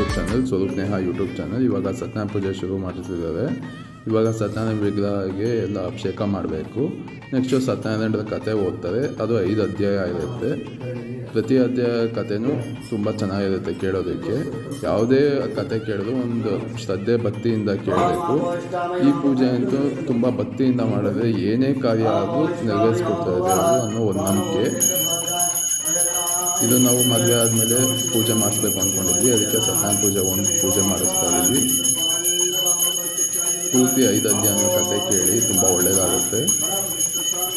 YouTube channel, Swaroop Neha YouTube channel. ಇವಾಗ ಸತ್ಯನಾರಾಯಣ ಪೂಜೆ ಶುರು ಮಾಡ್ತಿದ್ದಾರೆ. ಇವಾಗ ಸತ್ಯನಾರಾಯಣ ವಿಗ್ರಹಕ್ಕೆ ಎಲ್ಲ ಅಭಿಷೇಕ ಮಾಡಬೇಕು. ನೆಕ್ಸ್ಟು ಸತ್ಯನಾರಾಯಣರ ಕತೆ ಓದ್ತಾರೆ. ಅದು 5 ಅಧ್ಯಾಯ ಇರುತ್ತೆ. ಪ್ರತಿ ಅಧ್ಯಾಯ ಕಥೆನೂ ತುಂಬ ಚೆನ್ನಾಗಿರುತ್ತೆ ಕೇಳೋದಕ್ಕೆ. ಯಾವುದೇ ಕತೆ ಕೇಳಿದ್ರು ಒಂದು ಶ್ರದ್ಧೆ ಭಕ್ತಿಯಿಂದ ಕೇಳಬೇಕು. ಈ ಪೂಜೆ ಅಂತೂ ತುಂಬ ಭಕ್ತಿಯಿಂದ ಮಾಡಿದ್ರೆ ಏನೇ ಕಾರ್ಯ ಆದರೂ ನೆರವೇರಿಸ್ಕೊಡ್ತಾರೆ ದೇವರು ಅನ್ನೋ ಒಂದು ನಂಬಿಕೆ. ಇದು ನಾವು ಮದುವೆ ಆದಮೇಲೆ ಪೂಜೆ ಮಾಡಿಸ್ಬೇಕು ಅಂದ್ಕೊಂಡಿದ್ವಿ. ಅದಕ್ಕೆ ಸತ್ಯನಾರಾಯಣ ಪೂಜೆ ಒಂದು ಪೂಜೆ ಮಾಡಿಸ್ತಾ ಇದ್ವಿ. ಪೂರ್ತಿ 5 ಅಧ್ಯಾಯ ಕತೆ ಕೇಳಿ ತುಂಬ ಒಳ್ಳೆಯದಾಗುತ್ತೆ.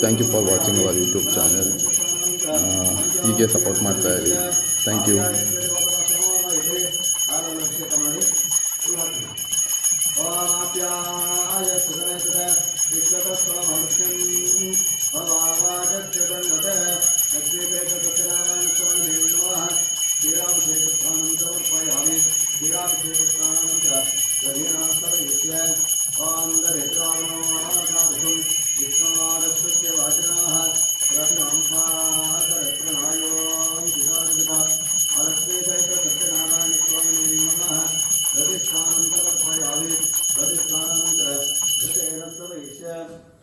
Thank you for watching our YouTube channel. ಹೀಗೆ ಸಪೋರ್ಟ್ ಮಾಡ್ತಾ ಇರಿ. Thank you.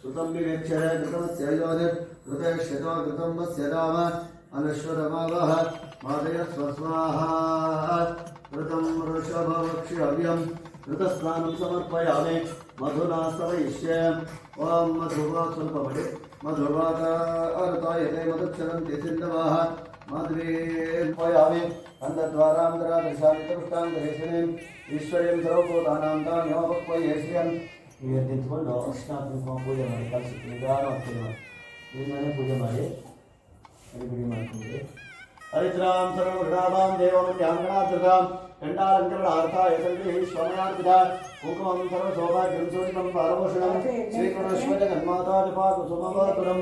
सुतं विवेक्ष्य कृतमस्य योनिः कृतयश्यतो कृतं वस्य राम अनश्वरमावः मादय स्वस्वाहा कृतं वृषभवक्ष्यव्यं कृतस्नानं समर्पयामि मधुना स्तवयिष्ये ॐ मधुवा स्वल्पमणि मधुवातायते मधुक्षरन्ति सिन्धवः मध्वीर्पयामि अन्धद्वारान्तरादृशान्तरुष्टान्तरेशिनीम् ईश्वरीं सर्वभूतानां तान्योपक्वयेष्यम् ಈಗ ನಿಂತ್ಕೊಂಡು ಅರ್ಶಿನ ಕುಂಕುಮ ಪೂಜೆ ಮಾಡಿ ಕಳಿಸ್ತೀನಿ. ನಿಧಾನವಾಗಿ ಇದನ್ನೇ ಪೂಜೆ ಮಾಡಿ ಅಡಿಬಿಡಿ ಮಾಡ್ತೀವಿ. ಹರಿದ್ರಾಂ ಸರ್ವೃಢಾಂ ದೇವಮನ್ಯಾಂಗಣಾಧೃತಾಂ ಗಂಡಾಲಂಕರಣಾರ್ಥಾಯ ಸಂಗ್ರಹಿ ಶ್ವಮಯಾರ್ಪಿತ ಕುಂಕುಮಂ ಸರ್ವಸೌಭಾಗ್ಯಂ ಸೂಚಿತಂ ಪಾರಭೂಷಣಂ ಶ್ರೀಕೃಷ್ಣ ಜಗನ್ಮಾತಾ ಕುಸುಮವರ್ಪುರಂ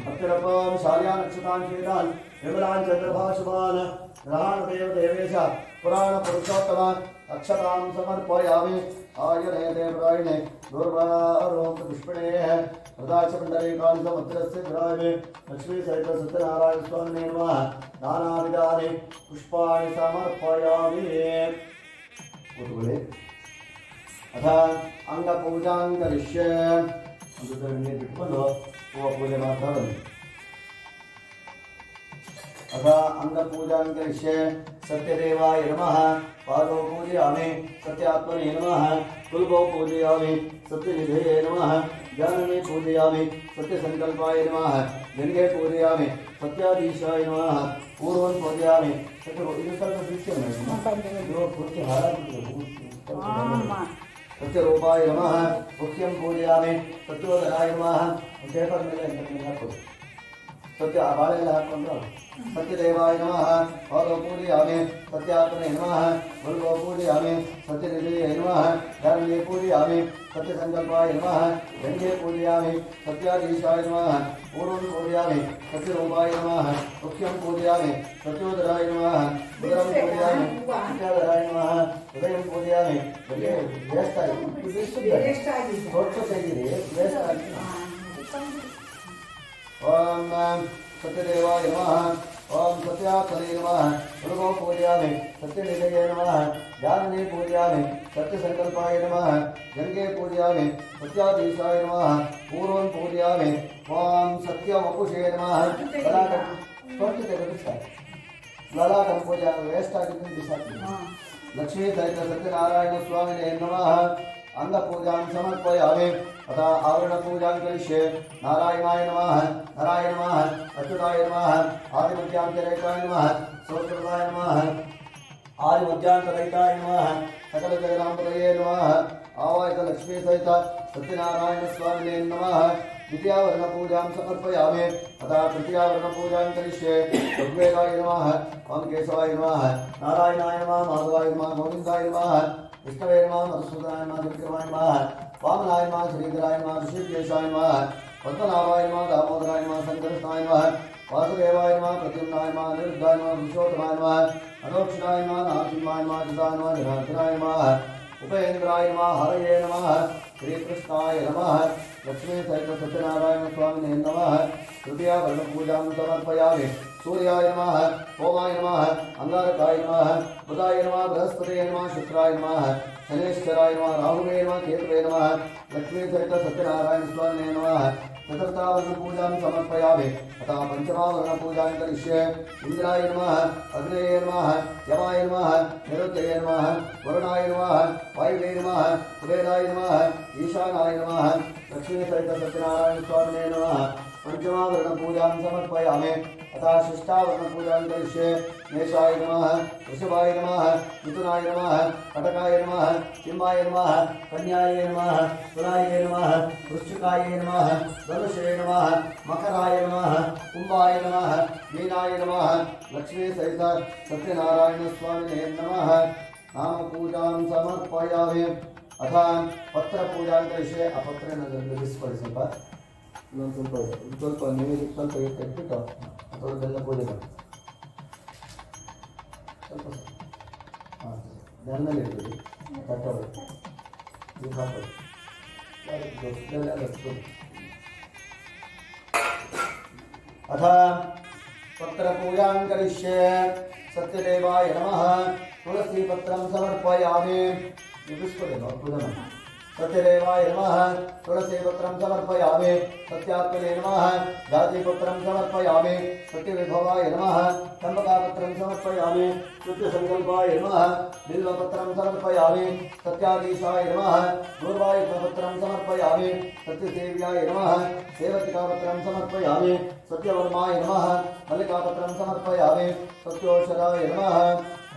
ಅಕ್ಷರಪಾಂ ಶಾಲ್ಯಾನಕ್ಷತಾನ್ ಶ್ರೀತಾನ್ ವಿಮಲಾನ್ ಚಂದ್ರಭಾಷುಮಾನ್ ಗ್ರಹಾಣದೇವ ದೇವೇಶ ಪುರಾಣ ಪುರುಷೋತ್ತಮ अक्षतां समर्पयामि आयने देवरायणे दुर्वारों पुष्पणे प्रदाचमण्डलेकान् समुद्रस्य ग्रामे लक्ष्मी सहित सत्यनारायण स्वामिने नमः नानाविधानि पुष्पाणि समर्पयामि. अथ अंगपूजां करिष्ये. बिट्ಕೊಂಡು ಪೂಜೆ ಮಾಡ್ತಾ ಬನ್ನಿ. अथ अंगपूजां करिष्ये. सत्यदेवाय नमः. पादौ पूजयामि सत्यात्मने नमः. कुलभौ पूजयामि सत्यनिधये नमः. जनने पूजयामि सत्यसंकल्पाय नमः. गंगे पूजयामि सत्याधीशाय नमः. पूर्वं पूजयामि सत्यरूपाय नमः. मुख्यं पूजयामि सत्योदराय नमः. पेपर ಮೇಲೆ सत्य बाळेला हाಕೊಂಡು सत्यदेवाय नमः. पादौ पूजयामि सत्यात्मने नमः. गुरुभौ पूजयामि सत्यनिधये नमः. धर्मे पूजयामि सत्यसंकल्पाय नमः. गंगे पूजयामि सत्याधीशाय नमः. पूर्वं पूजयामि सत्यरूपाय नमः. मुख्यं पूजयामि सत्योदराय नमः. उदरं पूजयामि सत्यादराय नमः. हृदयं पूजयामि ओम सत्यदेवाय नमः. ओम सत्यात्मने नमः. गुरुभौ पूजयामि सत्यनिधये नमः. जानने पूजयामि सत्यसंकल्पाय नमः. गंगे पूजयामि सत्याधीशाय नमः. पूर्वं पूजयामि ओम सत्यवपुषे नमः. ललाटं पूजयामि वेस्ट ಆಗಿದ್ದು ಬಿಸಾಕಿ. लक्ष्मी सहित सत्यनारायण स्वामिने नमः. अंगपूजां समर्पयामि. अथ आवरणपूजां करिष्ये. नारायणाय नमः. हराय नमः. अच्युताय नमः. आदिमध्यांतरहिताय नमः. सोत्रदाय नमः. आदिमध्यांतरहिताय नमः. सकल जगदांबरये नमः. आवाहित लक्ष्मी सहित सत्यनारायण स्वामिने नमः. द्वितीयावरणपूजां समर्पयामि. अथ तृतीयावरणपूजां करिष्ये. ऋग्वेदाय नमः. ओम केशवाय नमः. नारायणाय नमः. माधवाय नमः. गोविन्दाय नमः. विष्णवे नमः. मधुसूदनाय नमः. त्रिविक्रमाय नमः. वामनाय नमः. श्रीधराय नमः. ऋषिकेशाय नमः. पद्मनाभाय नमः. दामोदराय नमः. संकर्षणाय नमः. वासुदेवाय नमः. प्रद्युम्नाय नमः. अनिरुद्धाय नमः. पुरुषोत्तमाय नमः. अनोक्षणाय नमः. नारसिंहाय नमः. चिदाय नमः. जनार्दनाय नमः. उपेन्द्राय नमः. हरये नमः. श्रीकृष्णाय नमः. लक्ष्मी सहित सत्यनारायण स्वामिने नमः. तृतीया वर्णपूजां समर्पयामि. सूर्याय नमः ओमाय नमः अंगारकाय नमः बुधाय नमः बृहस्पतये नमः शुक्राय नमः शनेश्वराय नमः राहुवे नमः केतवे नमः लक्ष्मी सहित सत्यनारायण स्वामिने नमः चतुर्थावरण पूजां समर्पयामि तथा पंचमावरण पूजां करिष्ये इंद्राय नमः अग्नये नमः यमाय नमः निरुद्धये नमः वरुणाय नमः वायुवे नमः कुबेराय नमः ईशानाय नमः लक्ष्मी सहित सत्यनारायण स्वामिने नमः पंचमावरण पूजां समर्पयामि तथा षष्ठावरण पूजां करिष्ये मेषाय नमः वृषभाय नमः मिथुनाय नमः कटकाय नमः सिंहाय नमः कन्याय नमः तुलाय नमः वृश्चिकाय नमः धनुषे नमः मकराय नमः कुंभाय नमः मीनाय नमः लक्ष्मी सहित सत्यनारायण स्वामिने नमः नाम पूजां समर्पयामि अथ पत्र पूजां करिष्ये अपत्रेण निर्दिष्टपडि ಸ್ವಲ್ಪ ನೀವು ಸ್ವಲ್ಪ ತೆಗೆದುಬಿಟ್ಟು ಅದರದ್ದೆಲ್ಲ ಪೂಜೆ ಮಾಡಿ ಸ್ವಲ್ಪ ಹಾಂ ಧ್ಯಾನದಲ್ಲಿ ಇರ್ತೀವಿ ಕಟ್ಟೋದು ನೀವು ಹಾಕೋದು अथ पत्रपूजां करिष्ये सत्यदेवाय नमः तुलसीपत्रं समर्पयामि सत्यदेवाय नमः तुलसीपत्रं समर्पयामि सत्यात्मने नमः जातिपत्रं समर्पयामि सत्यविभवाय नमः चम्पकापत्रं समर्पयामि सत्यसङ्कल्पाय नमः बिल्वपत्रं समर्पयामि सत्याधीशाय नमः दूर्वायुधपत्रं समर्पयामि सत्यसेव्याय नमः सेवतिकापत्रं समर्पयामि सत्यवर्माय नमः मल्लिकापत्रं समर्पयामि सत्योषधाय नमः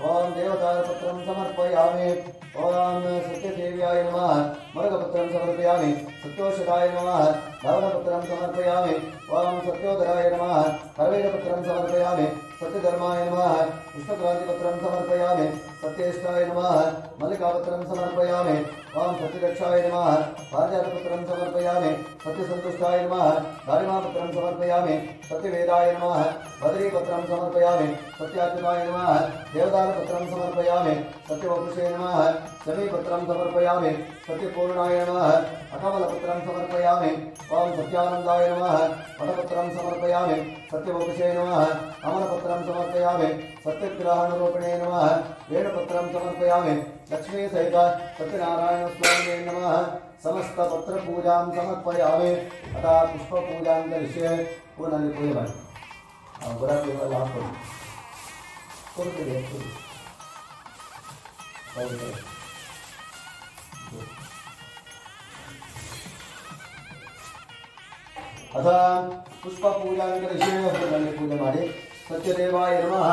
ओम देवतापत्रं समर्पयामि ओम सत्यदेव्याय नमः मरुगपत्रं समर्पयामि सत्योषधाय नमः धवनपत्रं समर्पयामि ओम सत्योदराय नमः करवेलपत्रं समर्पयामि सत्यधर्माय नमः विष्णुक्रांतिपत्रं समर्पयामि सत्येष्टाय नमः मल्लिकापत्रं समर्पयामि ओम सत्यदक्षाय नमः पारिजातपत्रं समर्पयामि सत्यसंतुष्टाय नमः गारिमापत्रं समर्पयामि सत्यवेदाय नमः बदरीपत्रं समर्पयामि सत्याच्युताय नमः देवदानपत्रं समर्पयामि सत्यवपुषे नमः शमीपत्रं समर्पयामि सत्यपूर्णाय नमः अकमलपत्रं समर्पयामि ओम सत्यानन्दाय नमः वटपत्रं समर्पयामि सत्यवपुषे नमः अमलपत्रं समर्पयामि सत्यग्रहणरूपिणे नमः वेणुपत्रं समर्पयामि लक्ष्मी सहित सत्यनारायण स्वामिने नमः समस्त पत्र पूजां समर्पयामि अतः पुष्प पूजां करिष्ये पूर्णनि पूजे ಮಾಡಿ ಗುಲಾಬಿ ಹೂವೆಲ್ಲ ಹಾಕ್ಕೊಳ್ಳಿ ಕೊಡ್ತೀವಿ अथ पुष्प पूजा करिष्ये पूजा ಮಾಡಿ सत्यदेवाय नमः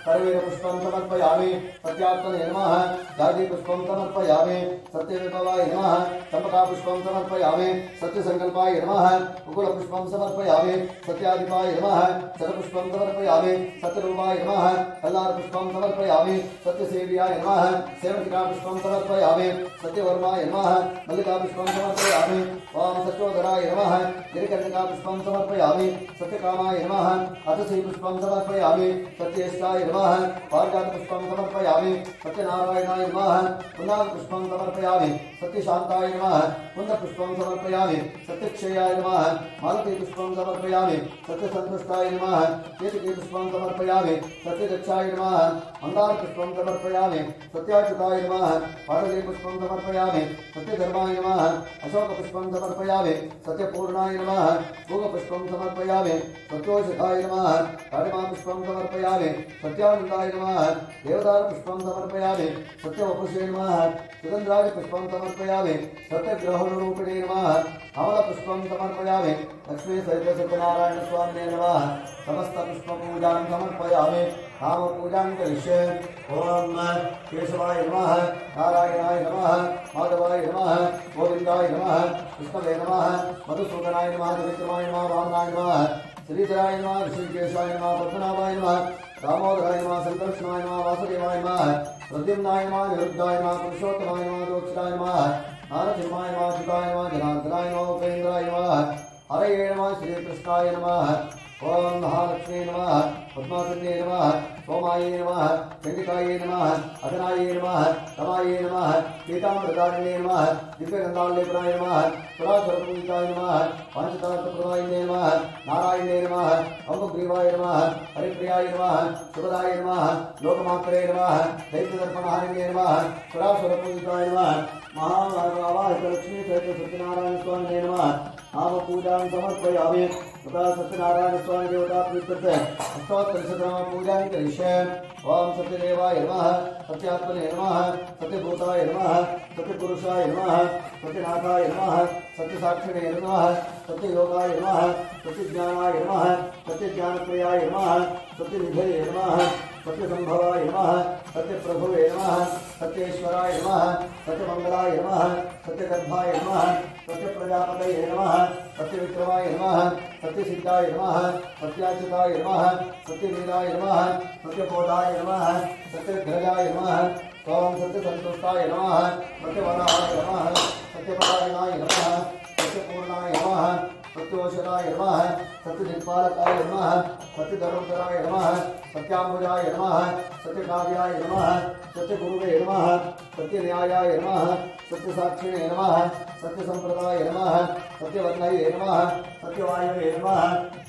करवीर पुष्पं समर्पयामि सत्यात्मने नमः दादी पुष्पं समर्पयामि सत्यविभवाय नमः चंपका पुष्पं समर्पयामि सत्यसंकल्पाय नमः उकुल पुष्पं समर्पयामि सत्याधिपाय नमः शतपुष्पं समर्पयामि सत्यरूपाय नमः कल्लार पुष्पं समर्पयामि सत्यसेव्याय नमः सेवतिका पुष्पं समर्पयामि सत्यवर्माय नमः मल्लिका पुष्पं समर्पयामि ओम सत्योदराय नमः गिरिकर्णिका पुष्पं समर्पयामि सत्यकामाय नमः अतसी पुष्पं समर्पयामि सत्येष्टाय नमः पारिजात पुष्पं समर्पयामि सत्यनारायणाय नमः पुनाद पुष्पं समर्पयामि सत्यशान्ताय नमः कुन्द पुष्पं समर्पयामि सत्यक्षयाय नमः मालती पुष्पं समर्पयामि सत्यसंतुष्टाय नमः केतकी पुष्पं समर्पयामि सत्यदक्षाय नमः मंदार पुष्पं समर्पयामि सत्याच्युताय नमः पार्वती पुष्पं समर्पयामि सत्यधर्माय नमः अशोक पुष्पं समर्पयामि सत्यपूर्णाय नमः भोग पुष्पं समर्पयामि सत्योषधाय नमः कालिमा पुष्पं समर्पयामि सत्यानन्दाय नमः देवदार पुष्पं समर्पयामि सत्यवपुषे नमः सुगन्धराज पुष्पं समर्पयामि सत्यग्रहणरूपिणे नमः अमल पुष्पं समर्पयामि लक्ष्मी सहित सत्यनारायण स्वामिने नमः समस्त पुष्प पूजां समर्पयामि नाम पूजां करिष्ये ओम केशवाय नमः नारायणाय नमः माधवाय नमः गोविन्दाय नमः विष्णवे नमः मधुसूदनाय नमः त्रिविक्रमाय नमः वामनाय नमः श्रीधराय नमः ऋषिकेशाय नमः पद्मनाभाय नमः दामोदराय नमः संकर्षणाय नमः वासुदेवाय नमः प्रद्युम्नाय नमः निरुद्धाय नमः पुरुषोत्तमाय नमः दोक्षराय नमः नारसिंहाय नमः सुताय नमः जनार्दनाय नमः उपेन्द्राय नमः हरये नमः श्रीकृष्णाय नमः ओम महालक्ष्मी नमः पद्मासन्ये नमः सोमाय नमः चंडिकाय नमः अघनाय नमः रमाय नमः पीताम्बरधारिणे नमः दिव्यगन्धालेपनाय नमः पुरासुरपूजिताय नमः पंचतत्वप्रदाय नमः नारायणे नमः अम्बुग्रीवाय नमः हरिप्रियाय नमः शुभदाय नमः लोकमात्रे नमः दैत्यदर्पणहारिणे नमः पुरासुरपूजिताय नमः महावाहित लक्ष्मी सहित सत्यनारायण स्वामी नमः नाम पूजां समर्पयामि तथा सत्यनारायण स्वामी देवता प्रीत्यर्थे अष्टोत्तरशतनाम पूजां करिष्ये ओम सत्यदेवाय नमः सत्यात्मने नमः सत्यभूताय नमः सत्यपुरुषाय नमः सत्यनाथाय नमः सत्यसाक्षिणे नमः सत्ययोगाय नमः सत्यज्ञानाय नमः सत्यज्ञानप्रियाय नमः सत्यनिधये नमः सत्यसंभवाय नमः सत्यप्रभुवे नमः सत्येश्वराय नमः सत्यमंगलाय नमः सत्यगर्भाय नमः सत्यप्रजापतये नमः सत्यविक्रमाय नमः सत्यसिद्धाय नमः सत्याच्युताय नमः सत्यवीराय नमः सत्यबोधाय नमः सत्यध्वजाय नमः ओम सत्यसंतुष्टाय नमः सत्यवराय नमः सत्यपरायणाय नमः सत्यपूर्णाय नमः सत्योषणाय नमः सत्यनिर्पालकाय नमः सत्यधर्मधराय नमः सत्याम्बुजाय नमः सत्यकाव्याय नमः सत्यगुरुवे नमः सत्यन्यायाय नमः सत्यसाक्षिणे नमः सत्यसंप्रदाय नमः सत्यवर्णये नमः सत्यवायवे नमः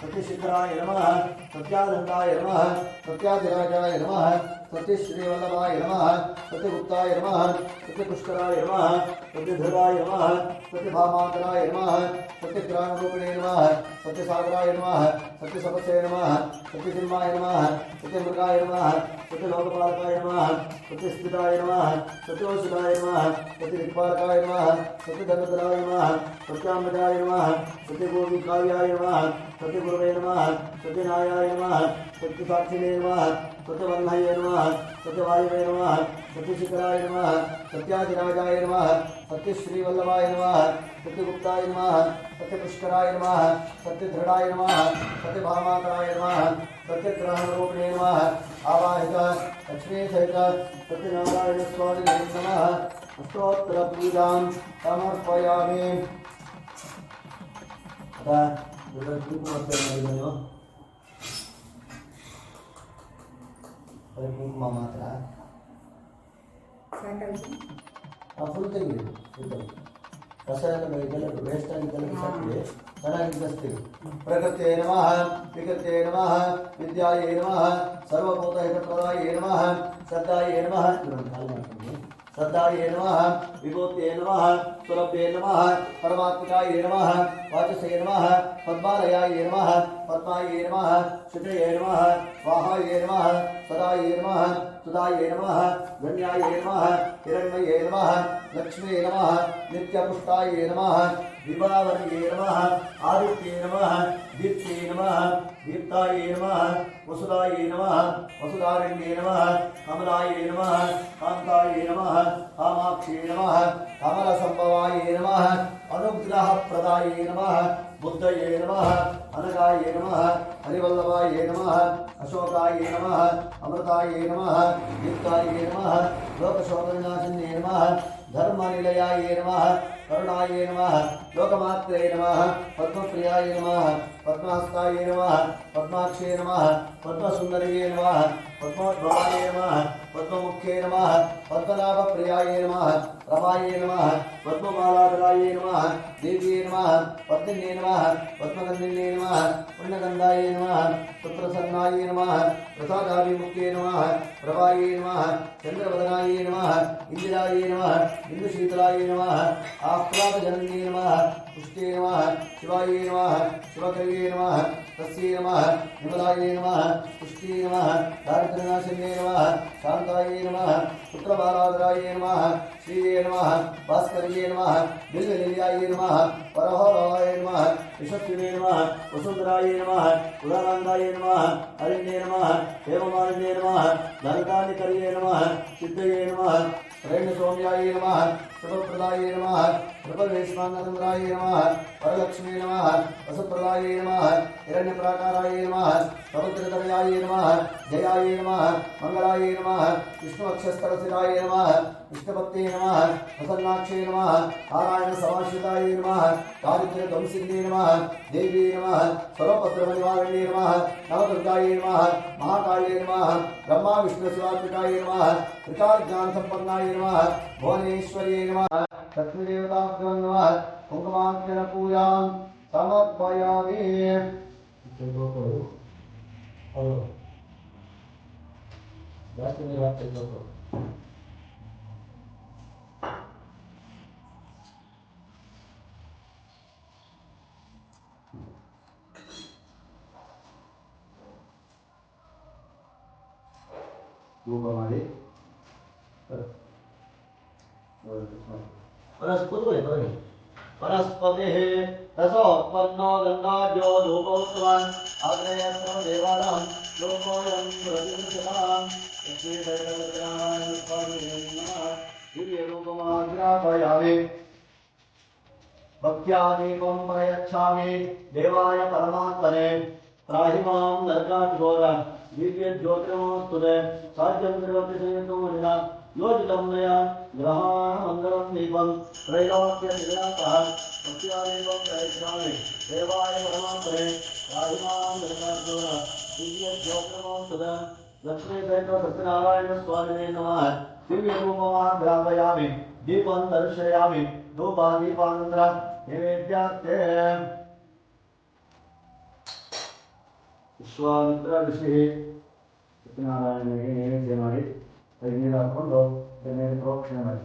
सत्यशिखराय नमः सत्यानन्दाय नमः सत्याधिराजाय नमः सत्यश्रीवल्लभाय नमः सत्यगुप्ताय नमः सत्यपुष्कराय नमः सत्यधृताय नमः सत्यभामातराय नमः सत्यग्रामरूपिणे नमः सत्यसागराय नमः सत्यसपसे नमः सत्यसिंहाय नमः सत्यमृगाय नमः सत्यलोकपालकाय नमः सत्यस्थिताय नमः सत्योषिताय नमः सत्यदिक्पालकाय नमः सत्यधर्मधराय नमः सत्याम्बजाय नमः सत्यगोविकाव्याय नमः सत्यगुरुवे नमः सत्यनायाय नमः सत्यसाक्षिणे नमः सत्यवह्नये नमः सत्यवायुवे नमः सत्यशिखराय नमः सत्याधिराजाय नमः सत्यश्रीवल्लभाय नमः सत्यगुप्ताय नमः सत्यपुष्कराय नमः सत्यधृढाय नमः सत्यभामातराय नमः सत्यग्रहणरूपिणे नमः आवाहित लक्ष्मी सहित सत्यनारायण स्वामी नमः अष्टोत्तर पूजां समर्पयामि कुंकुम मात्र ಫುಲ್ ತೆಗಿ ಕಸ ಎಲ್ಲ ಇದೆಲ್ಲ ವೇಸ್ಟ್ ಆಗಿದ್ದೆಲ್ಲ ಬಿಸಾಕಿ ಚೆನ್ನಾಗಿದ್ದಸ್ತಿ ಪ್ರಕೃತಿಯೇ ನಮಃ ವಿಕೃತಿಯೇ ನಮಃ ವಿದ್ಯಾಯೇ ನಮಃ ಸರ್ವಭೂತ ಹಿತಪ್ರದಾಯೇ ನಮಃ ಶ್ರದ್ಧಾಯೇ ನಮಃ श्रद्धाये नमः विभूत्ये नमः सुलभ्ये नमः परमात्मिकाये नमः वाचसे नमः पद्मालयाये नमः पद्माये नमः शुचये नमः स्वाहाये नमः सदाये नमः सुदाये नमः धन्याये नमः हिरण्मये नमः लक्ष्मी नमः नित्यपुष्टाये नमः विभावर्ये नमः आदित्ये नमः दीप्त्ये नमः दीप्ताये नमः वसुदाये नमः वसुधारिण्ये नमः कमलाये नमः कान्ताये नमः कामाक्षे नमः कमलसंभवाये नमः अनुग्रहप्रदाये नमः बुद्धये नमः अनगाये नमः हरिवल्लभाये नमः अशोकाये नमः अमृताये नमः दीप्ताये नमः लोकशोकविनाशिन्ये नमः धर्मनिलयाये नमः करुणाये नमः लोकमात्रे नमः पद्मप्रियाये नमः पद्महस्ताये नमः पद्माक्षे नमः पद्मसुन्दरिये नमः पद्मोद्भवाये नमः पद्ममुख्ये नमः पद्मनाभप्रियाये नमः रमाये नमः पद्ममालाधराये नमः देव्ये नमः पद्मिन्ये नमः पद्मगन्धिन्ये नमः पुण्यगन्धाये नमः सुप्रसन्नाये नमः प्रसादाभिमुख्ये नमः प्रभाये नमः चन्द्रवदनाये नमः इंदिराये नमः इंदुशीतलाये नमः आह्लादजनन्ये नमः पुष्टे नमः शिवाये नमः शिवकर्ये नमः तस्यै नमः विमलाये नमः पुष्टे नमः दारिद्र्यनाशिन्ये नमः शान्ताये नमः पुत्रबालाधराये नमः श्रीये नमः भास्कर्ये नमः बिल्वनिलयाये नमः परहोराय नमः यशस्विने नमः वसुन्धराये नमः उदानन्दाये नमः हरिण्ये नमः हेममालिन्ये नमः धनदानिकर्ये नमः सिद्धये नमः रेणुसौम्याये नमः शुभप्रदाये नमः प्रबलवेश्मानंदराये नमः नमः वरलक्ष्मी नमः वसुप्रदायै नमः हिरण्यप्राकारायै नमः समुद्रतनयायै नमः जयायै नमः मंगलायै नमः विष्णुवक्षस्थलस्थितायै नमः विष्णुपत्यै नमः प्रसन्नाक्षै नमः नारायणसमाश्रितायै नमः दारिद्र्यध्वंसिन्यै नमः देवी नमः सर्वपत्रनिवारिण्यै नमः नवदुर्गायै नमः महाकाल्यै नमः ब्रह्मा विष्णुशिवात्मिकायै नमः त्रिकालज्ञानसम्पन्नायै नमः भुवनेश्वर्यै नमः लक्ष्मीदेवताभ्यो नमः कुङ्कुमार्चनपूजां समर्पयामि। ಧೂಪ ಮಾಡಿ वनस्पतिः रसोत्पन्नो गङ्गाद्यो धूपोत्सवान् आग्नेयस्व देवानां लोकोऽयं प्रतिष्ठितः लक्ष्मीदैवनारायणस्वामिने दिव्यरूपमाग्रापयामि भक्त्या दीपं प्रयच्छामि देवाय परमात्मने त्राहि मां नरकाघोर दिव्यज्योतिर्मोऽस्तुते साध्यं कुर्वति संयुक्तमुनिना योजितं मया ग्रहामङ्गलं दीपं त्रैलोक्यनिर्यातः भक्त्या दीपं प्रयच्छामि देवाय परमात्मने त्राहि मां नरकाघोर दिव्यज्योतिर्मोऽस्तुते लक्ष्मीदैवसत्यनारायणस्वामिने नमः दिव्यरूपमाग्रापयामि दीपं दर्शयामि धूपादीपानन्तरं नैवेद्यार्थे विश्वामित्र ऋषिः सत्यनारायणನಿಗೆ ನೈವೇದ್ಯ ಮಾಡಿ ನೀರು ಹಾಕೊಂಡು ಮೇಲೆ ಪ್ರೋಕ್ಷಣೆ ಮಾಡಿ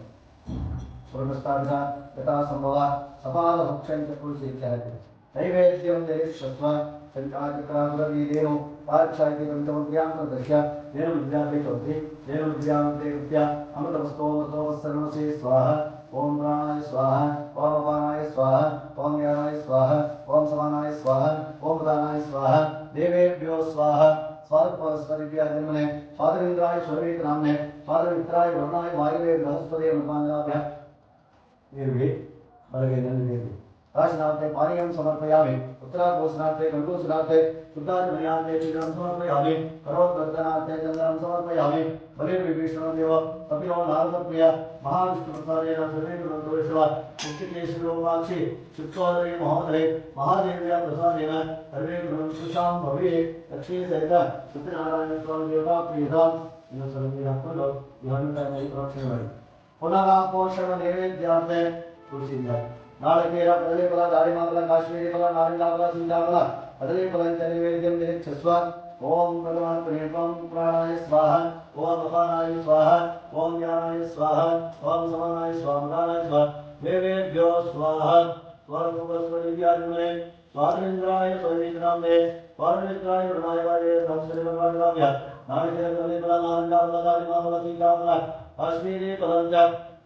ಸ್ವರ್ಗಸ್ಥಾಪಿತ ಯಥಾ ಸಂಭವ ಸಪಾಲ ಭಕ್ಷಂಚ ತುಳಸಿ ಇತ್ಯಾದಿ ನೈವೇದ್ಯಂ ದೇಶಸ್ವ ಸಂಚಾಚಕ್ರಾಮುರವೀರೇಣು ಪಾರ್ಕ್ಷಾಯಿತಿ ಕವಿತಮಪ್ರಿಯಾಂಕದರ್ಶ್ಯ ನೇನು ವಿದ್ಯಾಪೇಕ್ಷೋತಿ ನೇನು ವಿದ್ಯಾಂತೆ ಕೃತ್ಯ ಅಮೃತವಸ್ತೋಮೃತವಸ್ಸರ್ವಸೇ ಸ್ವಾಹ ಓಂ ಪ್ರಾಣಾಯ ಸ್ವಾಹ ಓಂ ಅಪಾನಾಯ ಸ್ವಾಹ ಓಂ ಜ್ಞಾನಾಯ ಸ್ವಾಹ ಓಂ ಸಮಾನಾಯ ಸ್ವಾಹ ಓಂ ಪ್ರಧಾನಾಯ ಸ್ವಾಹ देवेभ्यो स्वाहा स्वाहा जन्मने स्वादरिंद्राय स्वरवेद नामने स्वादमित्राय वरुणाय वायुवे बृहस्पति मृगांगाभ्य निर्वी बलगे निर्वी राशनाथे पानीयं समर्पयामि उत्तराकोशनाथे गंगोसनाथे शुद्धात्मयाथे क्षीरं समर्पयामि करोद्वर्धनाथे चंद्रं समर्पयामि बलिर्विभीषणदेव कपिलो नारदप्रिय महाविष्णुप्रसादेन सर्वेन्द्रवंशव मुक्तिकेशविलोमाक्षि शुक्रोदरे महोदरे महादेव्या प्रसादेन सर्वेन्द्रं सुशां भवे लक्ष्मी सहित सत्यनारायण स्वामी देवता प्रियतां इನ್ನು ಸ್ವಲ್ಪ ಹಾಕೊಂಡು ಧ್ಯಾನಕಾರಿ ಪ್ರೋಕ್ಷಣೆ ಮಾಡಿ ಪುನಃ ಪೋಷಣ ನೈವೇದ್ಯಾರ್ಥ ತುಳಸಿಯಿಂದ ನಾಳಕೇರ ಕದಲಿ ಫಲ ದಾಳಿಮಾಫಲ ಕಾಶ್ಮೀರಿ ಫಲ ನಾರಿಂಜ ಫಲ ಸಿಂಧಾಫಲ ಕದಲಿ ಫಲ ನೈವೇದ್ಯಂ ನಿರೀಕ್ಷಸ್ವ ಓಂ ಭಗವಾನ್ ಓಂ ಪ್ರಾಣಾಯ ಸ್ವಾಹ ಓಂ ಅಪಾನಾಯ ಸ್ವಾಹ ಓಂ ಜ್ಞಾನಾಯ ಸ್ವಾಹ ಓಂ ಸಮಾನಾಯ ಸ್ವಾಮನಾಯ ಸ್ವಾಹ ದೇವೇಭ್ಯೋ ಸ್ವಾಹ ಸ್ವರ್ಗಸ್ವದಿವ್ಯಾಜ್ಞೆ स्वादरिंद्राय स्वरवेदनाम्ने स्वादरिंद्राय वरुणाय वायुवे बृहस्पति मृगांगाभ्य नारिकेल कदली फल नारंज फल दालिमाफल सिंधाफल काश्मीरी फलञ्च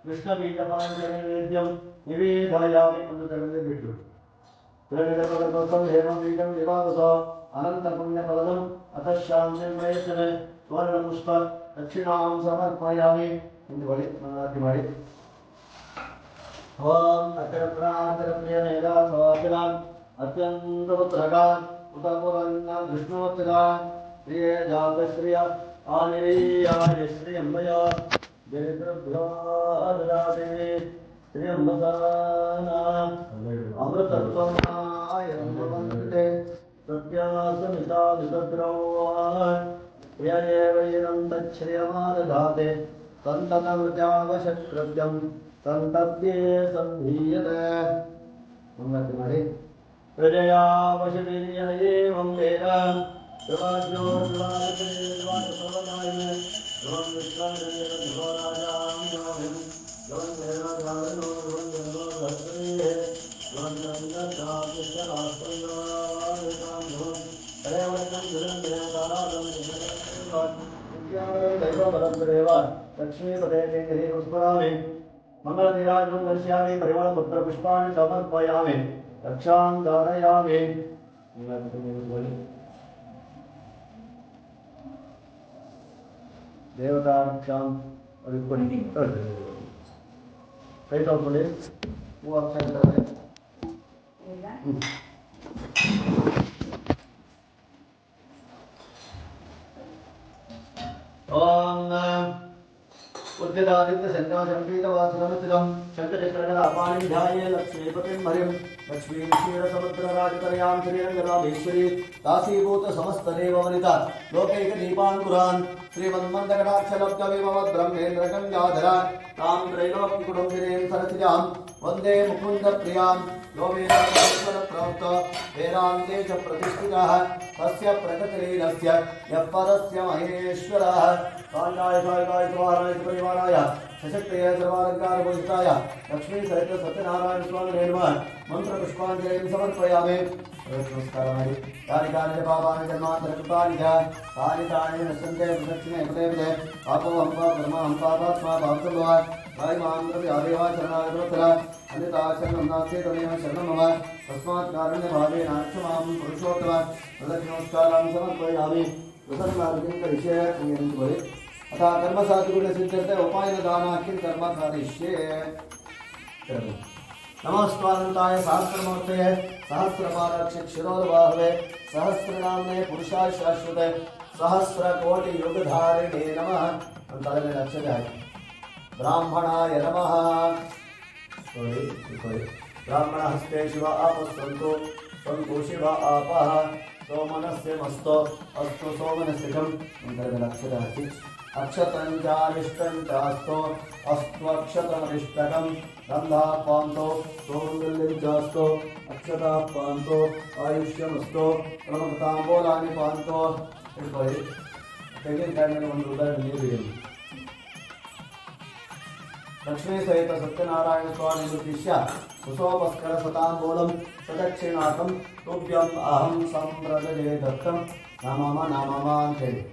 कृष्णबीजफलं नैवेद्यं निवेदयामि कुन्दतरणे बिट्टु प्रणितपदकोसं हेमं बीजं विवादसो अनन्तपुण्यफलदम् अतः शान्तिं प्रयच्छने सुवर्णपुष्प दक्षिणां समर्पयामि इन्दु बलि मनाति माडि ओम अक्षरप्रान्तरप्रियनेदा सवाकिलान् अत्यन्तपुत्रकान् उतपुरन्नां विष्णुवत्सलान् प्रिये जातश्रिय आनिरीयाय श्रियम्बय देवभ्यो ददाति श्रियम्बसानाम् अमृतत्वमाय भवन्ते सत्यासमितादितद्रवान् प्रियेव इदं तच्छ्रियमादधाते सन्ततमृत्यावशकृत्यं संतप्ये संधीयते मंगल मारे प्रजया वशवीर्य एवं वेद प्रवाज्यो प्रवाजते प्रवाजसवनायने लोन विश्रामदेव भगवानाजां योगिं लोन वेदाधारणो लोन वेदो धर्तरे लोन गंगाचार्यश्चरास्पन्दायतां प्रेमणं धुरं देवतानां दैवबलम्बरेव लक्ष्मीपदे देहि पुष्परामि मंगलनीराजं दर्शयामि परिमलपत्रपुष्पाणि समर्पयामि रक्षां धारयामि देवता रक्षां कई तौर उद्यदादित्य संकाशंपीतवासनमितिदं शंकचक्रणपाणिं ध्याये लक्ष्मीपतिं हरिं लक्ष्मीं क्षीरसमुद्रराजतनयां श्रीरङ्गरामेश्वरी दासीभूत समस्तदेववनिता लोकैकदीपाङ्कुरान् श्रीमन्मन्दकटाक्षलब्धविमवद्ब्रह्मेन्द्रगङ्गाधरा तां त्रैलोक्यकुटुम्बिनीं सरसिजां वन्दे मुकुन्दप्रियां यो वेदान्तप्रवक्त वेदान्ते च प्रतिष्ठितः तस्य प्रगतिरीनस्य यः परस्य महेश्वरः काण्डाय सायकाय स्वाहाय परिवाराय सशक्तये सर्वालङ्कारभूषिताय लक्ष्मी सहित सत्यनारायण स्वामिने नमः मन्त्रपुष्पाञ्जलिं समर्पयामि। नमस्कारः। यानि कानि पापानि जन्मान्तरकृतानि च तानि तानि नश्यन्ते प्रदक्षिणे पदे पदे पापोऽहं पापकर्माहं पापात्मा पापसम्भवः तानि मां प्रति आदेव शरणाय प्रवर्तत अन्यथा शरणं नास्ति तमेव शरणं मम तस्मात् कारुण्यभावेन क्षमां पुरुषोत्तम प्रदक्षिणोत्साहं समर्पयामि। प्रसन्नार्घ्यं करिष्ये पुण्यं अतः कर्मसाधुगुणसिद्ध्यर्थे उपायनदानाख्यं कर्म करिष्ये। नमस्काराय सहस्रमूर्ते सहस्रपादाक्षिरोर्बाहवे सहस्रनाम्ने पुरुषाय शाश्वते सहस्रकोटियुगधारिणे नमः। अंतरमे अक्षर है ब्राह्मणाय नमः। ब्राह्मणहस्ते शिव आपस्सन्तु सन्तु शिव आपः सोमनस्य मस्तो अस्तु सोमनस्यकम्। अंतरमे अक्षर है अक्षतं चारिष्टं चास्तो अस्त्वक्षतमरिष्टकं गन्धाः पान्तो सौन्दर्यं चास्तो अक्षताः पान्तो आयुष्यमस्तो प्रमुखताम्बूलानि पान्तो। ತೆಂಗಿನಕಾಯಿನ ಒಂದು ಉದಾಹರಣೆ ನೀಡಿದೆ। लक्ष्मी सहित सत्यनारायण स्वामी उद्दिश्य कुशोपस्कर सताम्बूलं सदक्षिणाकं तुभ्यम् अहं संप्रदये दत्तं नामम ಅಂತ ಹೇಳಿ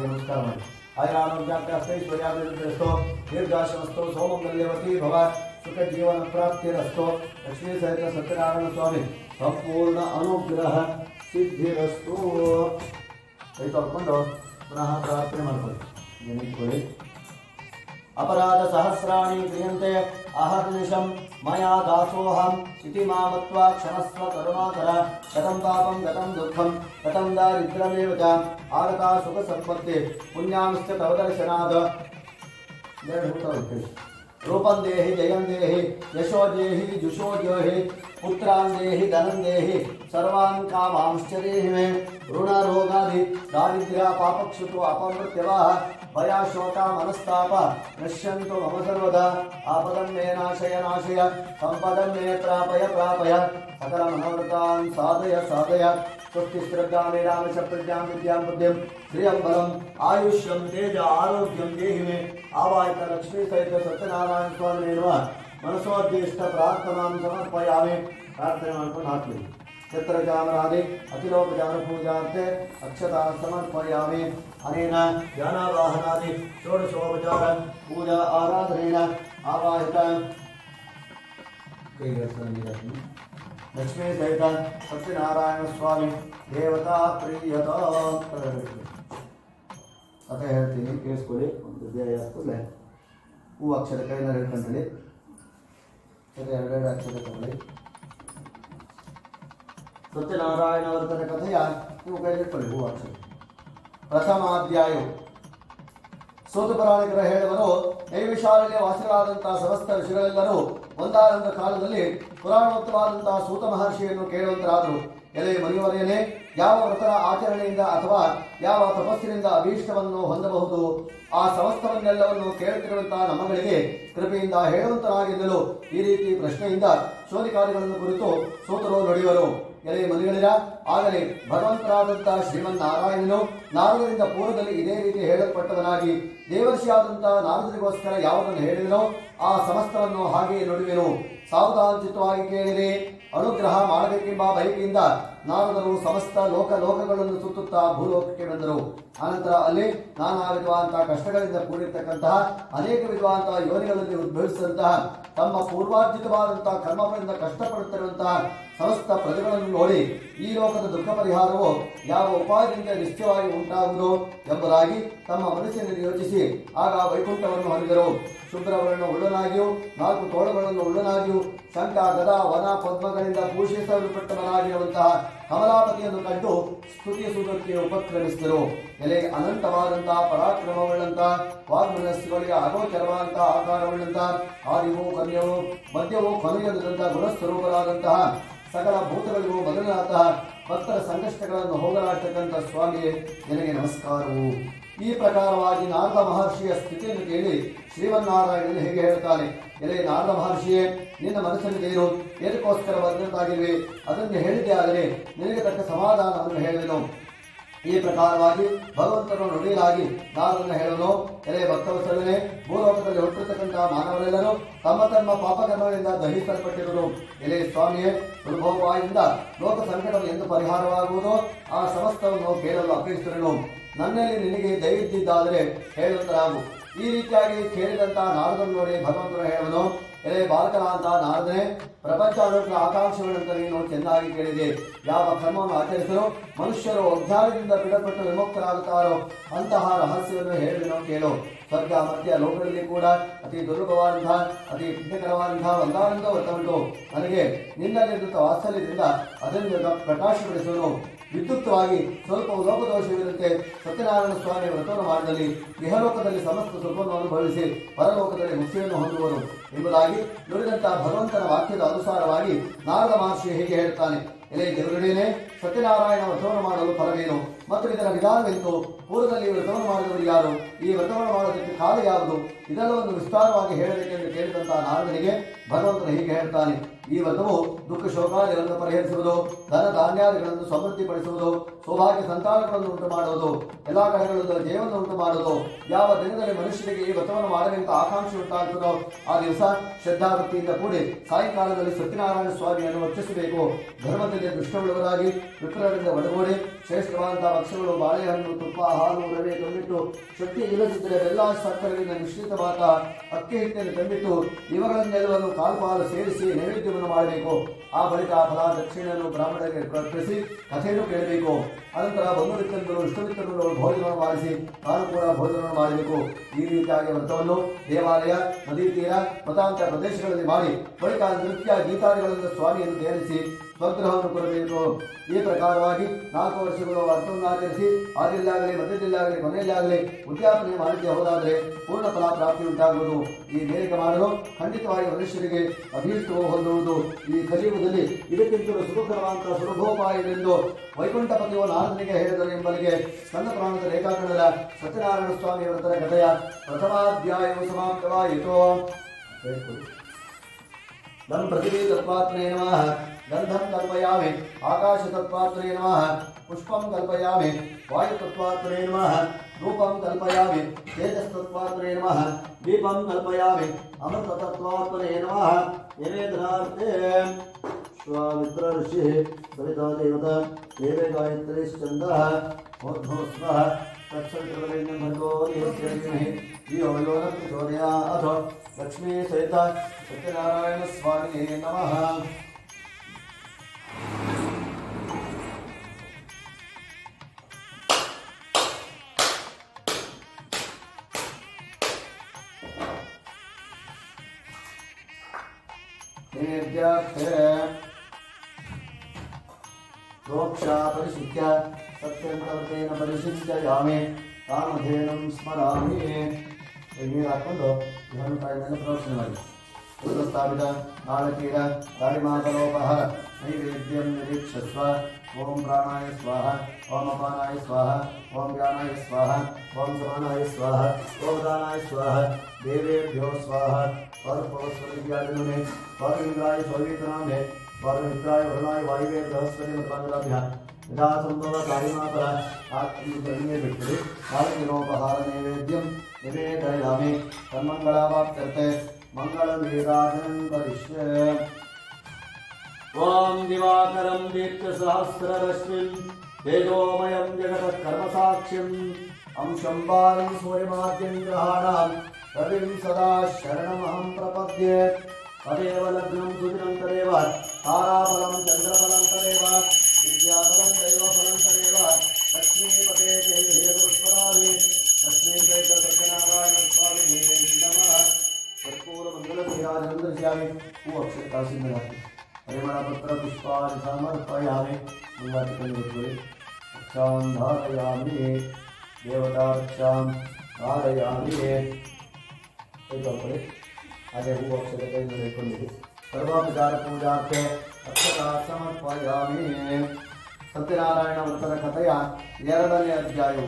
नमस्कार ಮಾಡಿ। आयुरारोग्यास्तैश्वर्याभिवृद्धिरस्तो दीर्घाशमस्तो सौमंगल्यवती भव सुख जीवन प्राप्तिरस्तो। लक्ष्मी सहित सत्यनारायण स्वामी संपूर्ण अनुग्रह सिद्धिरस्तु। कೈ ತೊಳ್ಕೊಂಡು ಪುನಃ ಪ್ರಾರ್ಥನೆ ಮಾಡ್ಕೊಳ್ಳಿ। अपराध सहस्राणि क्रियन्ते अहर्निशं मया दासोऽहम् इति मामत्वा क्षमस्व करुणाकर। गतं पापं गतं दुःखं गतं दारिद्र्यमेव च आगता सुखसम्पत्ति पुण्यांश्च तव दर्शनात्। रूपं देहि जयं देहि यशो देहि जुषो देहि पुत्रान् देहि धनं देहि सर्वान् कामांश्च देहि मे। ऋणरोगादि दारिद्र्य पापक्षुतो अपमृत्यवाः भया शोका मनस्ताप नश्यन्तु मम सर्वदा। आपदं मे नाशय नाशय सम्पदं मे प्रापय प्रापय सकलमनोरथान् साधय साधय। स्वस्तिस्त्रगामे रामश प्रज्ञां विद्यां बुद्धिं श्रियं बलं आयुष्यं तेज आरोग्यं देहि मे। आवाहित लक्ष्मी सहित सत्यनारायण स्वामिने नमः। मनसोद्दिष्ट प्रार्थनां समर्पयामि। प्रार्थने ಮಾಡ್ಕೊಂಡು ಹಾಕಿ। छत्रचामरादि अखिलोपचार पूजार्थे अक्षता समर्पयामि। अनेन ज्ञानावाहनादि षोडशोपचार पूजा आराधनेन आवाहित लक्ष्मी सहित सत्यनारायण स्वामी देवता प्रियत अत ಹೇಳ್ತೀನಿ ಕೇಳಿಸ್ಕೊಳ್ಳಿ। ಒಂದು ಅಧ್ಯಾಯ ಅಷ್ಟೇ ಹೂ ಅಕ್ಷರ ಕೈನ ಹೇಳ್ಕೊಂಡ್ರಿ ಎರಡೆರಡು ಅಕ್ಷರ ತಗೊಳ್ಳಿ। ಸತ್ಯನಾರಾಯಣ ವರ್ತನ ಕಥೆಯ ನೀವು ಕೈಲಿಟ್ಕೊಳ್ಳಿ ಹೂ ಅಕ್ಷರ। ಪ್ರಥಮಾಧ್ಯಾಯ ಸೂತ ಪುರಾಣಿಕರ ಹೇಳುವರು ನೈವಿಶಾಲೆಯ ವಾಸಿಗಳಾದಂತಹ ಸಮಸ್ತ ಋಷಿಗಳೆಲ್ಲರೂ ಒಂದಾನೊಂದು ಕಾಲದಲ್ಲಿ ಪುರಾಣೋತ್ತರವಾದಂತಹ ಸೂತ ಮಹರ್ಷಿಯನ್ನು ಕೇಳುವಂತರಾದರು। ಎಲೆ ಮನೆಯವರೆಯೇ ಯಾವ ವ್ರತರ ಆಚರಣೆಯಿಂದ ಅಥವಾ ಯಾವ ತಪಸ್ಸಿನಿಂದ ಅಭೀಷ್ಟವನ್ನು ಹೊಂದಬಹುದು? ಆ ಸಮಸ್ತವನ್ನೆಲ್ಲವನ್ನು ಕೇಳುತ್ತಿರುವಂತಹ ನಮ್ಮಗಳಿಗೆ ಕೃಪೆಯಿಂದ ಹೇಳುವಂತರಾಗಿದ್ದಲು ಈ ರೀತಿ ಪ್ರಶ್ನೆಯಿಂದ ಶೋಧಿಕಾರಿಗಳನ್ನು ಕುರಿತು ಸೂತರು ನುಡಿಯುವರು। ಎಲೆ ಮನೆಗಳಿರ ಆಗಲೇ ಭಗವಂತರಾದಂತಹ ಶ್ರೀಮನ್ನಾರಾಯಣನು ನಾರದರಿಂದ ಪೂರ್ವದಲ್ಲಿ ಇದೇ ರೀತಿ ಹೇಳಲ್ಪಟ್ಟವನಾಗಿ ದೇವರ್ಷಿಯಾದಂತಹ ನಾರದರಿಗೋಸ್ಕರ ಯಾವುದನ್ನು ಹೇಳಿದನೋ ಆ ಸಮಸ್ತವನ್ನು ಹಾಗೆಯೇ ನುಡಿವೆನು। ಸಾವಧಾನಚಿತ್ತವಾಗಿ ಕೇಳಿರಿ। ಅನುಗ್ರಹ ಮಾಡಬೇಕೆಂಬ ಬಯಕೆಯಿಂದ ನಾರದರು ಸಮಸ್ತ ಲೋಕಗಳನ್ನು ಸುತ್ತುತ್ತಾ ಭೂಲೋಕಕ್ಕೆ ಬಂದರು। ಆನಂತರ ಅಲ್ಲಿ ನಾನಾ ವಿಧವಾದಂತಹ ಕಷ್ಟಗಳಿಂದ ಕೂಡಿರ್ತಕ್ಕಂತಹ ಅನೇಕ ವಿಧವಾದಂತಹ ಯೋನಿಗಳಲ್ಲಿ ಉದ್ಭವಿಸಿದಂತಹ ತಮ್ಮ ಪೂರ್ವಾರ್ಜಿತವಾದಂತಹ ಕರ್ಮಗಳಿಂದ ಕಷ್ಟಪಡುತ್ತಿರುವಂತಹ ಸಮಸ್ತ ಪ್ರಜೆಗಳನ್ನು ನೋಡಿ ಈ ಲೋಕದ ದುಃಖ ಪರಿಹಾರವು ಯಾವ ಉಪಾಯದಿಂದ ನಿಶ್ಚಯವಾಗಿ ಉಂಟಾಗುವುದು ಎಂಬುದಾಗಿ ತಮ್ಮ ಮನಸ್ಸಿನಲ್ಲಿ ಯೋಚಿಸಿ ಆಗ ವೈಕುಂಠವನ್ನು ಹೊಂದಿದರು. ಶುಭ್ರವರ್ಣ ಉಳ್ಳನಾಗಿಯೂ 4 ತೋಳುಗಳನ್ನು ಉಳ್ಳನಾಗಿಯೂ ಶಂಖ ಗದಾ ವನ ಪದ್ಮಗಳಿಂದ ಭೂಷಿಸಲ್ಪಟ್ಟವನಾಗಿರುವಂತಹ ಕಮಲಾಪತಿಯನ್ನು ಕಂಡು ಸ್ತುತಿಸುವುದಕ್ಕೆ ಉಪಕ್ರಮಿಸಿದರು. ಎಲೆ ಅನಂತವಾದಂತಹ ಪರಾಕ್ರಮವುಳ್ಳಂತಹ ವಾಗ್ಮನಸ್ಸುಗಳಿಗೆ ಅಗೋಚರವಾದಂತಹ ಆಕಾರವುಳ್ಳಂತಹ ಆದಿವು ಕನ್ಯವು ಮಧ್ಯವು ಕೊನೆಯದಂತಹ ಗುಣಸ್ವರೂಪರಾದಂತಹ ಸಕಲ ಭೂತಗಳಿಗೂ ಮೊದಲಾದಂತಹ ಭಕ್ತರ ಸಂಕಷ್ಟಗಳನ್ನು ಹೋಗಲಾಡ್ತಕ್ಕಂಥ ಸ್ವಾಮಿಯೇ ನಿನಗೆ ನಮಸ್ಕಾರವು. ಈ ಪ್ರಕಾರವಾಗಿ ನಾರದ ಮಹರ್ಷಿಯ ಸ್ಥಿತಿಯನ್ನು ಕೇಳಿ ಶ್ರೀಮನ್ನಾರಾಯಣನು ಹೇಗೆ ಹೇಳ್ತಾನೆ, ಎಲೆ ನಾರದ ಮಹರ್ಷಿಯೇ, ನಿನ್ನ ಮನಸ್ಸಿನದೇನು, ಏದಕ್ಕೋಸ್ಕರ ಬಂದಂತಾಗಿರುವೆ, ಅದನ್ನು ಹೇಳಿದ್ದೆ ಆದರೆ ನಿನಗೆ ತಕ್ಕ ಸಮಾಧಾನವನ್ನು ಹೇಳುವೆನು. ಈ ಪ್ರಕಾರವಾಗಿ ಭಗವಂತನು ನುಡಿಯಲಾಗಿ ನಾರದನ್ನು ಹೇಳಲು, ಎಲೆ ಭಕ್ತವತ್ಸಲನೇ, ಭೂಲೋಕದಲ್ಲಿ ಹುಟ್ಟಿರ್ತಕ್ಕಂತಹ ಮಾನವರೆಲ್ಲರೂ ತಮ್ಮ ತಮ್ಮ ಪಾಪಕರ್ಮಗಳಿಂದ ದಹಿಸಲ್ಪಟ್ಟಿರುವುದು. ಎಲೆ ಸ್ವಾಮಿಯೇ, ದುರ್ಭೋಪಾಯದಿಂದ ಲೋಕ ಸಂಕಟವು ಎಂದು ಪರಿಹಾರವಾಗುವುದೋ ಆ ಸಮಸ್ತವನ್ನು ಕೇಳಲು ಅಪೇಕ್ಷಿಸಿದನು. ನನ್ನಲ್ಲಿ ನಿನಗೆ ದಯವಿದ್ದಿದ್ದಾದರೆ ಹೇಳುತ್ತರಾಗು. ಈ ರೀತಿಯಾಗಿ ಕೇಳಿದಂತಹ ನಾರದನ್ನು ನೋಡಿ ಭಗವಂತನು ಹೇಳುವನು, ಎಲೆ ಬಾಲಕನಾದಂತಹ ನಾರದನೇ, ಪ್ರಪಂಚಾದ್ಯಂತ ಆಕಾಂಕ್ಷೆಗಳಂತ ನೀನು ಚೆನ್ನಾಗಿ ಕೇಳಿದೆ. ಯಾವ ಕರ್ಮವನ್ನು ಆಚರಿಸಲು ಮನುಷ್ಯರು ಅಜ್ಞಾನದಿಂದ ಬಿಡಲ್ಪಟ್ಟು ವಿಮುಕ್ತರಾಗುತ್ತಾರೋ ಅಂತಹ ರಹಸ್ಯವನ್ನು ಹೇಳುವೆನೋ ಕೇಳು. ಸ್ವರ್ಗ ಮಧ್ಯ ಲೋಕದಲ್ಲಿ ಕೂಡ ಅತಿ ದುರ್ಲಭವಾದಂತಹ ಅತಿ ಪುಣ್ಯಕರವಾದಂತಹ ಒಂದಾನಂದ ವ್ರತವುಂಟು. ನನಗೆ ನಿನ್ನಲ್ಲಿದ್ದ ವಾತ್ಸಲ್ಯದಿಂದ ಅದನ್ನು ಪ್ರಕಾಶಪಡಿಸುವನು. ವಿದ್ಯುಕ್ತವಾಗಿ ಸ್ವಲ್ಪ ಲೋಕದೋಷವಿರುತ್ತೆ ಸತ್ಯನಾರಾಯಣ ಸ್ವಾಮಿ ವ್ರತವನ್ನು ಮಾಡಿದಲ್ಲಿ ಇಹಲೋಕದಲ್ಲಿ ಸಮಸ್ತ ಸುಖವನ್ನು ಅನುಭವಿಸಿ ಪರಲೋಕದಲ್ಲಿ ಮುಕ್ತಿಯನ್ನು ಹೊಂದುವರು ಎಂಬುದಾಗಿ ನುಡಿದಂತಹ ಭಗವಂತನ ವಾಕ್ಯದ ಅನುಸಾರವಾಗಿ ನಾರದ ಮಹರ್ಷಿ ಹೀಗೆ ಹೇಳ್ತಾನೆ, ಎಲೆ ಜರುಗಡೇನೆ, ಸತ್ಯನಾರಾಯಣ ವ್ರತವನ್ನು ಮಾಡಲು ಫಲವೇನು ಮತ್ತು ಇದರ ವಿಧಾನವೆಂತು? ಪೂರ್ವದಲ್ಲಿ ವ್ರತವನ್ನು ಮಾಡಿದವರು ಯಾರು? ಈ ವ್ರತವನ್ನು ಮಾಡೋದಕ್ಕೆ ಕಾಲ ಯಾವುದು? ಇದೆಲ್ಲವನ್ನು ವಿಸ್ತಾರವಾಗಿ ಹೇಳಬೇಕೆಂದು ಕೇಳಿದಂತಹ ನಾರದನಿಗೆ ಭಗವಂತನು ಹೀಗೆ ಹೇಳ್ತಾನೆ, ಈ ವ್ರತವು ದುಃಖ ಶೋಕಾದಿಗಳನ್ನು ಪರಿಹರಿಸುವುದು, ಧನ ಧಾನ್ಯಾದಿಗಳನ್ನು ಸಮೃದ್ಧಿಪಡಿಸುವುದು, ಸೌಭಾಗ್ಯ ಸಂತಾನಗಳನ್ನು ಉಂಟು ಮಾಡುವುದು, ಎಲ್ಲಾ ಕಡೆಗಳಿಂದ ಜಯವನ್ನು ಉಂಟು ಮಾಡುವುದು. ಯಾವ ದಿನದಲ್ಲಿ ಮನುಷ್ಯರಿಗೆ ಈ ವ್ರತವನ್ನು ಮಾಡಬೇಕಂತ ಆಕಾಂಕ್ಷೆ ಉಂಟಾಗುತ್ತದೋ ಆ ದಿವಸ ಶ್ರದ್ಧಾಭಕ್ತಿಯಿಂದ ಕೂಡಿ ಸಾಯಂಕಾಲದಲ್ಲಿ ಸತ್ಯನಾರಾಯಣ ಸ್ವಾಮಿಯನ್ನು ವರ್ಚಿಸಬೇಕು. ಧರ್ಮದಲ್ಲಿ ದುಷ್ಟವುಳ್ಳವರಾಗಿ ವಿಪ್ರರಿಂದ ಒಡಗೂಡಿ ಶ್ರೇಷ್ಠವಾದಂತಹ ಭಕ್ಷ್ಯಗಳು, ಬಾಳೆಹಣ್ಣು, ತುಪ್ಪ, ಹಾಲು, ರವೆ ತಂಬಿಟ್ಟು, ಶಕ್ತಿ ಇಲ್ಲದಿದ್ದರೆ ಬೆಲ್ಲ ಸಕ್ಕರೆಯಿಂದ ಮಿಶ್ರಿತವಾದ ಅಕ್ಕಿ ಹಿಟ್ಟನ್ನು ತಂಬಿಟ್ಟು ಇವುಗಳನ್ನೆಲ್ಲವನ್ನು ಕಾಲು ಸೇರಿಸಿ ನೈವೇದ್ಯವನ್ನು ಮಾಡಬೇಕು. ಆ ಬಳಿಕ ಫಲ ದಕ್ಷಿಣೆಯನ್ನು ಬ್ರಾಹ್ಮಣರಿಗೆ ಅರ್ಪಿಸಿ ಕಥೆಯನ್ನು ಕೇಳಬೇಕು. ಅನಂತರ ಬಂಧು ಮಿತ್ರರು ಇಷ್ಟಮಿತ್ರರು ಭೋಜನವನ್ನು ಮಾಡಿಸಿ ತಾನು ಕೂಡ ಭೋಜನವನ್ನು ಮಾಡಬೇಕು. ಈ ರೀತಿಯಾಗಿ ವ್ರತವನ್ನು ದೇವಾಲಯ, ನದಿ ತೀರ, ಮತಾಂತರ ಪ್ರದೇಶಗಳಲ್ಲಿ ಮಾಡಿ ಬಳಿಕ ನೃತ್ಯ ಗೀತಾದಿಗಳಿಂದ ಸ್ವಾಮಿಯನ್ನು ಧ್ಯಾನಿಸಿ ಸ್ವಗ್ರಹವನ್ನು ಕೊಡಬೇಕು. ಈ ಪ್ರಕಾರವಾಗಿ 4 ವರ್ಷಗಳು ವ್ರತವನ್ನು ಆಚರಿಸಿ ಆದಿಲ್ಲಾಗಲಿ ಮಧ್ಯದಲ್ಲಾಗಲಿ ಕೊನೆಯಲ್ಲಾಗಲಿ ಉದ್ಯಾಪನೆ ಮಾಡಿದ್ದೇ ಹೋದಾದರೆ ಪೂರ್ಣ ಫಲ ಪ್ರಾಪ್ತಿ ಉಂಟಾಗುವುದು. ಈ ಮೇರೆಗೆ ಮಾಡಲು ಖಂಡಿತವಾಗಿ ಮನುಷ್ಯರಿಗೆ ಅಭೀಷ್ಟವು ಹೊಂದುವುದು. ಈ ಕಲಿಯುಗದಲ್ಲಿ ಇದಕ್ಕಿಂತಲೂ ಸುಖಕರವಾದಂತಹ ಸುಲಭೋಪಾಯವೆಂದು ವೈಕುಂಠಪತಿಯು ನಾರದನಿಗೆ ಹೇಳಿದರು ಎಂಬಲ್ಲಿಗೆ ಸ್ಕಂದ ಪುರಾಣದ ರೇಖಾಖಂಡದ ಸತ್ಯನಾರಾಯಣ ಸ್ವಾಮಿ ವ್ರತರ ಕಥೆಯ ಪ್ರಥಮಾಧ್ಯಾಯವು ಸಮಾಪ್ತವಾಯಿತು. ಧಂ ಪೃಥಿವೀ ತತ್ವಾತ್ಮನೇ ನಮಃ, ಗಂಧಂ ಕಲ್ಪಯಾಮಿ, ಆಕಾಶ ತತ್ವಾತ್ಮನೇ ನಮಃ, ಪುಷ್ಪಂ ಕಲ್ಪಯಾಮಿ, ವಾಯು ತತ್ವಾತ್ಮನೇ ನಮಃ, ರೂಪಂ ಕಲ್ಪಯಾಮಿ, ತೇಜಸ್ತತ್ವಾತ್ಮನೇ ನಮಃ, ದೀಪಂ ಕಲ್ಪಯಾಮಿ, ಅಮೃತ ತತ್ವಾತ್ಮನೇ ನಮಃ. ನೈವೇದ್ಯಾರ್ಥೇ ಶ್ವಾಮಿತ್ರ ಋಷಿ ಸವಿತಾ ದೇವತಾ ದೇವೇ ಗಾಯತ್ರಿ ಛಂದಃ ಓದ್ಭೋಸ್ವಃ ತತ್ಸಂಕೃತವೇನ ಭರ್ಗೋ ದೇವಸ್ಯೈರ್ಮಹಿ ಧಿಯೋ ಯೋ ನ ಪ್ರಚೋದಯಾತ್. ಲಕ್ಷ್ಮೀ ಸಹಿತ ಸತ್ಯನಾರಾಯಣ ಸ್ವಾಮಿನೇ ನಮಃ. ಪ್ರೋಕ್ಷಾ ಪರಿಶುದ್ಧ ಸತ್ಯಂ ಪ್ರವೃತ್ತೇನ ಪರಿಶುದ್ಧಯಾಮಿ ಕಾಮಧೇನಂ ಸ್ಮರಾಮಿ. ನೀರು ಹಾಕೊಂಡು ಇದನ್ನು ತಾಯಿಯನ್ನು ಪ್ರವಚನ ಮಾಡಿ. ಸ್ಥಾಪಿತ ನಾಳಕೀರ ಗಾಳಿಮಾತಲೋಪಹರ ನೈವೇದ್ಯಂ ನಿರೀಕ್ಷಸ್ವ. ಓಂ ಪ್ರಾಣಾಯ ಸ್ವಾಹ, ಓಂ ಅಪಾನಾಯ ಸ್ವಾಹ, ಓಂ ವ್ಯಾನಾಯ ಸ್ವಾಹ, ಓಂ ಸಮಾನಾಯ ಸ್ವಾಹ, ಓಂ ದಾನಾಯ ಸ್ವಾಹ. ದೇವೇಭ್ಯೋ ಸ್ವಾಹ. ಸ್ವರ್ಪವಸ್ವರಿಯಾದಿನೇ ಸ್ವರ್ವಿಂದ್ರಾಯ ಸ್ವರ್ವಿತನಾಮೇ ಸ್ವರ್ವಿಮಿತ್ರಾಯ ವರುಣಾಯ ವಾಯುವೇ ಬೃಹಸ್ಪತಿ ಮತಾಂಗಲಾಭ್ಯ ಯಥಾ ಸಂಭವ ಕಾಳಿಮಾತರ ಆತ್ಮೀಯ ಬಿಟ್ಟರೆ ಕಾಲಕಿನೋಪಹಾರ ನೈವೇದ್ಯಂ ನಿವೇದಯಾಮಿ. ತನ್ಮಂಗಳಾವಾಪ್ತ್ಯರ್ಥೆ ಮಂಗಳಂ ಕರಿಷ್ಯೆ. ಓಂ ದಿವಾಕರಂ ದೀಪ್ತಸಹಸ್ರರಶ್ಮಿಂ ತೇಜೋಮಯಂ ಜಗತಃ ಕರ್ಮಸಾಕ್ಷ್ಯಂ ಅಂಶಂ ಬಾಲಂ ಸೂರ್ಯಮಾದ್ಯಂ ಗ್ರಹಾಣಾಂ ರವಿಂ ಸದಾ ಶರಣಮಹಂ ಪ್ರಪದ್ಯೆ. ತದೇವ ಲಗ್ನಂ ಸುದಿನಂ ತದೇವ ताराफलं चन्द्रफलं तदेव विद्याफलं दैवफलं तदेव लक्ष्मीपते पुष्परावे लक्ष्मी सहित सत्यनारायण स्वामी नमः कर्पूरमण्डलविराजनं दर्शयामि अक्षतासिन्धयामि परिमलपत्र पुष्पाणि समर्पयामि मंगलाचक्रवर्ती रक्षां धारयामि देवता रक्षां धारयामि ಹಾಗೆ ಹೂವು ಅಕ್ಷತೆ ಕೈಯಿಂದ ಇಟ್ಕೊಂಡಿದ್ದು ಸರ್ವಾಪಚಾರ ಪೂಜಾರ್ಥ ಅಕ್ಷತಾ ಸಮರ್ಪಯಾಮಿ. ಸತ್ಯನಾರಾಯಣ ವ್ರತದ ಕಥೆಯ 2ನೇ ಅಧ್ಯಾಯವು.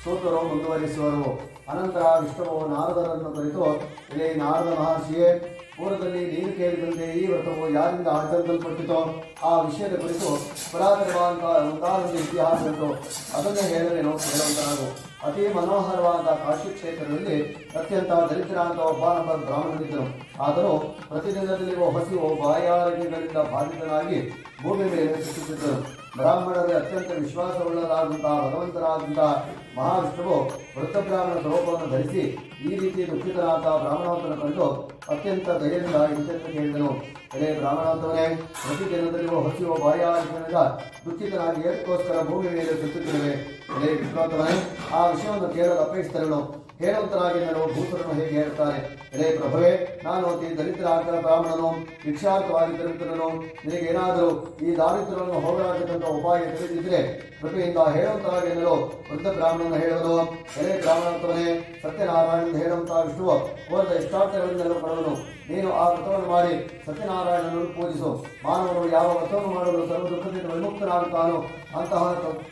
ಸೂತರು ಮುಂದುವರಿಸುವರು. ಅನಂತರ ವಿಷ್ಣುವು ನಾರದರನ್ನು ಕುರಿತು, ಇಲ್ಲಿ ನಾರದ ಮಹರ್ಷಿಯೇ, ಪೂರ್ವದಲ್ಲಿ ನೀನು ಕೇಳಿದಂತೆ ಈ ವ್ರತವು ಯಾರಿಂದ ಆಚರಿಸಲ್ಪಟ್ಟಿತೋ ಆ ವಿಷಯದ ಕುರಿತು ಪುರಾತನವಾದ ಒಂದಾನೊಂದು ಇತಿಹಾಸ ಉಂಟು, ಅದನ್ನೇ ಹೇಳಲೇನು ಹೇಳುವಂತನಾಗು. ಅತಿ ಮನೋಹರವಾದ ಕಾಶಿ ಕ್ಷೇತ್ರದಲ್ಲಿ ಅತ್ಯಂತ ದರಿದ್ರ ಅಂತ ಒಬ್ಬನೊಬ್ಬ ಬ್ರಾಹ್ಮಣನಿದ್ದನು. ಆದರೂ ಪ್ರತಿದಿನದಲ್ಲಿರುವ ಹಸಿವು ಬಾಯಾರಿಕೆಗಳಿಂದ ಬಾಧಿತನಾಗಿ ಭೂಮಿ ಮೇಲೆ ಸುತ್ತುತ್ತಿದ್ದನು. ಬ್ರಾಹ್ಮಣರಲ್ಲಿ ಅತ್ಯಂತ ವಿಶ್ವಾಸವುಳ್ಳದಾದಂತಹ ಭಗವಂತರಾದಂತಹ ಮಹಾವಿಷ್ಣುವು ವೃತ್ತಬ್ರಾಹ್ಮಣ ಸ್ವರೂಪವನ್ನು ಧರಿಸಿ ಈ ರೀತಿ ದುಃಖಿತನಾದ ಬ್ರಾಹ್ಮಣೋತ್ತನ ಕಂಡು ಅತ್ಯಂತ ದಯೆಯಿಂದ ಇಂತೆಂದು ಕೇಳಿದನು. ಎಲೆ ಬ್ರಾಹ್ಮಣೋತ್ತವನೇ, ಪ್ರತಿದಿನದಲ್ಲಿರುವ ಹಸಿವು ಬಾಯಾರಿಕೆಯಿಂದ ದುಃಖಿತನಾಗಿ ಏತಕ್ಕೋಸ್ಕರ ಭೂಮಿ ಮೇಲೆ ಸುತ್ತುತ್ತಿರುವೆ? ಎಲೆ ವಿಷ್ಣೋತ್ತವನೇ, ಆ ವಿಷಯವನ್ನು ಕೇಳಲು ಅಪೇಕ್ಷಿಸಿದನು. ಹೇಳುವಂತರಾಗಿ ನಾನು ಭೂತರನ್ನು ಹೇಗೆ ಹೇಳ್ತಾನೆ? ಎಲೆ ಪ್ರಭುವೇ, ನಾನು ಅತಿ ದರಿದ್ರ ಬ್ರಾಹ್ಮಣನು, ಭಿಕ್ಷಾರ್ಥವಾಗಿ ತಿರುಗುತ್ತನು. ನಿನಗೇನಾದರೂ ಈ ದಾರಿದ್ರ್ಯವನ್ನು ಹೋಗಲಾಗತಕ್ಕಂಥ ಉಪಾಯ ತಿಳಿದಿದ್ರೆ ಕೃಪೆಯಿಂದ ಹೇಳುವಂತರಾಗಿ ಎನ್ನಲು ವೃದ್ಧ ಬ್ರಾಹ್ಮಣನ ಹೇಳುವುದು. ಎಲೆ ಬ್ರಾಹ್ಮಣತ್ವನೇ, ಸತ್ಯನಾರಾಯಣ ಹೇಳುವಂತಹ ವಿಷ್ಣುವು ಹೋದ ಇಷ್ಟಾರ್ಥಗಳಿಂದಲೂ ಪಡೆದನು. ನೀನು ಆ ವ್ರತವನ್ನು ಮಾಡಿ ಸತ್ಯನಾರಾಯಣನನ್ನು ಪೂಜಿಸು. ಮಾನವನು ಯಾವ ವ್ರತವನ್ನು ಮಾಡಲು ಸರ್ವ ದುಃಖದಿಂದ ವಿಮುಕ್ತನಾಗುತ್ತಾನೋ ಅಂತಹ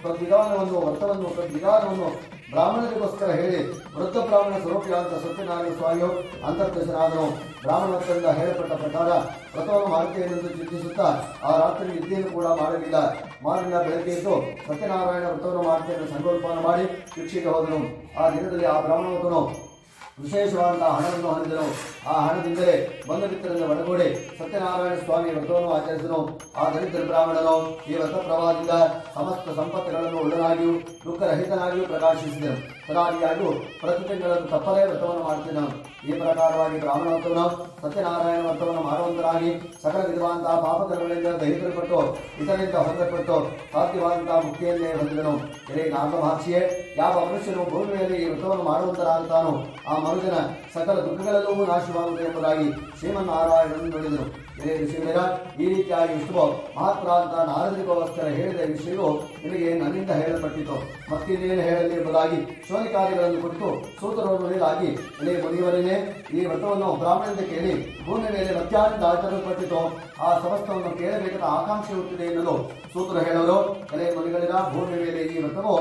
ತದ್ವಿಧಾನವನ್ನು ಬ್ರಾಹ್ಮಣರಿಗೋಸ್ಕರ ಹೇಳಿ ವೃದ್ಧ ಬ್ರಾಹ್ಮಣ ಸ್ವರೂಪಿಯಾದ ಸತ್ಯನಾರಾಯಣ ಸ್ವಾಮಿಯು ಅಂತರ್ದಶನಾದನು. ಬ್ರಾಹ್ಮಣತ್ವದಿಂದ ಹೇಳಪಟ್ಟ ಪ್ರಕಾರ ವ್ರತವನ್ನು ಮಾಡುತ್ತೇನೆಂದು ಚಿಂತಿಸುತ್ತಾ ಆ ರಾತ್ರಿ ನಿದ್ದೆಯನ್ನು ಕೂಡ ಮಾಡಲಿಲ್ಲ. ಮಾರನೆಯ ಬೆಳಗ್ಗೆ ಎದ್ದು ಸತ್ಯನಾರಾಯಣ ವ್ರತವನ್ನು ಮಾಡುತ್ತೇನೆ ಸಂಕಲ್ಪವನ್ನು ಮಾಡಿ ಶಿಕ್ಷೆಗೆ ಹೋದನು. ಆ ದಿನದಲ್ಲಿ ಆ ಬ್ರಾಹ್ಮಣೋತ್ತನು ವಿಶೇಷವಾದಂತಹ ಹಣವನ್ನು ಹೊಂದಿದನು. ಆ ಹಣದಿಂದಲೇ ಬಂಧ ಮಿತ್ರರಿಂದ ಒಳಗೂಡಿ ಸತ್ಯನಾರಾಯಣ ಸ್ವಾಮಿ ವ್ರತವನ್ನು ಆಚರಿಸಿದನು. ಆ ದರಿದ್ರ ಬ್ರಾಹ್ಮಣನು ಈ ವ್ರತ ಪ್ರಭಾವದಿಂದ ಸಮಸ್ತ ಸಂಪತ್ತುಗಳನ್ನು ಉಳ್ಳನಾಗಿಯೂ ದುಃಖರಹಿತನಾಗಿಯೂ ಪ್ರಕಾಶಿಸಿದನು. ಸದಾದಿಯಾಗಿಯೂ ಪ್ರತಿ ತಿಂಗಳನ್ನು ತಪ್ಪದೇ ವ್ರತವನ್ನು ಮಾಡುತ್ತಿದ್ದನು. ಈ ಪ್ರಕಾರವಾಗಿ ಬ್ರಾಹ್ಮಣೋತ್ತಮನು ಸತ್ಯನಾರಾಯಣ ವ್ರತವನ್ನು ಮಾಡುವಂತರಾಗಿ ಸಕಲ ವಿಧವಾದಂತಹ ಪಾಪಕರ್ಮಗಳಿಂದ ದಹಿಸಲ್ಪಟ್ಟು ಇದರಿಂದ ಹೊಂದಲ್ಪಟ್ಟು ಸಾಧ್ಯವಾದಂತಹ ಮುಕ್ತಿಯನ್ನೇ ಹೊಂದಿದನು. ಎಲೆ ನಾಗ ಮಹರ್ಷಿಯೇ, ಯಾವ ಮನುಷ್ಯನು ಭೂಮಿಯಲ್ಲಿ ಈ ವ್ರತವನ್ನು ಮಾಡುವಂತರಾಗುತ್ತಾನೋ ಆ ಮನುಜನ ಸಕಲ ದುಃಖಗಳೆಲ್ಲವೂ ನಾಶವಾಗುವುದು ಎಂಬುದಾಗಿ ಶ್ರೀಮನ್ನಾರಾಯಣನು ನುಡಿದನು. ಎಲೆ ಋಷಿಗಳೇ, ಈ ರೀತಿಯಾಗಿ ವಿಷ್ಣುವು ಮಹಾತ್ಮರಾದ ನಾರದರಿಗೋಸ್ಕರ ಹೇಳಿದ ವಿಷಯವು ನಿಮಗೆ ನನ್ನಿಂದ ಹೇಳಲ್ಪಟ್ಟಿತು. ಮತ್ತಿನ್ನೇನು ಹೇಳಲಿ ಎಂಬುದಾಗಿ ಶೋನಿಕಾರ್ಯಗಳನ್ನು ಕುರಿತು ಸೂತ್ರವನ್ನು ನುಡಿದಾಗಿ, ಎಲೆ ಮುನಿಯವರನ್ನೇ, ಈ ವ್ರತವನ್ನು ಬ್ರಾಹ್ಮಣರಿಂದ ಕೇಳಿ ಭೂಮಿ ಮೇಲೆ ಮತ್ಯಾರಿಂದ ಆಚರಿಸಲ್ಪಟ್ಟಿತು ಆ ಸಮಸ್ತವನ್ನು ಕೇಳಬೇಕಾದ ಆಕಾಂಕ್ಷೆ ಹುಟ್ಟಿದೆ ಎನ್ನಲು ಸೂತ್ರ ಹೇಳೋರು. ಎಲೆ ಮುನಿಗಳಿನ ಭೂಮಿ ಮೇಲೆ ಈ ವ್ರತವು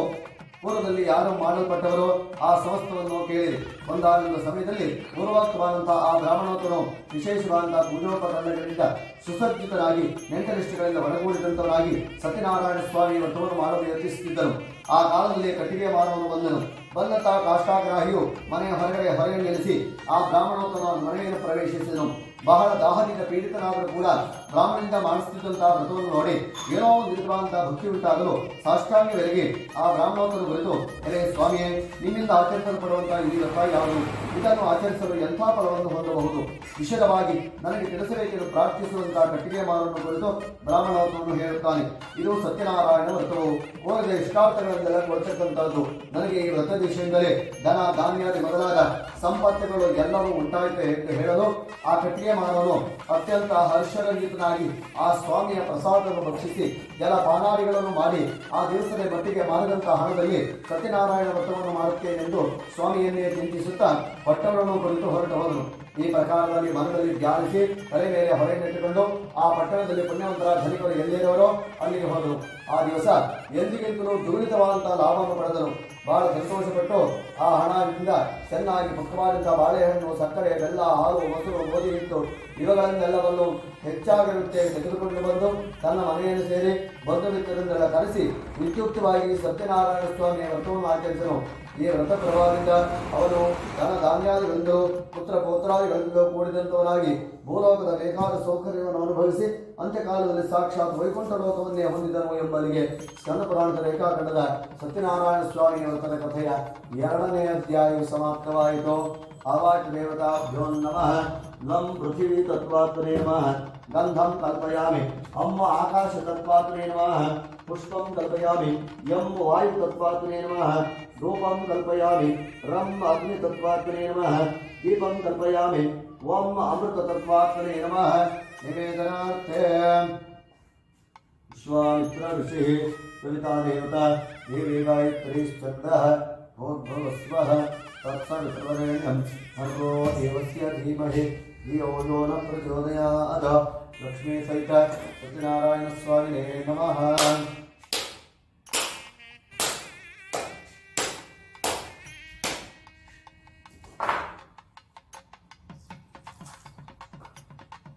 ಪೂರ್ವದಲ್ಲಿ ಯಾರು ಮಾಡಲ್ಪಟ್ಟವರು ಆ ಸಮಸ್ತವನ್ನು ಕೇಳಿರಿ. ಒಂದಾನೊಂದು ಸಮಯದಲ್ಲಿ ಪೂರ್ವೋಕ್ತವಾದಂತಹ ಆ ಬ್ರಾಹ್ಮಣೋತ್ತನು ವಿಶೇಷವಾದಂತಹ ಪೂಜೋಪಕರಣಗಳಿಂದ ಸುಸಜ್ಜಿತರಾಗಿ ನೆಂಟರಿಷ್ಟಗಳಿಂದ ಒಳಗೂಡಿದಂತವರಾಗಿ ಸತ್ಯನಾರಾಯಣ ಸ್ವಾಮಿ ವ್ರತವನ್ನು ಮಾಡಲು ಯತ್ನಿಸುತ್ತಿದ್ದರು. ಆ ಕಾಲದಲ್ಲಿ ಕಟ್ಟಿಗೆ ಮಾನವನು ಬಂದನು. ಬಂದಂತಹ ಕಾಷ್ಟಾಗ್ರಾಹಿಯು ಮನೆಯ ಹೊರಗೆ ನಿಲ್ಲಿಸಿ ಆ ಬ್ರಾಹ್ಮಣೋತ್ತನ ಮನೆಯನ್ನು ಪ್ರವೇಶಿಸಿದನು. ಬಹಳ ದಾಹದಿಂದ ಪೀಡಿತನಾದರೂ ಕೂಡ ಬ್ರಾಹ್ಮಣನಿಂದ ಮಾಡಿಸುತ್ತಿದ್ದಂತಹ ವ್ರತವನ್ನು ನೋಡಿ ಏನೋ ನಿರುವಂತಹ ಭಕ್ತಿ ಉಂಟಾಗಲು ಸಾಷ್ಟಾಂಗವೆರಗಿ ಆ ಬ್ರಾಹ್ಮಣೋತ್ತನ ಕುರಿತು, ಎಲೆ ಸ್ವಾಮಿಯೇ, ನಿಮ್ಮಿಂದ ಆಚರಿಸಲ್ಪಡುವಂತಹ ಈ ವ್ರತ ಯಾವುದು? ಇದನ್ನು ಆಚರಿಸಲು ಎಂಥ ಫಲವನ್ನು ಹೊಂದಬಹುದು? ವಿಶದವಾಗಿ ನನಗೆ ತಿಳಿಸಬೇಕೆಂದು ಪ್ರಾರ್ಥಿಸುವಂತಹ ಕಟ್ಟಿಗೆ ಮಾರನ್ನು ಕುರಿತು ಬ್ರಾಹ್ಮಣೋತ್ತಮನು ಹೇಳುತ್ತಾನೆ. ಇದು ಸತ್ಯನಾರಾಯಣ ವ್ರತವು ಕೋರಿದ ಇಷ್ಟಾರ್ಥಗಳೆಂದೆಲ್ಲ ಕೊಡ್ತಕ್ಕಂಥದ್ದು. ನನಗೆ ಈ ವ್ರತ ವಿಷಯದಲ್ಲೇ ಧನ ಧಾನ್ಯಾದಿ ಮೊದಲಾದ ಸಂಪತ್ತುಗಳು ಎಲ್ಲವೂ ಉಂಟಾಯಿತು ಎಂದು ಹೇಳಲು ಆ ಕಟ್ಟಿಗೆ ಮಾನವನು ಅತ್ಯಂತ ಹರ್ಷರಂಜಿತನಾಗಿ ಆ ಸ್ವಾಮಿಯ ಪ್ರಸಾದವನ್ನು ಭಕ್ಷಿಸಿ ಜಲಪಾನಾದಿಗಳನ್ನು ಮಾಡಿ ಆ ದಿವಸದ ಮಟ್ಟಿಗೆ ಮಾರಿದಂತಹ ಹಣದಲ್ಲಿ ಸತ್ಯನಾರಾಯಣ ವ್ರತವನ್ನು ಮಾಡುತ್ತೇನೆಂದು ಸ್ವಾಮಿಯನ್ನೇ ಚಿಂತಿಸುತ್ತಾ ಪಟ್ಟಣವನ್ನು ಕುರಿತು ಹೊರಟು ಹೋದನು. ಈ ಪ್ರಕಾರದಲ್ಲಿ ಮನದಲ್ಲಿ ಧ್ಯಾನಿಸಿ ತಲೆ ಮೇಲೆ ಹೊರೆಯನ್ನಿಟ್ಟುಕೊಂಡು ಆ ಪಟ್ಟಣದಲ್ಲಿ ಪುಣ್ಯವಂತರ ಧನಿಕರು ಎಲ್ಲಿರುವರೋ ಅಲ್ಲಿಗೆ ಹೋದನು. ಆ ದಿವಸ ಎಂದಿಗಿಂತಲೂ ದುರಿತವಾದಂತಹ ಲಾಭವನ್ನು ಪಡೆದನು. ಬಹಳ ಸಂತೋಷಪಟ್ಟು ಆ ಹಣದಿಂದ ಚೆನ್ನಾಗಿ ಪಕ್ವವಾದಂತಹ ಬಾಳೆಹಣ್ಣು, ಸಕ್ಕರೆ, ಬೆಲ್ಲ, ಹಾಲು, ಮೊಸರು, ಗೋಧಿ ಹಿಟ್ಟು ಇವುಗಳನ್ನೆಲ್ಲವನ್ನು ಹೆಚ್ಚಾಗಿರುತ್ತೆ ತೆಗೆದುಕೊಂಡು ಬಂದು ತನ್ನ ಮನೆಯನ್ನು ಸೇರಿ ಬಂಧು ಮಿತ್ರರಿಂದೆಲ್ಲ ಕರೆಸಿ ವಿದ್ಯುಕ್ತವಾಗಿ ಸತ್ಯನಾರಾಯಣ ಸ್ವಾಮಿಯ ವ್ರತವನ್ನು ಆಚರಿಸನು. ಈ ವ್ರತ ಪ್ರಭಾವದಿಂದ ಅವನು ಧನ ಧಾನ್ಯಾದಿಗಳಿಂದಲೂ ಪುತ್ರ ಪೌತ್ರಾದಿಗಳಿಂದಲೂ ಕೂಡಿದಂತವನಾಗಿ ಭೂಲೋಕದ ಬೇಕಾದ ಸೌಕರ್ಯವನ್ನು ಅನುಭವಿಸಿ ಅಂತ್ಯಕಾಲದಲ್ಲಿ ಸಾಕ್ಷಾತ್ ವೈಕುಂಠ ಲೋಕವನ್ನೇ ಹೊಂದಿದನು ಎಂಬಲ್ಲಿಗೆ ಸ್ಕಂದ ಪುರಾಣದ ರೇಖಾಖಂಡದ ಸತ್ಯನಾರಾಯಣ ಸ್ವಾಮಿಯ ವ್ರತದ ಕಥೆಯ 2ನೇ ಅಧ್ಯಾಯವು ಸಮಾಪ್ತವಾಯಿತು. आवाच देवताभ्यो नमः लं पृथिवी तत्त्वात्मने नमः गन्धं कल्पयामि अम्म आकाश तत्त्वात्मने नमः पुष्पं कल्पयामि यं वायु तत्त्वात्मने नमः धूपं कल्पयामि रं अग्नि तत्त्वात्मने नमः दीपं कल्पयामि वं अमृत तत्त्वात्मने नमः निवेदनार्थे विश्वामित्र ऋषिः सविता देवता देवी गायत्री छन्दः भूर्भुवस्वः तत्सवितुर्वरेण्यं भर्गो देवस्य धीमहि धियो यो न प्रचोदयात् लक्ष्मी सहित सत्यनारायण स्वामिने नमः।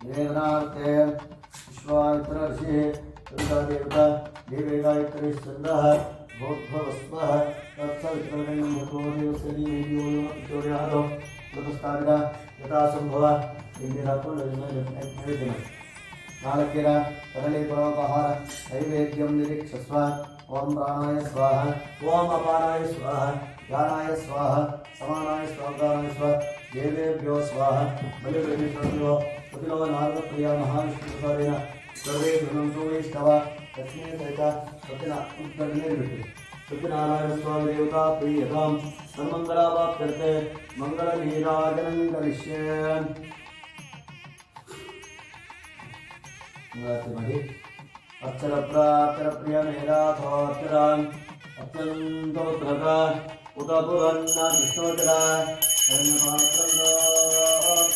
निवेदनार्थे विश्वामित्र ऋषिः सविता देवता देवी गायत्री छन्दः भूर्भुवस्वः तत्सवितुर्वरेण्यं भर्गो देवस्य धीमहि धियो यो न प्रचोदयात् ಪ್ರತಿಷ್ಠಾಪಿತ ಯಥಾಸಂಭವ ಇಲ್ಲಿ ಹಾಕೊಂಡು ನೈವೇದ್ಯ ನಾಲ್ಕಿರ ಕದಳಿ ಪರೋಪಹಾರ ನೈವೇದ್ಯಂ ನಿರೀಕ್ಷಸ್ವ ಓಂ ಪ್ರಾಣಾಯ ಸ್ವಾಹ ಓಂ ಅಪಾನಾಯ ಸ್ವಾಹ ಜ್ಞಾನಾಯ ಸ್ವಾಹ ಸಮಾನಾಯ ಸ್ವಾಗಾನಾಯ ಸ್ವ ದೇವೇಭ್ಯೋ ಸ್ವಾಹ ಬಲಿಬೇಭ್ಯೋ ಕಪಿಲೋ ನಾರದಪ್ರಿಯ ಮಹಾವಿಷ್ಣುಕಾರೇಣ ಸರ್ವೇ ಗೃಹಂತೋ ವೈಷ್ಣವ ಲಕ್ಷ್ಮೀ ಸಹಿತ ಸತ್ಯನ ಉತ್ತರನೇ ಬಿಟ್ಟು सत्यनारायण स्वामी देवता प्रियताम सर्वमंगलावाप्त्यर्थे मंगल नीराजनं करिष्ये। अक्षर प्राक्षर प्रिय मेराथोक्षरान् अत्यन्तोत्रका उत पुरन्न विष्णोचरा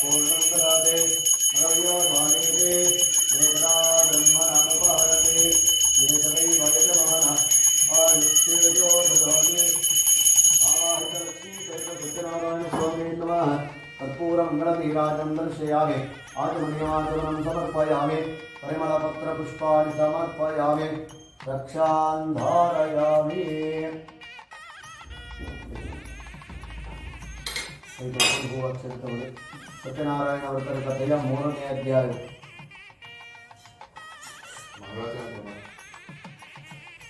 पूर्णं ददाते नरयो स्वामीते वेदा ब्रह्मणानुपारते वेदवै भयजमानः सत्यनारायण स्वामी नमः कर्पूरं गणनीराजं दर्शयामि आचमनीयमाचमनं समर्पयामि परिमलपत्रपुष्पाणि समर्पयामि रक्षां धारयामि। सत्यनारायण व्रतर कथೆಯ 3ನೇ ಅಧ್ಯಾಯ।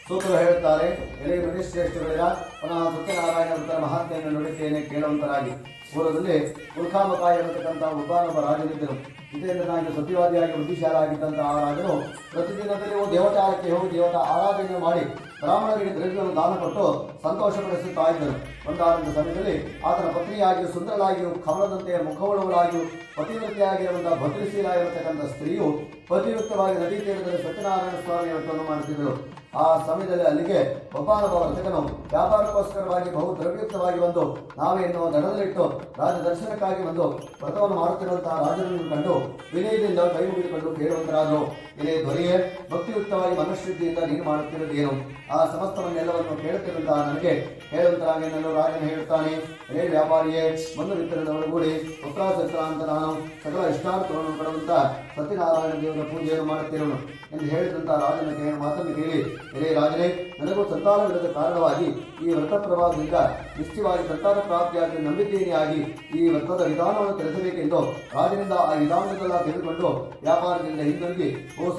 ಸೂತ್ರ ಹೇಳುತ್ತಾರೆ, ಎಲೆ ಮನುಷ್ಯಶ್ರೇಷ್ಠಗಳಿರ ಪುನಃ ಸತ್ಯನಾರಾಯಣ ವ್ರತರ ಮಹಾತ್ಮೆಯನ್ನು ನುಡಿತೇನೆ ಕೇಳುವಂತರಾಗಿ. ಪೂರ್ವದಲ್ಲಿ ಉಲ್ಕಾಮಕಾಯ ಎನ್ನತಕ್ಕಂಥ ಒಬ್ಬನೊಬ್ಬ ರಾಜನಿದ್ದನು. ಜಿತೇಂದ್ರನಾಗಿ ಸತ್ಯವಾದಿಯಾಗಿ ಬುದ್ಧಿಶಾಲಾಗಿದ್ದಂಥ ಆ ರಾಜನು ಪ್ರತಿದಿನದಲ್ಲಿಯೂ ದೇವತಾಲಯಕ್ಕೆ ಹೋಗಿ ದೇವತಾ ಆರಾಧನೆ ಮಾಡಿ ಬ್ರಾಹ್ಮಣರಿಗೆ ದ್ರವ್ಯವನ್ನು ದಾನ ಕೊಟ್ಟು ಸಂತೋಷಪಡಿಸುತ್ತಾ ಇದ್ದನು. ಒಂದಾದ ಸಮಯದಲ್ಲಿ ಆತನ ಪತ್ನಿಯಾಗಿಯೂ ಸುಂದರಳಾಗಿಯೂ ಕಮಲದಂತೆ ಮುಖವುಳ್ಳವಳಾಗಿಯೂ ಪತಿವ್ರತೆಯಾಗಿರುವಂತಹ ಭದ್ರಶೀಲ ಇರತಕ್ಕಂಥ ಸ್ತ್ರೀಯು ಪತಿವ್ರತವಾಗಿ ನದಿ ತೀರದಲ್ಲಿ ಸತ್ಯನಾರಾಯಣ ಸ್ವಾಮಿ ವ್ರತವನ್ನು ಮಾಡುತ್ತಿದ್ದಳು. ಆ ಸಮಯದಲ್ಲಿ ಅಲ್ಲಿಗೆ ಒಬ್ಬನೊಬ್ಬ ವರ್ತಕನು ವ್ಯಾಪಾರಕ್ಕೋಸ್ಕರವಾಗಿ ಬಹು ದ್ರವ್ಯಯುಕ್ತವಾಗಿ ಬಂದು ನಾವೇ ಎನ್ನುವ ದಡದಲ್ಲಿಟ್ಟು ರಾಜ ದರ್ಶನಕ್ಕಾಗಿ ಬಂದು ವ್ರತವನ್ನು ಮಾಡುತ್ತಿರುವಂತಹ ರಾಜನನ್ನು ಕಂಡು ವಿನಯದಿಂದ ಕೈ ಮುಗಿದುಕೊಂಡು ಕೇಳುವಂತರಾದರು. ಇದೇ ದೊರೆಯೇ, ಭಕ್ತಿಯುಕ್ತವಾಗಿ ಮನಃಶುದ್ಧಿಯಿಂದ ನೀನು ಮಾಡುತ್ತಿರುವುದೇನು? ಆ ಸಮಸ್ತವನ್ನೆಲ್ಲವನ್ನು ಕೇಳುತ್ತಿರುವಂತಹ ನನಗೆ ಹೇಳುವಂತರಾಗಿ ನನ್ನ ರಾಜನು ಹೇಳುತ್ತಾನೆ, ಹೇ ವ್ಯಾಪಾರಿಯೇ, ಬಂದು ಮಿತ್ರರೊಳಗೂಡಿ ಪುತ್ರಾಸತ್ರ ಅಂತ ನಾನು ಸಕಲ ಇಷ್ಟಾರ್ಥವನ್ನು ಪಡುವಂತ ಸತ್ಯನಾರಾಯಣ ದೇವರ ಪೂಜೆಯನ್ನು ಮಾಡುತ್ತಿರುವನು ಎಂದು ಹೇಳಿದಂತಹ ರಾಜನ ಮಾತನ್ನು ಕೇಳಿ, ಹೇ ರಾಜನೇ, ನನಗೂ ಸಂತಾನವಿಲ್ಲದ ಕಾರಣವಾಗಿ ಈ ವ್ರತ ಪ್ರಭಾವದಿಂದ ನಿಶ್ಚಯವಾಗಿ ಸಂತಾನ ಪ್ರಾಪ್ತಿಯಾಗಿ ನಂಬಿಕೆಯಾಗಿ ಈ ವ್ರತದ ವಿಧಾನವನ್ನು ತಿಳಿಸಬೇಕೆಂದು ರಾಜನಿಂದ ಆ ವಿಧಾನದಲ್ಲ ತೆಗೆದುಕೊಂಡು ವ್ಯಾಪಾರದಿಂದ ಹಿಂದಿರುಗಿ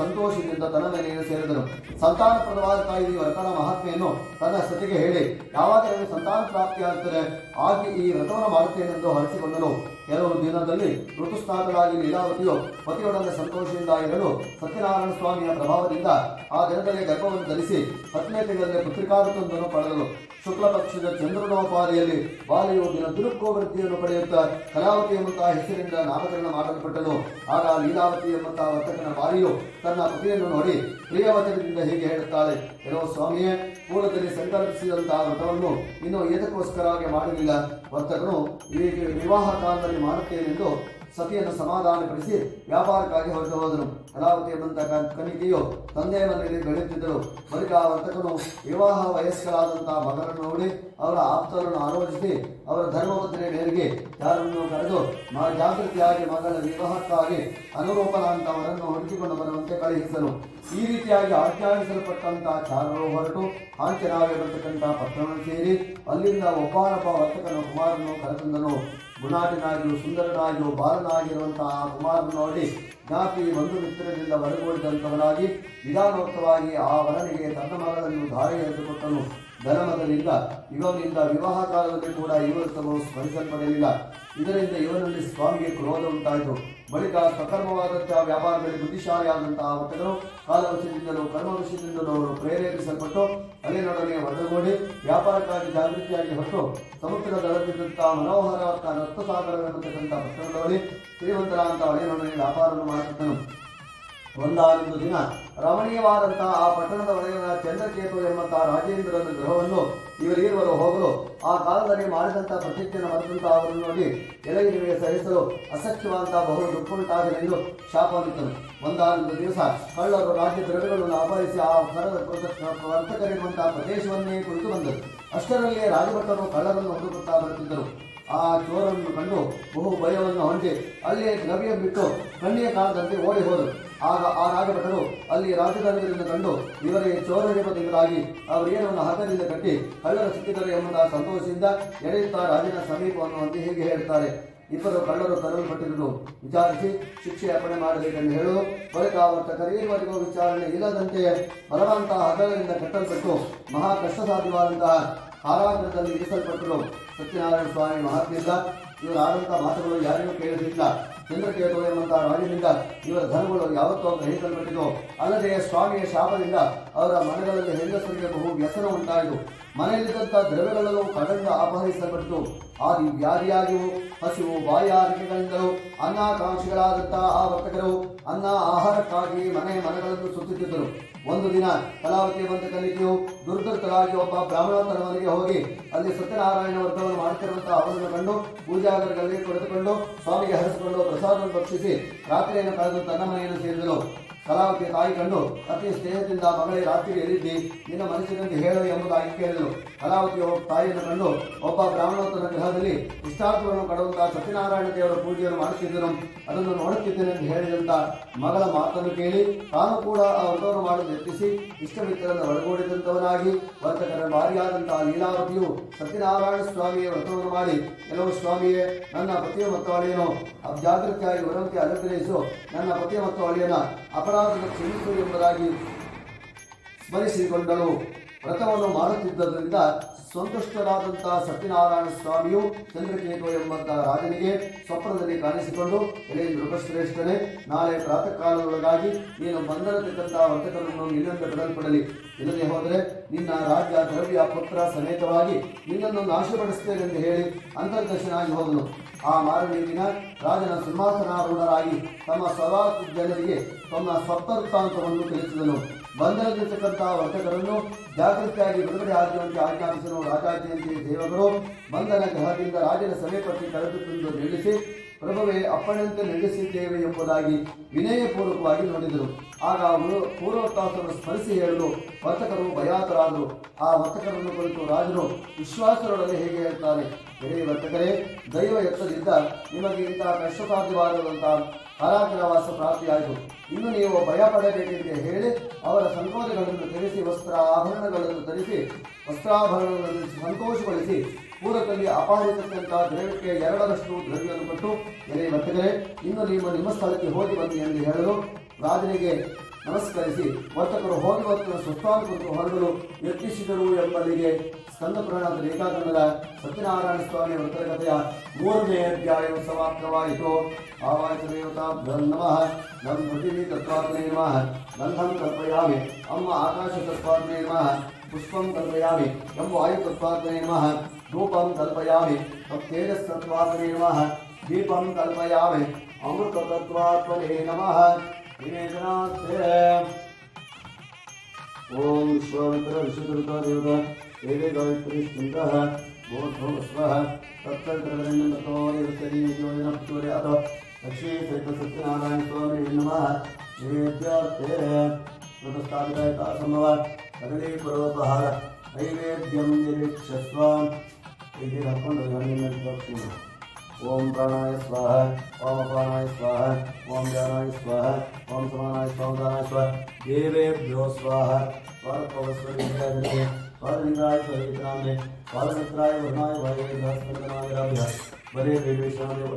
ಸಂತೋಷದಿಂದ ತನ್ನ ಮನೆಯನ್ನು ಸೇರಿದನು. ಸಂತಾನಪ್ರದವಾದ ಈ ವ್ರತದ ಮಹಾತ್ಮೆಯನ್ನು ತನ್ನ ಸ್ಥಿತಿಗೆ ಹೇಳಿ, ಯಾವಾಗ ನನಗೆ ಸಂತಾನ ಪ್ರಾಪ್ತಿಯಾಗುತ್ತದೆ ಆಗಿ ಈ ವ್ರತವನ್ನು ಮಾಡುತ್ತೇನೆಂದು ಹರಿಸಿಕೊಂಡನು. ಕೆಲವು ದಿನದಲ್ಲಿ ಋತುಸ್ನಾತಳಾಗಿ ಲೀಲಾವತಿಯು ಪತಿಯೊಡನೆ ಸಂತೋಷದಿಂದ ಇರಲು ಸತ್ಯನಾರಾಯಣ ಸ್ವಾಮಿಯ ಪ್ರಭಾವದಿಂದ ಆ ದಿನದಲ್ಲಿ ಗರ್ಭವನ್ನು ಧರಿಸಿ 10ನೇ ತಿಂಗಳಲ್ಲಿ ಪುತ್ರಿಕಾವೃತೊಂದನ್ನು ಪಡೆದಳು. ಶುಕ್ಲ ಪಕ್ಷದ ಚಂದ್ರನೋಪಾದಿಯಲ್ಲಿ ಬಾಲಿಯು ದಿನ ದುರುಕ್ಕೋವೃತ್ತಿಯನ್ನು ಪಡೆಯುತ್ತಾ ಕಲಾವತಿ ಎಂಬಂತಹ ಹೆಸರಿನಿಂದ ನಾಮಕರಣ ಮಾಡಲ್ಪಟ್ಟನು. ಆಗ ಲೀಲಾವತಿ ಎಂಬಂತಹ ವರ್ತಕನ ಬಾಲಿಯು ತನ್ನ ಪತಿಯನ್ನು ನೋಡಿ ಪ್ರಿಯವಚನದಿಂದ ಹೀಗೆ ಹೇಳುತ್ತಾಳೆ, ಏನೋ ಸ್ವಾಮಿಯೇ, ಪೂರ್ವದಲ್ಲಿ ಸಂಕಲ್ಪಿಸಿದಂತಹ ವ್ರತವನ್ನು ಇನ್ನು ಏತಕ್ಕೋಸ್ಕರವಾಗಿ ಮಾಡಲಿಲ್ಲ. ವರ್ತಕನು ಈ ವಿವಾಹ ಕಾಲದಲ್ಲಿ ಮಾಡುತ್ತೇನೆಂದು ಸತಿಯನ್ನು ಸಮಾಧಾನಪಡಿಸಿ ವ್ಯಾಪಾರಕ್ಕಾಗಿ ಹೊರಟು ಹೋದನು. ಕಲಾವತಿ ಎಂಬಂತಹ ಕನಿಕೆಯು ತಂದೆಯ ಮನೆಯಲ್ಲಿ ಬೆಳೆಯುತ್ತಿದ್ದಳು. ಬಳಿಕ ಆ ವರ್ತಕನು ವಿವಾಹ ವಯಸ್ಕರಾದಂತಹ ಮಗನನ್ನು ನೋಡಿ ಅವರ ಆಪ್ತರನ್ನು ಆಲೋಚಿಸಿ ಅವರ ಧರ್ಮಪತ್ನಿಯ ಮೇರೆಗೆ ಯಾರನ್ನು ಕರೆದು ಜಾಗೃತಿಯಾಗಿ ಮಗಳ ವಿವಾಹಕ್ಕಾಗಿ ಅನುರೂಪನಾದಂತವರನ್ನು ಹುಡುಕಿಕೊಂಡು ಬರುವಂತೆ ಕಳುಹಿಸಲು. ಈ ರೀತಿಯಾಗಿ ಆಜ್ಞಾನಿಸಲ್ಪಟ್ಟಂತಹ ಚಾರರು ಹೊರಟು ಹಾಂಚನಾಗಿ ಬರ್ತಕ್ಕಂತಹ ಪಟ್ಟಣವನ್ನು ಸೇರಿ ಅಲ್ಲಿಂದ ಒಬ್ಬನೊಬ್ಬ ವರ್ತಕನ ಕುಮಾರನು ಕರೆತಂದನು. ಗುಣಾಟಿನಾಗಿಯೂ ಸುಂದರನಾಗಿಯೂ ಬಾಲನಾಗಿರುವಂತಹ ಆ ಕುಮಾರನು ನೋಡಿ ಜ್ಞಾತಿ ಬಂಧು ಮಿತ್ರರಿಂದ ಹೊರಗೂಡಿದಂಥವನಾಗಿ ವಿಧಾನೋಕ್ತವಾಗಿ ಆ ವರನಿಗೆ ತನ್ನ ಮಗಳನ್ನು ಧಾರೆ ಎರೆದುಕೊಟ್ಟನು. ಧನಮದದಿಂದ ಇವನಿಂದ ವಿವಾಹ ಕಾಲದಲ್ಲಿ ಕೂಡ ಇವರು ತಮ್ಮ ಸ್ಮರಿಸಲ್ಪಡಲಿಲ್ಲ. ಇದರಿಂದ ಇವನಲ್ಲಿ ಸ್ವಾಮಿಗೆ ಕ್ರೋಧ ಉಂಟಾಯಿತು. ಬಳಿಕ ಸಕರ್ಮವಾದಂತಹ ವ್ಯಾಪಾರದಲ್ಲಿ ಬುದ್ಧಿಶಾಲಿಯಾದಂತಹ ವರ್ತಕರು ಕಾಲವಶದಿಂದಲೂ ಕರ್ಮವಶದಿಂದಲೂ ಅವರು ಪ್ರೇರೇಪಿಸಲ್ಪಟ್ಟು ಅಲ್ಲಿನೊಡನೆ ಒಡಗೂಡಿ ವ್ಯಾಪಾರಕ್ಕಾಗಿ ಜಾಗೃತಿಯಾಗಿ ಹೊರಟು ಸಮುದ್ರದ ದಡದಿದ್ದಂತಹ ಮನೋಹರ ರಕ್ತಸಾಗರವೆಂಬತಕ್ಕಂಥ ಪಟ್ಟಣಗಳಲ್ಲಿ ಶ್ರೀಮಂತರಾದಂಥ ಅಳಿಯನೊಡನೆ ವ್ಯಾಪಾರವನ್ನು ಮಾಡುತ್ತಿದ್ದನು. ಒಂದಾನೊಂದು ದಿನ ರಮಣೀಯವಾದಂತಹ ಆ ಪಟ್ಟಣದ ಒಳಗಿನ ಚಂದ್ರಕೇತು ಎಂಬಂತಹ ರಾಜೇಂದ್ರನ ಗೃಹವನ್ನು ಇವರಿರುವರು ಹೋಗಲು ಆ ಕಾಲದಲ್ಲಿ ಮಾಡಿದಂತಹ ಪ್ರತಿಜ್ಞೆಯನ್ನು ಮರೆತಂತಹ ಅವರನ್ನು ನೋಡಿ ಎಲೆಗಿರಿವೆ ಸಹಿಸಲು ಅಸಖ್ಯವಾದಂತಹ ಬಹು ದುಃಖುಂಟಾಗಲೆಂದು ಶಾಪವಿತ್ತನು. ಒಂದಾನೊಂದು ದಿವಸ ಕಳ್ಳರು ರಾಜ್ಯ ದ್ರವ್ಯಗಳನ್ನು ಅಪಹರಿಸಿ ಆ ವರ್ತಕರಿರುವಂತಹ ಪ್ರದೇಶವನ್ನೇ ಕುರಿತು ಬಂದರು. ಅಷ್ಟರಲ್ಲಿಯೇ ರಾಜಭಟ್ಟರು ಕಳ್ಳರನ್ನು ಹುಡುಕುತ್ತಾ ಬರುತ್ತಿದ್ದರು. ಆ ಚೋರನ್ನು ಕಂಡು ಬಹು ಭಯವನ್ನು ಹೊಂದಿ ಅಲ್ಲಿಯೇ ದ್ರವ್ಯ ಬಿಟ್ಟು ಕಣ್ಣಿಯ ಕಾಲದಂತೆ ಓಡಿ ಹೋದರು. ಆಗ ಆ ರಾಜಭಟರು ಅಲ್ಲಿ ರಾಜಧಾನಿಗಳಿಂದ ಕಂಡು ಇವರಿಗೆ ಚೋರನೆಂಬುದಾಗಿ ಅವರೇನನ್ನು ಹಗ್ಗದಿಂದ ಕಟ್ಟಿ ಕಳ್ಳರು ಸಿಕ್ಕಿದರು ಎಂಬುದಾಗಿ ಸಂತೋಷದಿಂದ ಎಳೆಯುತ್ತಾ ರಾಜನ ಸಮೀಪವನ್ನು ಅಂತ ಹೀಗೆ ಹೇಳ್ತಾರೆ. ಇಬ್ಬರು ಕಳ್ಳರು ತರಲ್ಪಟ್ಟಿರುವುದು ವಿಚಾರಿಸಿ ಶಿಕ್ಷೆ ಅರ್ಪಣೆ ಮಾಡಬೇಕೆಂದು ಹೇಳು. ಬಳಿಕ ವರ್ತಕರಿವರೆಗೂ ವಿಚಾರಣೆ ಇಲ್ಲದಂತೆಯೇ ಬಲವಂತಹ ಹಗ್ಗಗಳಿಂದ ಕಟ್ಟಲ್ಪಟ್ಟು ಮಹಾ ಕಷ್ಟ ಸಾಧ್ಯವಾದಂತಹ ಕಾರಾಗೃಹದಲ್ಲಿ ಇರಿಸಲ್ಪಟ್ಟರು. ಸತ್ಯನಾರಾಯಣ ಸ್ವಾಮಿ ಮಹಾತ್ಮೆಯಿಂದ ಇವರಾದಂತಹ ಮಾತುಗಳು ಯಾರಿಗೂ ಕೇಳಲಿಲ್ಲ. ಚಂದ್ರಕೇತು ಎಂಬಂತಹ ರಾಜನಿಂದ ಇವರ ಧನಗಳು ಯಾವತ್ತೋ ಗ್ರಹಿಸಲ್ಪಟ್ಟಿತು. ಅಲ್ಲದೆ ಸ್ವಾಮಿಯ ಶಾಪದಿಂದ ಅವರ ಮನೆಗಳಲ್ಲಿ ಹೆಂಗಸರಿಗೆ ಬಹು ವ್ಯಸನ ಉಂಟಾಯಿತು. ಮನೆಯಲ್ಲಿದ್ದಂತಹ ದ್ರವ್ಯಗಳೆಲ್ಲವೂ ಕಡಲಿಂದ ಅಪಹರಿಸಲ್ಪಟ್ಟಿತು. ಆದಿ ವ್ಯಾಧಿಯಾಗಿಯೂ ಹಸಿವು ಬಾಯಾರಿಕೆಗಳಿಂದಲೂ ಅನ್ನಾಕಾಂಕ್ಷಿಗಳಾದಂತಹ ಆ ವರ್ತಕರು ಅನ್ನ ಆಹಾರಕ್ಕಾಗಿ ಮನೆಗಳನ್ನು ಸುತ್ತುತ್ತಿದ್ದರು. ಒಂದು ದಿನ ಕಲಾವತಿ ಬಂದ ಕಲಿಕೆಯು ದುರ್ಧರ್ತರಾಗಿ ಒಬ್ಬ ಬ್ರಾಹ್ಮಣೋತ್ತರ ಮನೆಗೆ ಹೋಗಿ ಅಲ್ಲಿ ಸತ್ಯನಾರಾಯಣ ವ್ರತವನ್ನು ಮಾಡುತ್ತಿರುವಂತಹ ಅವರನ್ನು ಕಂಡು ಪೂಜಾಗರಗಳಲ್ಲಿ ಕುಳಿತುಕೊಂಡು ಸ್ವಾಮಿಗೆ ಹರಿಸಿಕೊಂಡು ಪ್ರಸಾದವನ್ನು ಭಕ್ಷಿಸಿ ರಾತ್ರಿಯನ್ನು ಕಳೆದು ತನ್ನ ಮನೆಯನ್ನು ಸೇರಿದಳು. ಕಲಾವತಿಯ ತಾಯಿ ಕಂಡು ಅತಿ ಸ್ನೇಹದಿಂದ ಮಗಳೇ ರಾತ್ರಿ ಎಲ್ಲಿದ್ದಿ, ನಿನ್ನ ಮನಸ್ಸಿನಲ್ಲಿ ಹೇಳು ಎಂಬುದಾಗಿ ಕೇಳಿದಳು. ಕಲಾವತಿಯ ತಾಯಿಯನ್ನು ಕಂಡು ಒಬ್ಬ ಬ್ರಾಹ್ಮಣೋತ್ತರ ಗೃಹದಲ್ಲಿ ಇಷ್ಟಾರ್ಥಗಳನ್ನು ಕಡುವಂತಹ ಸತ್ಯನಾರಾಯಣ ದೇವರ ಪೂಜೆಯನ್ನು ಮಾಡುತ್ತಿದ್ದನು. ಅದನ್ನು ನೋಡುತ್ತಿದ್ದೇನೆ ಎಂದು ಹೇಳಿದಂತ ಮಗಳ ಮಾತನ್ನು ಕೇಳಿ ತಾನು ಕೂಡ ಆ ವ್ರತವನ್ನು ಮಾಡಲು ಯತ್ನಿಸಿ ಇಷ್ಟಮಿತ್ರರನ್ನು ಒಳಗೂಡಿದಂತವನಾಗಿ ವರ್ತಕರ ಭಾರಿಯಾದಂತಹ ಲೀಲಾವತಿಯು ಸತ್ಯನಾರಾಯಣ ಸ್ವಾಮಿಯ ವ್ರತವನ್ನು ಮಾಡಿ, ಕೆಲವು ಸ್ವಾಮಿಯೇ, ನನ್ನ ಪತಿಯ ಮತ್ತು ಅಳಿಯನು ಜಾಗೃತಿಯಾಗಿ ವರಂತೆ ಅನುಗ್ರಹಿಸು, ನನ್ನ ಪತಿಯ ಮತ್ತು ಅಳಿಯನ ಅಪರಾಧದ ಕ್ಷಮಿಸು ಎಂಬುದಾಗಿ ಸ್ಮರಿಸಿಕೊಂಡಳು. ವ್ರತವನ್ನು ಮಾಡುತ್ತಿದ್ದರಿಂದ ಸಂತುಷ್ಟರಾದಂತಹ ಸತ್ಯನಾರಾಯಣ ಸ್ವಾಮಿಯು ಚಂದ್ರಕೇತು ಎಂಬಂತಹ ರಾಜನಿಗೆ ಸ್ವಪ್ನದಲ್ಲಿ ಕಾಣಿಸಿಕೊಂಡು, ಎಲೆ ನೃಪಶ್ರೇಷ್ಠನೇ, ನಾಳೆ ಪ್ರಾತಃ ಕಾಲದೊಳಗಾಗಿ ನೀನು ಬಂಧನದಲ್ಲಿದ್ದಂತಹ ವರ್ತಕರನ್ನು ನಿನ್ನಿಂದ ಬಿಡಲ್ಪಡಲಿ. ಇಲ್ಲದೆ ಹೋದರೆ ನಿನ್ನ ರಾಜ್ಯ ದ್ರವ್ಯ ಪುತ್ರ ಸಮೇತವಾಗಿ ನಿನ್ನನ್ನು ನಾಶಪಡಿಸುತ್ತೇನೆಂದು ಹೇಳಿ ಅಂತರ್ದರ್ಶನಾಗಿ ಹೋದನು. ಆ ಮಾರನೇ ದಿನ ರಾಜನ ಸಿಂಹಾಸನಾರೂಢರಾಗಿ ತಮ್ಮ ಸದಾ ಜನರಿಗೆ ತಮ್ಮ ಸ್ವಪ್ನವೃತ್ತಾಂತವನ್ನು ತಿಳಿಸಿದನು. ಬಂಧನದಲ್ಲಿರ್ತಕ್ಕಂತಹ ವರ್ತಕರನ್ನು ಜಾಗೃತಿಯಾಗಿ ಬಿಡುಗಡೆ ಆಗುವಂತೆ ಆಜ್ಞಾಪಿಸಲು ರಾಜಾಜ್ಞೆಯಂತೆ ಸೇವಕರು ಬಂಧನ ಗೃಹದಿಂದ ರಾಜನ ಸಮೀಪಕ್ಕೆ ಕರೆದುಕೊಂಡು ನಿಲ್ಲಿಸಿ, ಪ್ರಭುವೇ, ಅಪ್ಪಣೆಯಂತೆ ನಡೆಸಿದ್ದೇವೆ ಎಂಬುದಾಗಿ ವಿನಯಪೂರ್ವಕವಾಗಿ ನೋಡಿದರು. ಆಗ ಅವರು ಪೂರ್ವೋತ್ತಾಸವನ್ನು ಸ್ಮರಿಸಿ ಹೇಳಲು ವರ್ತಕರು ಭಯಾತರಾದರು. ಆ ವರ್ತಕರನ್ನು ಕುರಿತು ರಾಜನು ವಿಶ್ವಾಸರೊಡನೆ ಹೇಗೆ ಹೇಳ್ತಾನೆ, ವರ್ತಕರೇ, ದೈವ ಎತ್ತದಿಂದ ನಿಮಗೆ ಇಂತಹ ಕಷ್ಟ ಸಾಧ್ಯವಾದಂತಹ ಕಾರಾಗೃಹವಾಸ ಪ್ರಾಪ್ತಿಯಾಯಿತು. ಇನ್ನು ನೀವು ಭಯ ಪಡಬೇಕೆಂದು ಹೇಳಿ ಅವರ ಸಂಕೋಲೆಗಳನ್ನು ಧರಿಸಿ ವಸ್ತ್ರಾಭರಣಗಳನ್ನು ಸಂತೋಷಗೊಳಿಸಿ ಪೂರಕಲ್ಲಿ ಅಪಹರಿಸತಕ್ಕಂತಹ ದ್ರವ್ಯಕ್ಕೆ 2ರಷ್ಟು ದ್ರವ್ಯವನ್ನು ಕೊಟ್ಟು, ಎಲೆ ವರ್ತಕರೇ, ಇನ್ನು ನೀವು ನಿಮ್ಮ ಸ್ಥಳಕ್ಕೆ ಹೋಗಿ ಬನ್ನಿ ಎಂದು ಹೇಳಲು ರಾಜನಿಗೆ ನಮಸ್ಕರಿಸಿ ವರ್ತಕರು ಹೋಗಿ ಮತ್ತು ಸ್ವಸ್ಥಾನಕ್ಕೆ ಹೊರಡಲು ಯತ್ನಿಸಿದರು ಎಂಬಲ್ಲಿಗೆ ಸ್ಕಂದ ಪುರಾಣದ ರೇಖಾಖಂಡದ ಸತ್ಯನಾರಾಯಣ ಸ್ವಾಮಿ ವ್ರತರ ಕಥೆಯ 3ನೇ ಅಧ್ಯಾಯವು ಸಮಾಪ್ತವಾಯಿತು. ಆವಾಯಿತ ದೇವತಾಭ್ಯೋ ನಮಃ. ನಂ ಪೃಥಿವೀ ತತ್ವಾತ್ಮನೇ ನಮಃ. ಗಂಧಂ ಕಲ್ಪಯಾಮಿ. ಅಮ್ಮ ಆಕಾಶ ತತ್ವಾತ್ಮನೇ ನಮಃ. ಪುಷ್ಪಂ ಕಲ್ಪಯಾಮಿ. ಎಂ ವಾಯು ತತ್ವಾತ್ಮನೇ ನಮಃ. ಧೂಪಂ ಕಲ್ಪಯಾಮಿ. ತೇಜಸ್ ತತ್ವಾತ್ಮನೇ ನಮಃ. ದೀಪಂ ಕಲ್ಪಯಾಮಿ. ಅಮೃತ ತತ್ವಾತ್ಮನೇ ನಮಃ. ಓಂ ವಿಶ್ವಾಮಿತ್ರ ವಿಶ್ವಕೃತ ದೇವತಾ ದೇವೇ ಗಾಯತ್ರಿ ಸ್ಕಂದಃ ಗೋಧೋ ಸ್ವಃ ತತ್ಸಂಕರವರೆಣ್ಯಮತೋ ದೇವಸರೀಯೋಜನ ಪುತ್ರ್ಯಾದ ಲಕ್ಷ್ಮೀ ಸಹಿತ ಸತ್ಯನಾರಾಯಣ ಸ್ವಾಮಿ ನಮಃ. ನೈವೇದ್ಯಾರ್ಥೇ ವ್ರತಸ್ಥಾಪಿತಾಯಿತಾ ಸಂಭವ ಕದಳಿ ಪರೋಪಹಾರ ನೈವೇದ್ಯಂ ನಿರೀಕ್ಷಸ್ವ. ಹೀಗೆ ಹಾಕೊಂಡು ಲಕ್ಷ್ಮೀ. ಓಂ ಪ್ರಾಣಾಯ ಸ್ವಾಹ. ಓಂ ಅಪಾನಾಯ ಸ್ವಾಹ. ಓಂ ಧ್ಯಾನಾಯ ಸ್ವಾಹ. ಓಂ ಸಮಾನಾಯ ಸ್ವಾಹ. ಸ್ವಾಹ ದೇವೇಭ್ಯೋ ಸ್ವಾಹ. ಸ್ವಾರಪವಸ್ವಲಿಂಗಾಯ ಸ್ವಾರಲಿಂಗಾಯ ಸ್ವಹಿತನಾಮೆ ಸ್ವಾರಮಿತ್ರಾಯ ವರ್ಣಾಯ ವಾಯೇ ಬೃಹಸ್ಪತಿನಾಯ ಬರೇ ವೇವೇಶನಾದೇವ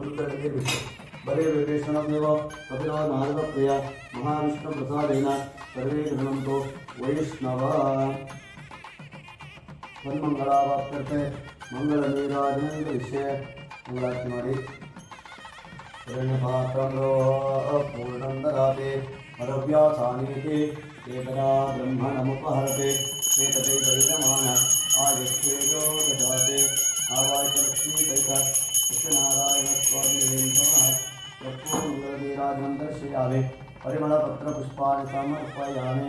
ಬರೇ ವೇವೇಶನಾದೇವ ಕಪಿಲೋ ನಾರದ ಪ್ರಿಯ ಮಹಾವಿಷ್ಣು ಪ್ರಸಾದೇನ ಸರ್ವೇ ಗೃಹಂತೋ ವೈಷ್ಣವ. ತನ್ಮಂಗಳಾವಾಪ್ಯರ್ತೆ ಮಂಗಳ ನೀರಾಜನ ವಿಷಯ ಮಂಗಳಾರತಿ ಮಾಡಿ ಹಿರಣ್ಯಪಾತ್ರೋ ಪೂರ್ಣಂ ದದಾತಿ ಮರವ್ಯಾಸಾನೀತಿ ಏಕದಾ ಬ್ರಹ್ಮಣಮುಪಹರತೆ ಏಕದೈಕೈಕಮಾನ ಆಯಶ್ಚೇಜೋ ದದಾತಿ ಆವಾಯಲಕ್ಷ್ಮೀಕೈಕ ಸತ್ಯನಾರಾಯಣ ಸ್ವಾಮಿ ನಮಃ ಮಂಗಳನೀರಾಜನಂ ದರ್ಶಯಾಮಿ ಪರಿಮಳಪತ್ರಪುಷ್ಪಾಣಿ ಸಮರ್ಪಯಾಮಿ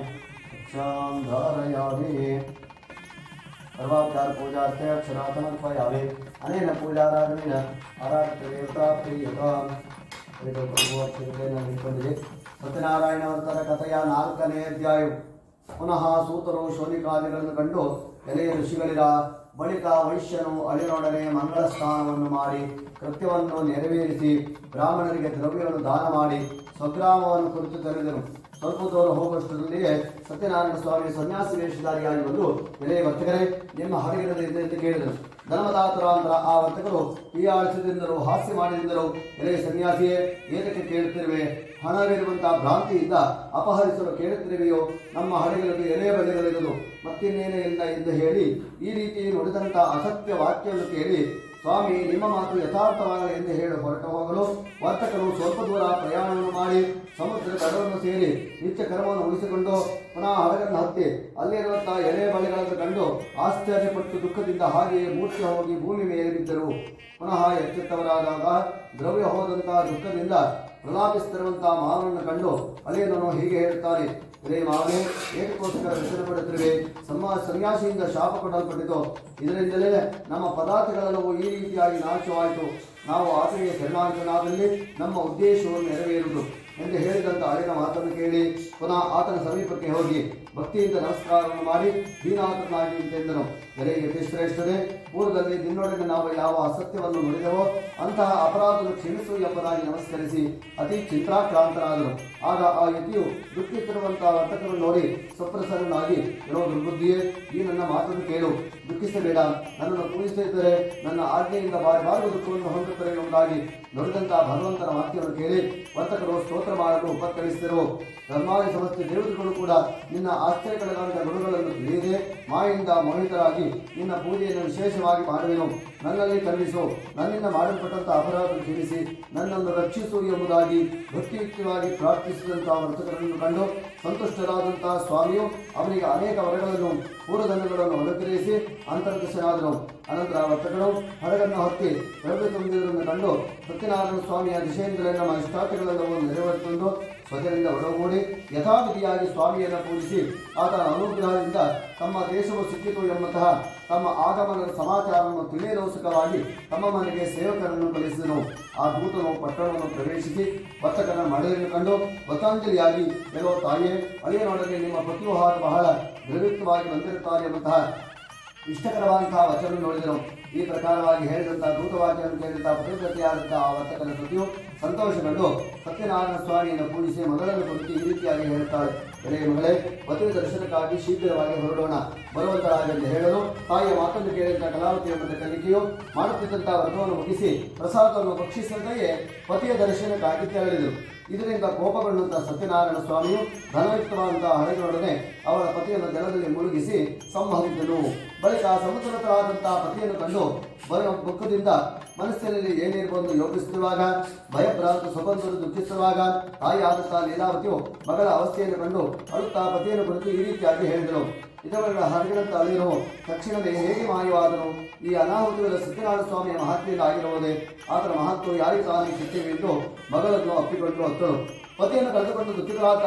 कक्षां धारयामि सर्वाचार पूजार्थे अक्षरासमर्पयामि अनेन पूजाराधनेन आराध्यदेवताप्रियताम् सत्यनारायण वर्तर कथೆಯ 4ನೇ ಅಧ್ಯಾಯ ಪುನಃ ಸೂತರು ಶೋನಿಕಾದಿಗಳನ್ನು ಕಂಡು ಎಲೆಯ ಋಷಿಗಳಿರ ಬಳಿಕ ವೈಶ್ಯನು ಅಳಿನೊಡನೆ ಮಂಗಳ ಸ್ನಾನವನ್ನು ಮಾಡಿ ಕೃತ್ಯವನ್ನು ನೆರವೇರಿಸಿ ಬ್ರಾಹ್ಮಣರಿಗೆ ದ್ರವ್ಯವನ್ನು ದಾನ ಮಾಡಿ ಸ್ವಗ್ರಾಮವನ್ನು ಕುರಿತು ತೆರೆದನು. ಸ್ವಲ್ಪ ದೂರ ಹೋಗುವಷ್ಟರಲ್ಲಿಯೇ ಸತ್ಯನಾರಾಯಣ ಸ್ವಾಮಿ ಸನ್ಯಾಸಿ ವೇಷಧಾರಿಯಾಗಿ ಬಂದು ಎಲೆಯ ವರ್ತಕರೇ ನಿಮ್ಮ ಹಡಗಿರಲಿದೆ ಎಂದು ಕೇಳಿದರು. ಧರ್ಮದಾತರಾಂತರ ಆ ವರ್ತಕರು ಈ ಆಳಿಸಿದಿಂದಲೂ ಹಾಸ್ಯ ಮಾಡಿದಿಂದಲೂ ಎಲೆಯ ಸನ್ಯಾಸಿಯೇ ಏತಕ್ಕೆ ಕೇಳುತ್ತಿರುವೆ? ಹಣವಿರುವಂತಹ ಭ್ರಾಂತಿಯಿಂದ ಅಪಹರಿಸಲು ಕೇಳುತ್ತಿರುವೆಯೋ? ನಮ್ಮ ಹಡಗಿನಲ್ಲಿ ಎಲೆಯ ಬಲೆಗಳಿರುವುದು ಮತ್ತಿನ್ನೇನೇ ಇಲ್ಲ ಎಂದು ಹೇಳಿ ಈ ರೀತಿ ನುಡಿದಂತಹ ಅಸತ್ಯ ವಾಕ್ಯವನ್ನು ಕೇಳಿ ಸ್ವಾಮಿ ನಿಮ್ಮ ಮಾತು ಯಥಾರ್ಥವಾಗಲಿ ಎಂದು ಹೇಳಿ ಹೊರಟು ಹೋಗಲು ವರ್ತಕರು ಸ್ವಲ್ಪ ದೂರ ಪ್ರಯಾಣವನ್ನು ಮಾಡಿ ಸಮುದ್ರ ತಡವನ್ನು ಸೇರಿ ನಿತ್ಯ ಕರ್ಮವನ್ನು ಉಳಿಸಿಕೊಂಡು ಪುನಃ ಹಡಗನ್ನು ಹತ್ತಿ ಅಲ್ಲಿರುವಂತಹ ಎಲೆಯ ಬಲೆಗಳನ್ನು ಕಂಡು ಆಶ್ಚರ್ಯಪಟ್ಟು ದುಃಖದಿಂದ ಹಾಗೆಯೇ ಮೂರ್ಛೆ ಹೋಗಿ ಭೂಮಿ ಮೇಲೆ ಬಿದ್ದರು. ಪುನಃ ಎಚ್ಚೆತ್ತವರಾದಾಗ ದ್ರವ್ಯ ಹೋದಂತಹ ದುಃಖದಿಂದ ಪ್ರಲಾಪಿಸುತ್ತಿರುವಂತಹ ಮಾನವನ್ನು ಕಂಡು ಅಳಿಯನನ್ನು ಹೀಗೆ ಹೇಳುತ್ತಾರೆ, ಇದೇ ಮಾವೇ ಏಕಕ್ಕೋಸ್ಕರ ವ್ಯಸನ ಪಡುತ್ತಿರುವೆ? ಸನ್ಯಾಸಿಯಿಂದ ಶಾಪ ಕೊಡಲ್ಪಟ್ಟಿತು. ಇದರಿಂದಲೇ ನಮ್ಮ ಪದಾರ್ಥಗಳೆಲ್ಲವೂ ಈ ರೀತಿಯಾಗಿ ನಾಶವಾಯಿತು. ನಾವು ಆತನಿಗೆ ಶರಣಾಗತನಾದಲ್ಲಿ ನಮ್ಮ ಉದ್ದೇಶವನ್ನು ನೆರವೇರುವುದು ಎಂದು ಹೇಳಿದಂಥ ಅಳಿನ ಮಾತನ್ನು ಕೇಳಿ ಪುನಃ ಆತನ ಸಮೀಪಕ್ಕೆ ಹೋಗಿ ಭಕ್ತಿಯಿಂದ ನಮಸ್ಕಾರವನ್ನು ಮಾಡಿ ದೀನಾಥನಾಗಿ ಎಂತೆಂದನು. ಎಲೆಗೆ ಶ್ರೇಷ್ಠರೇ, ಪೂರ್ವದಲ್ಲಿ ನಿನ್ನೊಡನೆ ನಾವು ಯಾವ ಅಸತ್ಯವನ್ನು ನುಡಿದವೋ ಅಂತಹ ಅಪರಾಧವನ್ನು ಕ್ಷಮಿಸು ಎಂಬುದಾಗಿ ನಮಸ್ಕರಿಸಿ ಅತಿ ಚಿಂತಾಕ್ರಾಂತನಾದನು. ಆಗ ಆ ಯತಿಯು ದುಃಖಿಸಿರುವಂತಹ ವರ್ತಕರನ್ನು ನೋಡಿ ಸಪ್ರಸನ್ನನಾಗಿ, ಏನೋ ದುರ್ಬುದ್ಧಿಯೇ, ಈ ನನ್ನ ಮಾತನ್ನು ಕೇಳು, ದುಃಖಿಸಬೇಡ. ನನ್ನನ್ನು ಪೂಜಿಸುತ್ತಿದ್ದರೆ ನನ್ನ ಆಜ್ಞೆಯಿಂದ ಬಾರಿ ದುಃಖವನ್ನು ಹೊಂದುತ್ತದೆ ಎಂಬುದಾಗಿ ನುಡಿದಂತಹ ಭಗವಂತನ ವಾಕ್ಯವನ್ನು ಕೇಳಿ ವರ್ತಕರು ಸ್ತೋತ್ರ ಮಾಡಲು ಉಪಕರಿಸಿದರು. ಧರ್ಮಾದಿ ಸಮಸ್ತ ದೇವತೆಗಳು ಕೂಡ ನಿನ್ನ ಆಶ್ಚರ್ಯಕರವಾದ ಗುಣಗಳನ್ನು ತಿಳಿಯದೆ ಮಾಯಿಂದ ಮೋಹಿತರಾಗಿ ನಿನ್ನ ಪೂಜೆಯನ್ನು ವಿಶೇಷವಾಗಿ ಮಾಡುವೆನು. ನನ್ನಲ್ಲಿ ಖಂಡಿಸು, ನನ್ನಿಂದ ಮಾಡಲ್ಪಟ್ಟಂತಹ ಅಪರಾಧ ಕ್ಷಮಿಸಿ ನನ್ನನ್ನು ರಕ್ಷಿಸು ಎಂಬುದಾಗಿ ಭಕ್ತಿಯುಕ್ತವಾಗಿ ಪ್ರಾರ್ಥಿಸಿದಂತಹ ವರ್ತಕರನ್ನು ಕಂಡು ಸಂತುಷ್ಟರಾದಂತಹ ಸ್ವಾಮಿಯು ಅವನಿಗೆ ಅನೇಕ ವರಗಳನ್ನು ಪೂರ್ವಧನಗಳನ್ನು ಅನುಗ್ರಹಿಸಿ ಅಂತರ್ದರ್ಶನಾದನು. ಅನಂತರ ವರ್ತಕರು ಹಡಗನ್ನು ಹತ್ತಿ ದ್ರವ್ಯ ತುಂಬಿರುವುದನ್ನು ಕಂಡು ಸತ್ಯನಾರಾಯಣ ಸ್ವಾಮಿಯ ದಿಶೆಯಿಂದಲೇ ನಮ್ಮ ಇಷ್ಟಾರ್ಥಗಳೆಲ್ಲವೂ ನೆರವೇರಿಸಿಕೊಂಡು ಸ್ವಜರಿಂದ ಒಡಗೂಡಿ ಯಥಾವಿಧಿಯಾಗಿ ಸ್ವಾಮಿಯನ್ನು ಪೂಜಿಸಿ ಆತನ ಅನುಗ್ರಹದಿಂದ ತಮ್ಮ ದೇಶವು ಸಿಕ್ಕಿತು ಎಂಬಂತಹ ತಮ್ಮ ಆಗಮನದ ಸಮಾಚಾರವನ್ನು ತಿಳಿಯಲೋಸುಕವಾಗಿ ತಮ್ಮ ಮನೆಗೆ ಸೇವಕರನ್ನು ಕಳಿಸಿದನು. ಆ ದೂತನು ಪಟ್ಟಣವನ್ನು ಪ್ರವೇಶಿಸಿ ವರ್ತಕನ ಮಳೆಯನ್ನು ಕಂಡು ವತಾಂಜಲಿಯಾಗಿ, ಕೆಲವು ತಾಯಿಯೇ, ಅಳಿಯನೊಡನೆ ನಿಮ್ಮ ಪತಿಯು ಬಹಳ ದ್ರವ್ಯಯುಕ್ತವಾಗಿ ಬಂದಿರುತ್ತಾರೆ ಎಂಬಂತಹ ಇಷ್ಟಕರವಾದಂತಹ ವಚನ ನೋಡಿದನು. ಈ ಪ್ರಕಾರವಾಗಿ ಹೇಳಿದಂತಹ ದೂತವಾಕ್ಯವನ್ನು ಕೇಳಿದಂತಹ ಪ್ರತಿಗತಿಯಾದಂತಹ ಆ ವರ್ತಕನ ಪತಿಯು ಸಂತೋಷಗೊಂಡು ಸತ್ಯನಾರಾಯಣ ಸ್ವಾಮಿಯನ್ನು ಪೂಜಿಸಿ ಮಗಳನ್ನು ಕುರಿತು ಈ ರೀತಿಯಾಗಿ ಹೇಳುತ್ತಾಳೆ, ಎಳೆಯ ಮಗಳೇ, ಪತಿಯ ದರ್ಶನಕ್ಕಾಗಿ ಶೀಘ್ರವಾಗಿ ಹೊರಡೋಣ ಬರುವಂತರಾಗಲಿ ಹೇಳಲು ತಾಯಿಯ ಮಾತನ್ನು ಕೇಳಿದಂತಹ ಕಲಾವತಿ ಎಂಬ ಕಲಿಕೆಯು ಮಾಡುತ್ತಿದ್ದಂತಹ ವ್ರತವನ್ನು ಮುಗಿಸಿ ಪ್ರಸಾದವನ್ನು ಭಕ್ಷಿಸದೆಯೇ ಪತಿಯ ದರ್ಶನಕ್ಕಾಗಿ ತೆರಳಿದರು. ಇದರಿಂದ ಕೋಪಗೊಂಡಂತಹ ಸತ್ಯನಾರಾಯಣ ಸ್ವಾಮಿಯು ಧನಯುಕ್ತವಾದಂತಹ ಹಡಗಿನೊಡನೆ ಅವರ ಪತಿಯನ್ನು ಜಲದಲ್ಲಿ ಮುಳುಗಿಸಿ ಸಂಹರಿಸಿದನು. ಬಳಿಕ ಸಮುದ್ರತರಾದಂತಹ ಪತಿಯನ್ನು ಕಂಡು ದುಃಖದಿಂದ ಮನಸ್ಸಿನಲ್ಲಿ ಏನಿರಬಹುದು ಯೋಚಿಸುತ್ತಿರುವಾಗ ಭಯಭ್ರಾಂತ ಸ್ವಬಂಧರು ದುಃಖಿಸುವಾಗ ತಾಯಿಯಾದಂತಹ ಲೀಲಾವತಿಯು ಮಗಳ ಅವಸ್ಥೆಯನ್ನು ಕಂಡು ಅಳುತ್ತಾ ಪತಿಯನ್ನು ಕುರಿತು ಈ ರೀತಿಯಾಗಿ ಹೇಳಿದಳು, ಇದರ ಹಡಗಿನಂತ ಅಳಿಯನು ತಕ್ಷಣವೇ ಹೇಗೆ ಮಾಯವಾದನು? ಈ ಅನಾಹುತಗಳ ಸತ್ಯನಾರಾಯಣ ಸ್ವಾಮಿಯ ಮಹಾತ್ಮೆಯಿಂದ ಆಗಿರುವುದೇ? ಆತನ ಮಹತ್ವ ಯಾರಿಗೆ ತಾನೇ ಸಿಕ್ಕಿವೆ ಎಂದು ಮಗಳನ್ನು ಅಪ್ಪಿಕೊಂಡು ಹತ್ತಳು. ಪತಿಯನ್ನು ಕಳೆದುಕೊಂಡು ದುಃಖಿತರಾದ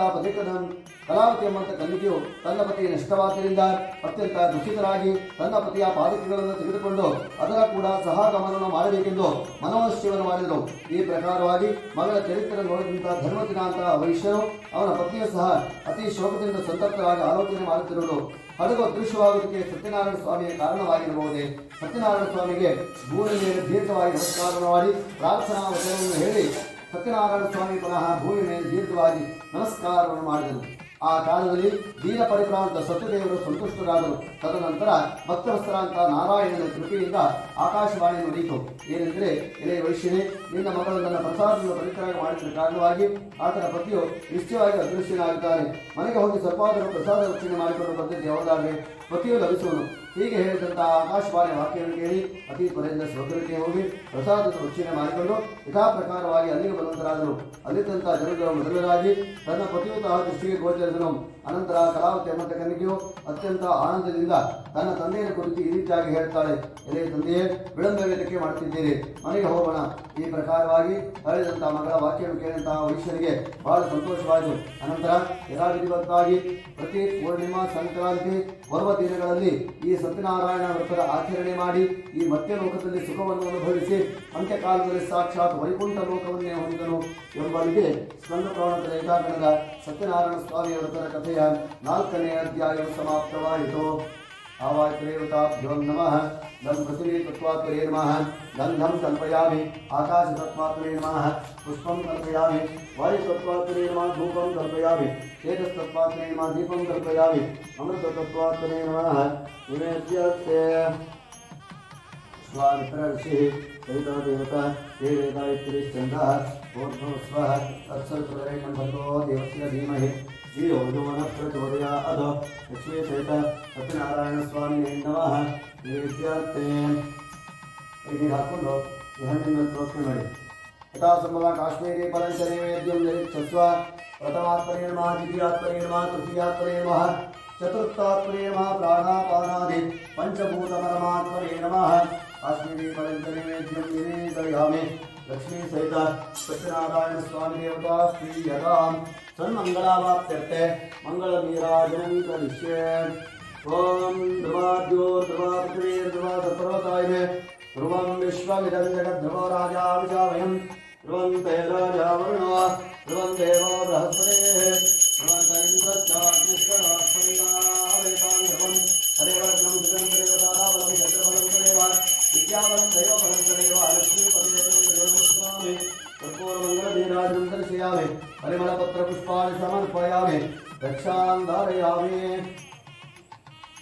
ಕಲಾವತಿ ಎಂಬಂತ ಕನ್ನಿಕೆಯು ತನ್ನ ಪತಿಯ ನಷ್ಟವಾದ್ದರಿಂದ ಅತ್ಯಂತ ದುಃಖಿತರಾಗಿ ತನ್ನ ಪತಿಯ ಪಾದಕಗಳನ್ನು ತೆಗೆದುಕೊಂಡು ಅದರ ಕೂಡ ಸಹಗಮನ ಮಾಡಬೇಕೆಂದು ಮನೋಶ್ಚಯವನ್ನು ಮಾಡಿದರು. ಈ ಪ್ರಕಾರವಾಗಿ ಮಗಳ ಚರಿತ್ರೆ ನೋಡಿದಂತಹ ಧರ್ಮದಿನಾಂತ ವೈಶ್ಯರು ಅವನ ಪತ್ನಿಯು ಸಹ ಅತಿ ಶೋಕದಿಂದ ಸಂತಪ್ತರಾಗಿ ಆಲೋಚನೆ ಮಾಡುತ್ತಿರುವುದು ಹಡಗು ಅದೃಶ್ಯವಾಗುವುದಕ್ಕೆ ಸತ್ಯನಾರಾಯಣ ಸ್ವಾಮಿಯ ಕಾರಣವಾಗಿರಬಹುದೇ? ಸತ್ಯನಾರಾಯಣ ಸ್ವಾಮಿಗೆ ಭೂಮಿ ಮೇಲೆ ದೀರ್ಘವಾಗಿ ನಮಸ್ಕಾರ ಮಾಡಿ ಪ್ರಾರ್ಥನಾ ವಚನವನ್ನು ಹೇಳಿ ಸತ್ಯನಾರಾಯಣ ಸ್ವಾಮಿ ಪುನಃ ಭೂಮಿ ಮೇಲೆ ದೀರ್ಘವಾಗಿ ನಮಸ್ಕಾರವನ್ನು ಮಾಡಿದನು. ಆ ಕಾಲದಲ್ಲಿ ದೀನ ಪರಿಭ್ರಾಂತ ಸತ್ಯದೇವರು ಸಂತುಷ್ಟರಾದರು. ತದನಂತರ ಭಕ್ತವತ್ಸರಾಂತ ನಾರಾಯಣನ ಕೃಪೆಯಿಂದ ಆಕಾಶವಾಣಿ ನುಡಿಯಿತು. ಏನೆಂದರೆ, ಎಲೆ ವೈಶ್ಯನೇ, ನಿನ್ನ ಮಗಳು ನನ್ನ ಪ್ರಸಾದವನ್ನು ಪರಿತ್ಯಾಗ ಮಾಡಿದ ಕಾರಣವಾಗಿ ಆತನ ಪತಿಯು ನಿಶ್ಚಯವಾಗಿ ಅದೃಶ್ಯನಾಗಿದ್ದಾನೆ. ಮನೆಗೆ ಹೋಗಿ ಸ್ವಲ್ಪಾದರೂ ಪ್ರಸಾದ ರಕ್ಷಣೆ ಮಾಡಿಕೊಂಡು ಬಂದಿದ್ದು ಯಾವುದಾದರೆ ಪತಿಯು ಲಭಿಸುವನು. ಹೀಗೆ ಹೇಳಿದಂತಹ ಆಕಾಶವಾಣಿ ವಾಕ್ಯವನ್ನು ಕೇಳಿ ಅತಿ ತ್ವರೆಯಿಂದ ಸ್ವರ್ಗಕ್ಕೆ ಹೋಗಿ ಪ್ರಸಾದದ ರುಚಿಯನ್ನು ಮಾಡಿಕೊಂಡು ಯಥಾ ಪ್ರಕಾರವಾಗಿ ಅಲ್ಲಿಗೆ ಬರುವಂತರಾದನು. ಅಲ್ಲಿದ್ದಂತಹ ಜನರು ಮೊದಲರಾಗಿ ತನ್ನ ಪತಿಯುತ ದೃಷ್ಟಿಗೆ ಗೋಚರಿಸನು. ಅನಂತರ ಕಲಾವತಿ ಎಂಬಂತ ಕನ್ನಿಕೆಯು ಅತ್ಯಂತ ಆನಂದದಿಂದ ತನ್ನ ತಂದೆಯನ್ನು ಕುರಿತು ಈ ರೀತಿಯಾಗಿ ಹೇಳ್ತಾಳೆ, ಎಲೆ ತಂದೆಯೇ, ವಿಳಂಬವೇದಕ್ಕೆ ಮಾಡುತ್ತಿದ್ದೀರಿ, ಮನೆಗೆ ಹೋಗೋಣ. ಈ ಪ್ರಕಾರವಾಗಿ ಹೇಳಿದಂತಹ ಮಗಳ ವಾಕ್ಯವನ್ನು ಕೇಳಿದಂತಹ ವೈಶ್ಯರಿಗೆ ಬಹಳ ಸಂತೋಷವಾಯಿತು. ಅನಂತರ ಯಥಾವಿಧಿಬದ್ಧವಾಗಿ ಪ್ರತಿ ಪೂರ್ಣಿಮಾ, ಸಂಕ್ರಾಂತಿ, ಪರ್ವ ದಿನಗಳಲ್ಲಿ ಈ ಸತ್ಯನಾರಾಯಣ ವ್ರತದ ಆಚರಣೆ ಮಾಡಿ ಈ ಮಧ್ಯ ಲೋಕದಲ್ಲಿ ಸುಖವನ್ನು ಅನುಭವಿಸಿ ಅಂತ್ಯಕಾಲದಲ್ಲಿ ಸಾಕ್ಷಾತ್ ವೈಕುಂಠ ಲೋಕವನ್ನೇ ಹೊಂದನು ಎಂಬಲ್ಲಿಗೆ ಸ್ಕಂದ ಪುರಾಣದ ರೇಖಾಗಣದ ಸತ್ಯನಾರಾಯಣ ಸ್ವಾಮಿಯ ವ್ರತದ ಕಥೆಯ 4ನೇ ಅಧ್ಯಾಯವು ಸಮಾಪ್ತವಾಯಿತು. ಆವಾಯತ್ರೇವತಾಭ್ಯೋ ನಮಃ. ಗಂ ಪೃಥ್ವೀ ತತ್ವಾತ್ಮನೇ ನಮಃ. ಗಂಧಂ ಕಲ್ಪಯಾಮಿ ಆಕಾಶ ತತ್ವಾತ್ಮನೇ ನಮಃ. ಪುಷ್ಪಂ ಕಲ್ಪಯಾಮಿ ವಾಯು ತತ್ವಾತ್ಮನೇ ನಮಃ. ಧೂಪಂ ಕಲ್ಪಯಾಮಿ ತೇಜಸ್ ತತ್ವಾತ್ಮನೇ ನಮಃ. ದೀಪಂ ಕಲ್ಪಯಾಮಿ ಅಮೃತ ತತ್ವಾತ್ಮನೇ ನಮಃ. ವಿನೇತ್ಯರ್ಥೆ स्वामित्र ऋषि सहिता देवता ये वेदायत्री चंद्रः ऊर्ध्वः स्वः तत्सवितुर्वरेण्यं भर्गो देवस्य धीमहि धियो यो नः प्रचोदयात्. लक्ष्मी सहित सत्यनारायण स्वामिने नमः. नैवेद्यार्थे ನೀರು ಹಾಕೊಂಡು ಈ ಹಣ್ಣಿನ ಪ್ರೋಕ್ಷಣೆ ಮಾಡಿ. ಯಥಾ ಸಂಭವ ಕಾಶ್ಮೀರಿ ಪರಂಚ ನೈವೇದ್ಯಂ ಯರಿಚ್ಛಸ್ವ. ಪ್ರಥಮಾತ್ಮನೇ ನಮಃ, ದ್ವಿತೀಯಾತ್ಮನೇ ನಮಃ, ತೃತೀಯಾತ್ಮನೇ ನಮಃ, ಚತುರ್ಥಾತ್ಮನೇ ನಮಃ. ಪ್ರಾಣಾಪಾನಾದಿ ಪಂಚಭೂತ ಪರಮಾತ್ಮನೇ ನಮಃ. ಕಾಶ್ಮೀರಿ ಪರಂಚ ನೈವೇದ್ಯಂ ನಿವೇದಯಾಮಿ. ಲಕ್ಷ್ಮೀ ಸಹಿತ ಸತ್ಯನಾರಾಯಣ ಸ್ವಾಮಿ ದೇವತಾ ಪ್ರೀಯತಾಂ ಸನ್ಮಂಗಳಾವಾಪ್ತ್ಯರ್ಥೆ ಮಂಗಳ ನೀರಾಜನಂ ಕರಿಷ್ಯೆ. ಓಂ ಧ್ರುವಾದ್ಯೋ ಧ್ರುವ ಪೃಥ್ವೀರ್ಧ್ರುವ ಸತ್ಪರ್ವತಾಯಿನೇ ಧ್ರುವಂ ವಿಶ್ವಮಿದಂ ಜಗದ್ಧ್ರುವೋ ರಾಜಾ ವಿಶಾವಯಂ ಧ್ರುವಂ ತೇ ರಾಜಾ ವರುಣೋ ಧ್ರುವಂ ದೇವೋ ಬೃಹಸ್ಪತಿಃ ಧ್ರುವಂತ ಇಂದ್ರಶ್ಚಾಗ್ನಿಶ್ವರಾಶ್ವರಿಣಾವೇತಾಂ ಧ್ರುವಂ ಹರೇವರ್ಣಂ ಧ್ರುವಂ ದೇವತಾರಾಬಲಂ ಚಂದ್ರಬಲಂ ತದೇವ ವಿದ್ಯಾಬಲಂ ದೈವಬಲಂ ತದೇವ ಲಕ್ಷ್ಮೀಪತಿದೇವಸ್ವಾಮಿ ಕರ್ಪೂರಮಂಗಲಧೀರಾಜಂ ದರ್ಶಯಾಮಿ. ಪರಿಮಳಪತ್ರಪುಷ್ಪಾಣಿ ಸಮರ್ಪಯಾಮಿ. ರಕ್ಷಾಂ ಧಾರಯಾಮಿ.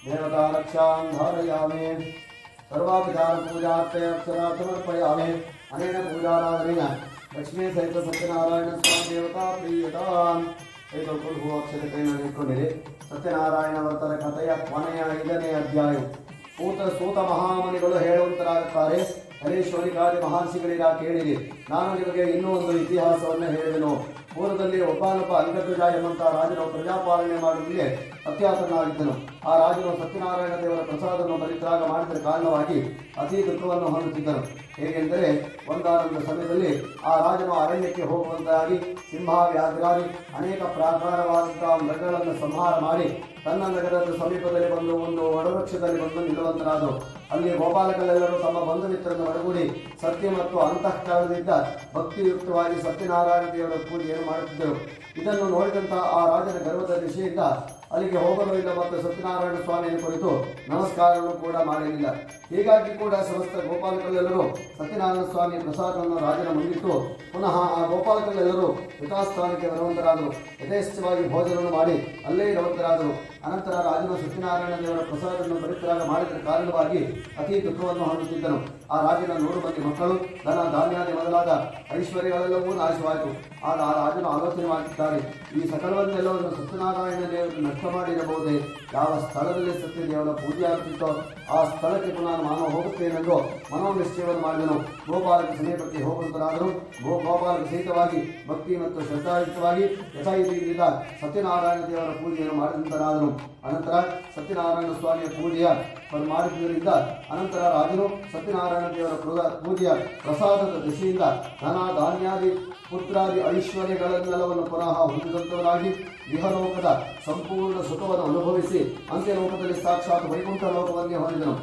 देवता रक्षां धारयामि. सर्वाभिधान पूजार्थे अक्षरा समर्पयामि. अनेन पूजाराधनेन लक्ष्मी सहित सत्यनारायण स्वामी देवता प्रीयताम्. ऐदೊಳ್ಕೊಂಡು ಹೂ ಅಕ್ಷರ ಕೈನಲ್ಲಿ ಇಟ್ಕೊಂಡಿರಿ. ಸತ್ಯನಾರಾಯಣ ವ್ರತದ ಕಥೆಯ ಕೊನೆಯ 5ನೇ ಅಧ್ಯಾಯ. ಸೂತ ಮಹಾಮುನಿಗಳು ಹೇಳುವಂತರಾಗುತ್ತಾರೆ, ಹರೀಶ್ವರಿಕಾದಿ ಮಹರ್ಷಿಗಳಿರ ಕೇಳಿರಿ, ನಾನು ನಿಮಗೆ ಇನ್ನೂ ಒಂದು ಇತಿಹಾಸವನ್ನು ಹೇಳಿದೆನು. ಪೂರ್ವದಲ್ಲಿ ಒಬ್ಬನೊಬ್ಬ ಅಂಗಧ್ವಜ ಎಂಬಂತಹ ರಾಜನು ಪ್ರಜಾಪಾಲನೆ ಮಾಡುವುದಕ್ಕೆ ಅತ್ಯಾಸನಾಗಿದ್ದನು. ಆ ರಾಜನು ಸತ್ಯನಾರಾಯಣ ದೇವರ ಪ್ರಸಾದವನ್ನು ಪರಿತ್ಯಾಗ ಮಾಡಿದ ಕಾರಣವಾಗಿ ಅತಿ ದುಃಖವನ್ನು ಹೊಂದುತ್ತಿದ್ದನು. ಹೇಗೆಂದರೆ ಒಂದಾನೊಂದು ಸಮಯದಲ್ಲಿ ಆ ರಾಜನು ಅರಣ್ಯಕ್ಕೆ ಹೋಗುವಂತಾಗಿ ಸಿಂಹ, ವ್ಯಾಘ್ರಾದಿ ಅನೇಕ ಪ್ರಾಕಾರವಾದಂತಹ ಮೃಗಗಳನ್ನು ಸಂಹಾರ ಮಾಡಿ ತನ್ನ ನಗರದ ಸಮೀಪದಲ್ಲಿ ಬಂದು ಒಂದು ವಡವೃಕ್ಷದಲ್ಲಿ ಬಂದು ನಿಲ್ಲುವಂತರಾದರು. ಅಲ್ಲಿ ಗೋಪಾಲಕರೆಲ್ಲರೂ ತಮ್ಮ ಬಂಧು ಮಿತ್ರರನ್ನು ಒಡಗೂಡಿ ಸತ್ಯ ಮತ್ತು ಅಂತಃಕರಣದಿಂದ ಭಕ್ತಿಯುಕ್ತವಾಗಿ ಸತ್ಯನಾರಾಯಣ ದೇವರ ಪೂಜೆಯನ್ನು ಮಾಡುತ್ತಿದ್ದರು. ಇದನ್ನು ನೋಡಿದಂತಹ ಆ ರಾಜನ ಗರ್ವದ ದಿಶೆಯಿಂದ ಅಲ್ಲಿಗೆ ಹೋಗಲು ಇಲ್ಲ ಮತ್ತು ಸತ್ಯನಾರಾಯಣ ಸ್ವಾಮಿಯನ್ನು ಕುರಿತು ನಮಸ್ಕಾರವನ್ನು ಕೂಡ ಮಾಡಲಿಲ್ಲ. ಹೀಗಾಗಿ ಕೂಡ ಸಮಸ್ತ ಗೋಪಾಲಕರೆಲ್ಲರೂ ಸತ್ಯನಾರಾಯಣ ಸ್ವಾಮಿ ಪ್ರಸಾದವನ್ನು ರಾಜನ ಮುಂದಿಟ್ಟು ಪುನಃ ಆ ಗೋಪಾಲಕರೆಲ್ಲರೂ ಯಥಾಸ್ಥಾನಕ್ಕೆ ಬರುವಂತರಾದರು. ಯಥೇಚ್ಛವಾಗಿ ಭೋಜನವನ್ನು ಮಾಡಿ ಅಲ್ಲೇ ಇರುವಂತರಾದರು. ಅನಂತರ ರಾಜನು ಸತ್ಯನಾರಾಯಣ ದೇವರ ಪ್ರಸಾದವನ್ನು ಪರಿತ್ಯಾಗ ಮಾಡಿದ ಕಾರಣವಾಗಿ ಅತಿ ದುಃಖವನ್ನು ಹೊಂದುತ್ತಿದ್ದನು. ಆ ರಾಜನ 100 ಮಂದಿ ಮಕ್ಕಳು, ಧನ ಧಾನ್ಯಾದಿ ಮೊದಲಾದ ಐಶ್ವರ್ಯಗಳೆಲ್ಲವೂ ನಾಶವಾಯಿತು. ಆಗ ಆ ರಾಜನು ಆಲೋಚನೆ ಮಾಡುತ್ತಿದ್ದಾರೆ, ಈ ಸಕಲವನ್ನೆಲ್ಲವನ್ನು ಸತ್ಯನಾರಾಯಣ ದೇವರು ನಷ್ಟ ಮಾಡಿರಬಹುದೇ? ಯಾವ ಸ್ಥಳದಲ್ಲಿ ಸತ್ಯದೇವರ ಪೂಜೆ ಆಗ್ತಿತ್ತೋ ಆ ಸ್ಥಳಕ್ಕೆ ಪುನಃ ನಾನು ಹೋಗುತ್ತೇನೆಂದು ಮನೋನಿಶ್ಚಯವನ್ನು ಮಾಡಿದನು. ಗೋಪಾಲಕ ಸಮೀಪಕ್ಕೆ ಹೋಗುವಂತರಾದರೂ ಗೋಪಾಲಕ ಸಹಿತವಾಗಿ ಭಕ್ತಿ ಮತ್ತು ಶ್ರದ್ಧಾಯುಕ್ತವಾಗಿ ಯಥಾಯಿತಿಯಿಂದ ಸತ್ಯನಾರಾಯಣ ದೇವರ ಪೂಜೆಯನ್ನು ಮಾಡಿದಂತರಾದನು. ಅನಂತರ ಸತ್ಯನಾರಾಯಣ ಸ್ವಾಮಿಯ ಪೂಜೆಯ ಮಾಡಿದ್ದರಿಂದ ಅನಂತರ ರಾಜನು ಸತ್ಯನಾರಾಯಣ ದೇವರ ಪೂಜೆಯ ಪ್ರಸಾದದ ದೃಷ್ಟಿಯಿಂದ ಧನ ಧಾನ್ಯಾದಿ ಪುತ್ರಾದಿ ಐಶ್ವರ್ಯಗಳೆಲ್ಲವನ್ನು ಪುನಃ ಹೊಂದಿದಂತವರಾಗಿ ಇಹಲೋಕದ ಸಂಪೂರ್ಣ ಸುಖವನ್ನು ಅನುಭವಿಸಿ ಅಂತ್ಯಲೋಕದಲ್ಲಿ ಸಾಕ್ಷಾತ್ ವೈಕುಂಠ ಲೋಕವನ್ನೇ ಹೊಂದಿದನು.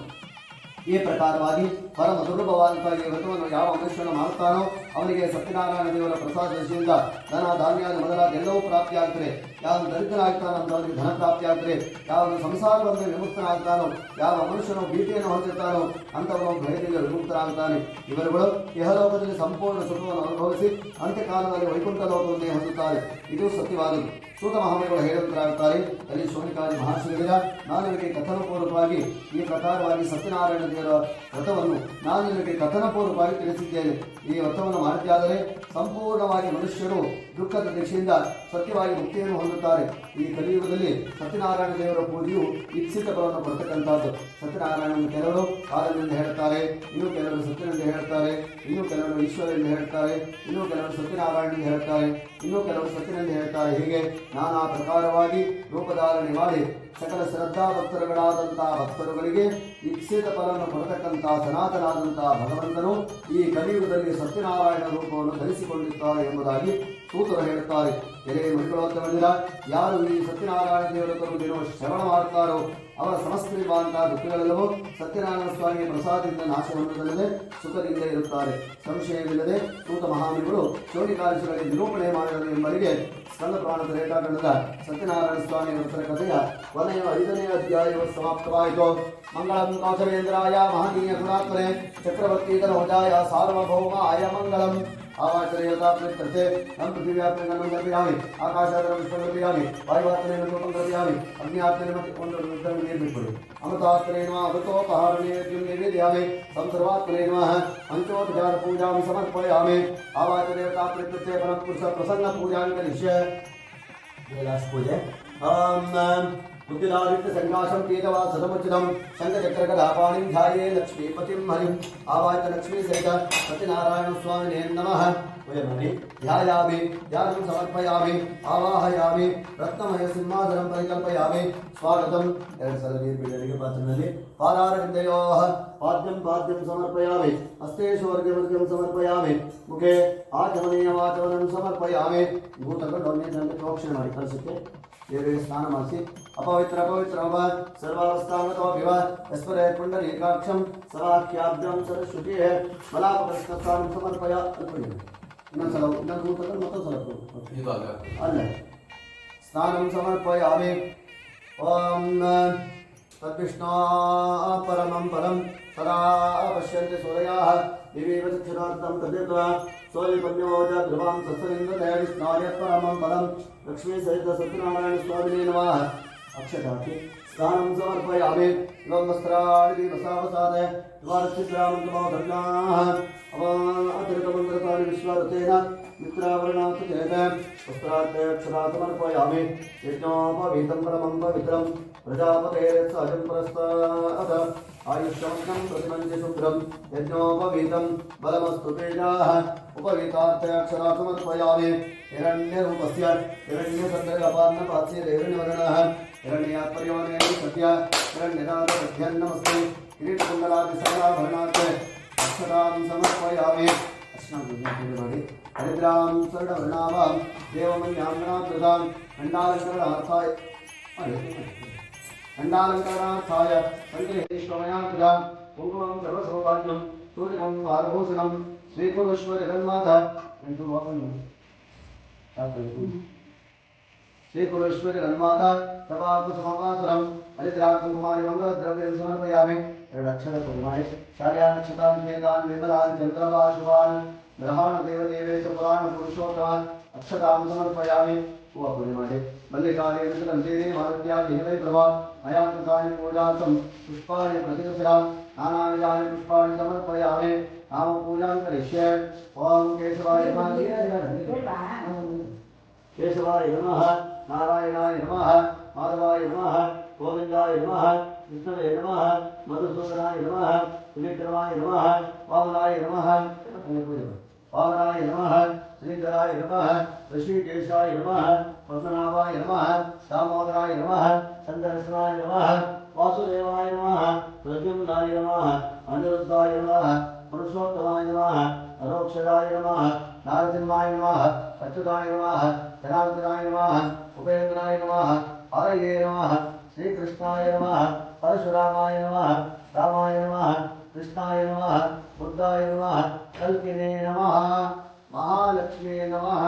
ಈ ಪ್ರಕಾರವಾಗಿ ಪರಮ ದುರ್ಲಭವಾದಂತಹ ಈ ವ್ರತವನ್ನು ಯಾವ ಮನುಷ್ಯನು ಮಾಡುತ್ತಾನೋ ಅವನಿಗೆ ಸತ್ಯನಾರಾಯಣ ದೇವರ ಪ್ರಸಾದ ದೃಷ್ಟಿಯಿಂದ ಧನ ಧಾನ್ಯಾದಿ ಮೊದಲಾದ ಎಲ್ಲವೂ ಪ್ರಾಪ್ತಿಯಾಗ್ತದೆ. ಯಾವ ದರಿದ್ರನಾಗ್ತಾನೋ ಅಂತ ಅವನಿಗೆ ಧನ ಪ್ರಾಪ್ತಿಯಾಗ್ತದೆ. ಯಾವ ಸಂಸಾರವನ್ನು ವಿಮುಕ್ತನಾಗ್ತಾನೋ, ಯಾವ ಮನುಷ್ಯನು ಭೀತಿಯನ್ನು ಹೊಂದಿರ್ತಾನೋ ಅಂತವನು ಭಯದಿಂದ ವಿಮುಕ್ತನಾಗ್ತಾನೆ. ಇವರುಗಳು ಇಹಲೋಕದಲ್ಲಿ ಸಂಪೂರ್ಣ ಸುಖವನ್ನು ಅನುಭವಿಸಿ ಅಂತ್ಯಕಾಲದಲ್ಲಿ ವೈಕುಂಠ ಲೋಕವನ್ನೇ ಹೊಂದುತ್ತಾರೆ. ಇದು ಸತ್ಯವಾದದ್ದು. ಸೂತ ಮಹಾಮುನಿಗಳು ಹೇಳುವಂತರಾಗುತ್ತಾರೆ, ಅಲ್ಲಿ ಶೋಣಿಕಾದಿ ಮಹರ್ಷಿಗಳಿರ ನಾನು ನಿಮಗೆ ಕಥನಪೂರ್ವಕವಾಗಿ ಈ ಪ್ರಕಾರವಾಗಿ ಸತ್ಯನಾರಾಯಣ ದೇವರ ವ್ರತವನ್ನು ನಾನು ನಿಮಗೆ ಕಥನಪೂರ್ವಕವಾಗಿ ತಿಳಿಸಿದ್ದೇನೆ. ಈ ವ್ರತವನ್ನು ಮಾಡಿದ್ದಾದರೆ ಸಂಪೂರ್ಣವಾಗಿ ಮನುಷ್ಯರು ದುಃಖದ ದೃಷ್ಟಿಯಿಂದ ಸತ್ಯವಾಗಿ ಮುಕ್ತಿಯನ್ನು ಹೊಂದುತ್ತಾರೆ. ತಿಳಿಸಿಕೊಡುತ್ತಾರೆ. ಈ ಕಲಿಯುಗದಲ್ಲಿ ಸತ್ಯನಾರಾಯಣ ದೇವರ ಪೂಜೆಯು ಇಪ್ಸಿತ ಫಲವನ್ನು ಕೊಡ್ತಕ್ಕಂಥದ್ದು. ಸತ್ಯನಾರಾಯಣನ ಕೆಲವರು ಕಾಲನೆಂದು ಹೇಳ್ತಾರೆ, ಇನ್ನು ಕೆಲವರು ಸತ್ಯನೆಂದು ಹೇಳ್ತಾರೆ, ಇನ್ನು ಕೆಲವರು ಈಶ್ವರ ಎಂದು ಹೇಳ್ತಾರೆ, ಇನ್ನು ಕೆಲವರು ಸತ್ಯನಾರಾಯಣ ಹೇಳ್ತಾರೆ, ಇನ್ನು ಕೆಲವರು ಸತ್ಯನೆಂದು ಹೇಳ್ತಾರೆ. ಹೀಗೆ ನಾನಾ ಪ್ರಕಾರವಾಗಿ ರೂಪಧಾರಣೆ ಮಾಡಿ ಸಕಲ ಶ್ರದ್ಧಾ ಭಕ್ತರುಗಳಾದಂತಹ ಭಕ್ತರುಗಳಿಗೆ ಇಪ್ಸಿತ ಫಲವನ್ನು ಕೊಡತಕ್ಕಂತಹ ಸನಾತನಾದಂತಹ ಭಗವಂತನು ಈ ಕಲಿಯುಗದಲ್ಲಿ ಸತ್ಯನಾರಾಯಣ ರೂಪವನ್ನು ಧರಿಸಿಕೊಂಡಿದ್ದಾರೆ ಎಂಬುದಾಗಿ ಸೂತರು ಹೇಳುತ್ತಾರೆ. ಎಲೆ ಮರಿಕೊಳ್ಳುವಂತ ಯಾರು ಈ ಸತ್ಯನಾರಾಯಣ ದೇವರ ದಿನ ಶ್ರವಣ ಮಾಡುತ್ತಾರೋ ಅವರ ಸಮಸ್ತ ದುಃಖಗಳೆಲ್ಲವೂ ಸತ್ಯನಾರಾಯಣ ಸ್ವಾಮಿಯ ಪ್ರಸಾದದಿಂದ ನಾಶ ಹೊಂದದಲ್ಲದೆ ಸುಖದಿಂದ ಇರುತ್ತಾರೆ. ಸಂಶಯವಿಲ್ಲದೆ ಸೂತ ಮಹಾಮುನಿಗಳು ಚೋಡಿಕಾರ್ಯಗಳಲ್ಲಿ ನಿರೂಪಣೆ ಮಾಡಿದರು ಎಂಬರಿಗೆ ಸ್ಕಂದ ಪುರಾಣದ ರೇಖಾಖಂಡದ ಸತ್ಯನಾರಾಯಣ ಸ್ವಾಮಿ ವ್ರತರ ಕಥೆಯ ಕೊನೆಯ 5ನೇ ಅಧ್ಯಾಯವು ಸಮಾಪ್ತವಾಯಿತು. ಮಂಗಳಂ ಕೌಸಲೇಂದ್ರಾಯ ಮಹನೀಯ ಗುಣಾತ್ಮನೆ ಚಕ್ರವರ್ತಿ ಧನೋಜಾಯ ಸಾರ್ವಭೌಮಾಯ ಮಂಗಳಂ. ಆವಾಚರ್ಯತಾ ಪ್ರೀತ್ಯರ್ಥೆ ನಂ ಪೃಥಿವ್ಯಾಪ್ತಿಯನ್ನು ಗರ್ಭಿಯಾಮಿ, ಆಕಾಶಾದರ ವಿಶ್ವಗರ್ಭಿಯಾಮಿ, ವಾಯುವಾತ್ಮನೆಯನ್ನು ರೂಪಂ ಗರ್ಭಿಯಾಮಿ, ಅಗ್ನಿಯಾತ್ಮನೆ ಒಂದು ರುದ್ರನ್ನು ನಿರ್ಮಿಸಿಕೊಡಿ. ಅಮೃತಾತ್ಮನೇ ನಮಃ ಅಮೃತೋಪಹಾರಣೀಯ ನಿವೇದಯಾಮಿ, ಸಂಸರ್ವಾತ್ಮನೇ ನಮಃ ಪಂಚೋಪಚಾರ ಪೂಜಾಂ ಸಮರ್ಪಯಾಮಿ. ಆವಾಚರ್ಯತಾ ಪ್ರೀತ್ಯರ್ಥೆ ಪರಮಪುರುಷ ಪ್ರಸನ್ನ ಪೂಜಾಂ ಕರಿಷ್ಯೆ. ಲಾಸ್ಟ್ ಪೂಜೆ. बुद्धिदारिद्र संघासम पीतवा सदमुचितम शंखचक्रगदापाणिं ध्याये लक्ष्मीपतिं हरिं. आवाहय लक्ष्मी सहित सत्यनारायण स्वामिने नमः. वयमनि ध्यायामि, ध्यानं समर्पयामि, आवाहयामि, रत्नमय सिंहासनं परिकल्पयामि. स्वागतम्. ಎರಡು ಸಲ ನೀರು ಬಿಡಲಿಗೆ ಪಾತ್ರದಲ್ಲಿ ಪಾದಾರವಿಂದಯೋಃ ಪಾದ್ಯಂ ಪಾದ್ಯಂ ಸಮರ್ಪಯಾಮಿ, ಹಸ್ತೇಷು ವರ್ಗ್ಯಂ ಸಮರ್ಪಯಾಮಿ, ಮುಖೆ ಆಚಮನೀಯ ವಾಚಮನಂ ಸಮರ್ಪಯಾಮಿ. ಇವು ತಗೊಂಡು ಒಂದೇ ಪ್ರೋಕ್ಷಣೆ ಮಾಡಿ ಕಲಸಕ್ಕೆ ದೇವರಿಗೆ ಸ್ನಾನ ಮಾಡಿಸಿ ಅಪವಿತ್ರ ಅಪವಿತ್ರ ಸರ್ವಾವಸ್ಥಾನತೋಭಿವ ಯಸ್ಪರೇ ಪುಂಡರೀಕಾಕ್ಷಂ ಸವಾಕ್ಯಾಬ್ಜಂ ಸರಸ್ವತಿ ಮಲಾಪಕೃಷ್ಣಸ್ಥಾನಂ ಸಮರ್ಪಯ. ಇನ್ನೊಂದ್ಸಲ ಇನ್ನೊಂದು ಮತ್ತೊಂದು ಸಲ ಅಲ್ಲ ಸ್ನಾನಂ ಸಮರ್ಪಯಾಮಿ. ಓಂ ತದ್ವಿಷ್ಣು ಪರಮಂ ಪರಂ ಸದಾ ಪಶ್ಯಂತಿ ಸೂರ್ಯಾಃ ದಿವೀವ ಚಕ್ಷುರಾರ್ಥಂ ತದೇವ ಸೂರ್ಯಪನ್ಯೋಜ ಧ್ರುವಾಂ ಸತ್ಸಲಿಂಗತಯ ವಿಷ್ಣಾಯ ಪರಮಂ ಪರಂ ಲಕ್ಷ್ಮೀ ಸಹಿತ ಸತ್ಯನಾರಾಯಣ ಸ್ವಾಮಿನೇ ನಮಃ. ಅಕ್ಷತಾಕಿ ಸ್ನಾನಂ ಸಮರ್ಪಯಾಮಿ. ಇವಂ ವಸ್ತ್ರಾಣಿ ವಸಾವಸಾದ ದ್ವಾರಚಿತ್ರಾಮಂತಮೋಧರ್ಣಾಃ ಅವಾತಿರಕಮಂತ್ರಕಾರಿ ವಿಶ್ವರತೇನ ಮಿತ್ರಾವರಣಾತ್ ಚೇತ ವಸ್ತ್ರಾರ್ಥ ಅಕ್ಷತಾ ಸಮರ್ಪಯಾಮಿ. ಯಜ್ಞೋಪವೀತಂ ಪರಮಂ ಪವಿತ್ರಂ ಪ್ರಜಾಪತೇರ್ ಸಹಜಂ ಪರಸ್ತಾತ್ ಆಯುಷ್ಯಮಗ್ನಂ ಪ್ರತಿಮಂಚ ಶುಭ್ರಂ ಯಜ್ಞೋಪವೀತಂ ಬಲಮಸ್ತು ತೇಜಾಃ ಉಪವೀತಾರ್ಥ ಅಕ್ಷತಾ ಸಮರ್ಪಯಾಮಿ. ಹಿರಣ್ಯರೂಪಸ್ಯ ಹಿರಣ್ಯಸಂದರ್ಭಪಾನ್ನಪಾಸ್ಯ ಹಿರಣ್ಯವರ್ಣಃ ಹಿರಣ್ಯಾತ್ಪರ್ಯೋನೇ ಸತ್ಯ ಹಿರಣ್ಯದಾದ ಸತ್ಯನ್ನಮಸ್ತೆ. ಕಿರೀಟಕುಂಡಲಾದಿ ಸಕಲಾಭರಣಾತ್ ಅಕ್ಷತಾಂ ಸಮರ್ಪಯಾಮಿ. ಮಾಡಿ ಹರಿದ್ರಾಂ ಸ್ವರ್ಣವರ್ಣಾವಾಂ ದೇವಮನ್ಯಾಂಗನಾಕೃತಾಂ ಖಂಡಾಲಂಕರಣಾರ್ಥಾಯ ಖಂಡಾಲಂಕರಣಾರ್ಥಾಯ ಸಂಕಲೇಶ್ವಮಯಾಂಕೃತಾಂ ಕುಂಕುಮಂ ಸರ್ವಸೌಭಾಗ್ಯಂ ಸೂರ್ಯಂ ವಾರಭೂಷಣಂ ಶ್ರೀಕುರುಶ್ವರ ಜಗನ್ಮಾತ ಶ್ರೀಕುರುಶ್ವರ ಜಗನ್ಮಾತ ಸಭಾಕುಸುಮವಾಸುರಂ ಹರಿದ್ರಾಕುಮಾರಿ ಮಂಗಲದ್ರವ್ಯಂ ಸಮರ್ಪಯಾಮಿ. ಎರಡು ಅಕ್ಷರ ಕುಮಾರಿ ಶಾರ್ಯಾನ್ ಅಕ್ಷತಾನ್ ವೇದಾನ್ ವಿಮಲಾನ್ ಚಂದ್ರವಾಶುವಾನ್ ಗ್ರಹಾಣ ದೇವದೇವೇಶ ಪುರಾಣ ಪುರುಷೋತ್ತಮಾನ್ ಅಕ್ಷತಾಂ ಸಮರ್ಪಯಾಮಿ. ಹೂವ ಪೂಜೆ ಮಾಡಿ ಮಲ್ಲಿಕಾರ್ಯಂತೇನೆ ಮಾರುತ್ಯಾದಿ ಹಿರೈ ಪ್ರಭಾ ಅಯಾಂತಕಾನಿ ಪೂಜಾರ್ಥಂ ಪುಷ್ಪಾಣಿ ಪ್ರತಿಗೃಹ್ಯಾಂ ನಾನಾವಿಧಾನಿ ಪುಷ್ಪಾಣಿ ಸಮರ್ಪಯಾಮಿ. ನಾಮ ಪೂಜಾಂ ಕರಿಷ್ಯೆ. ಓಂ ಕೇಶವಾಯ ಕೇಶವಾಯ ನಮಃ, ನಾರಾಯಣಾಯ ನಮಃ, ಮಾಧವಾಯ ನಮಃ, ಗೋವಿಂದಾಯ ನಮಃ, ವಿಷ್ಣುವೇ ನಮಃ, ಮಧುಸೂದನಾಯ ನಮಃ, ತ್ರಿವಿಕ್ರಮಾಯ ನಮಃ, ವಾಮನಾಯ ನಮಃ, ವಾಮನಾಯ ನಮಃ, ಶ್ರೀಧರಾಯ ನಮಃ, ಋಷಿಕೇಶಾಯ ನಮಃ, ಪದ್ಮನಾಭಾಯ ನಮಃ, ದಾಮೋದರಾಯ ನಮಃ, ಚಂದ್ರಶನಾಯ ನಮಃ, ವಾಸುದೇವಾಯ ನಮಃ, ಪ್ರದ್ಯುಮ್ನಾಯ ನಮಃ, ಅನಿರುದ್ಧಾಯ ನಮಃ, ಪುರುಷೋತ್ತಮಾಯ ನಮಃ, ಅರೋಕ್ಷರಾಯ ನಮಃ, ನಾರಸಿಂಹಾಯ ನಮಃ, ಅಚ್ಯುತಾಯ ನಮಃ, ಜನಾರ್ದನಾಯ ನಮಃ, ಉಪೇಂದ್ರಾಯ ನಮಃ, ಹರಯೇ ನಮಃ, ಶ್ರೀಕೃಷ್ಣಾಯ ನಮಃ, ಪರಶುರಾಮಾಯ ನಮಃ, ರಾಮಾಯ ನಮಃ, ಕೃಷ್ಣಾಯ ನಮಃ, ಬುದ್ಧಾಯ ನಮಃ, ಕಲ್ಪಿನೇ ನಮಃ, ಮಹಾಲಕ್ಷ್ಮೀ ನಮಃ.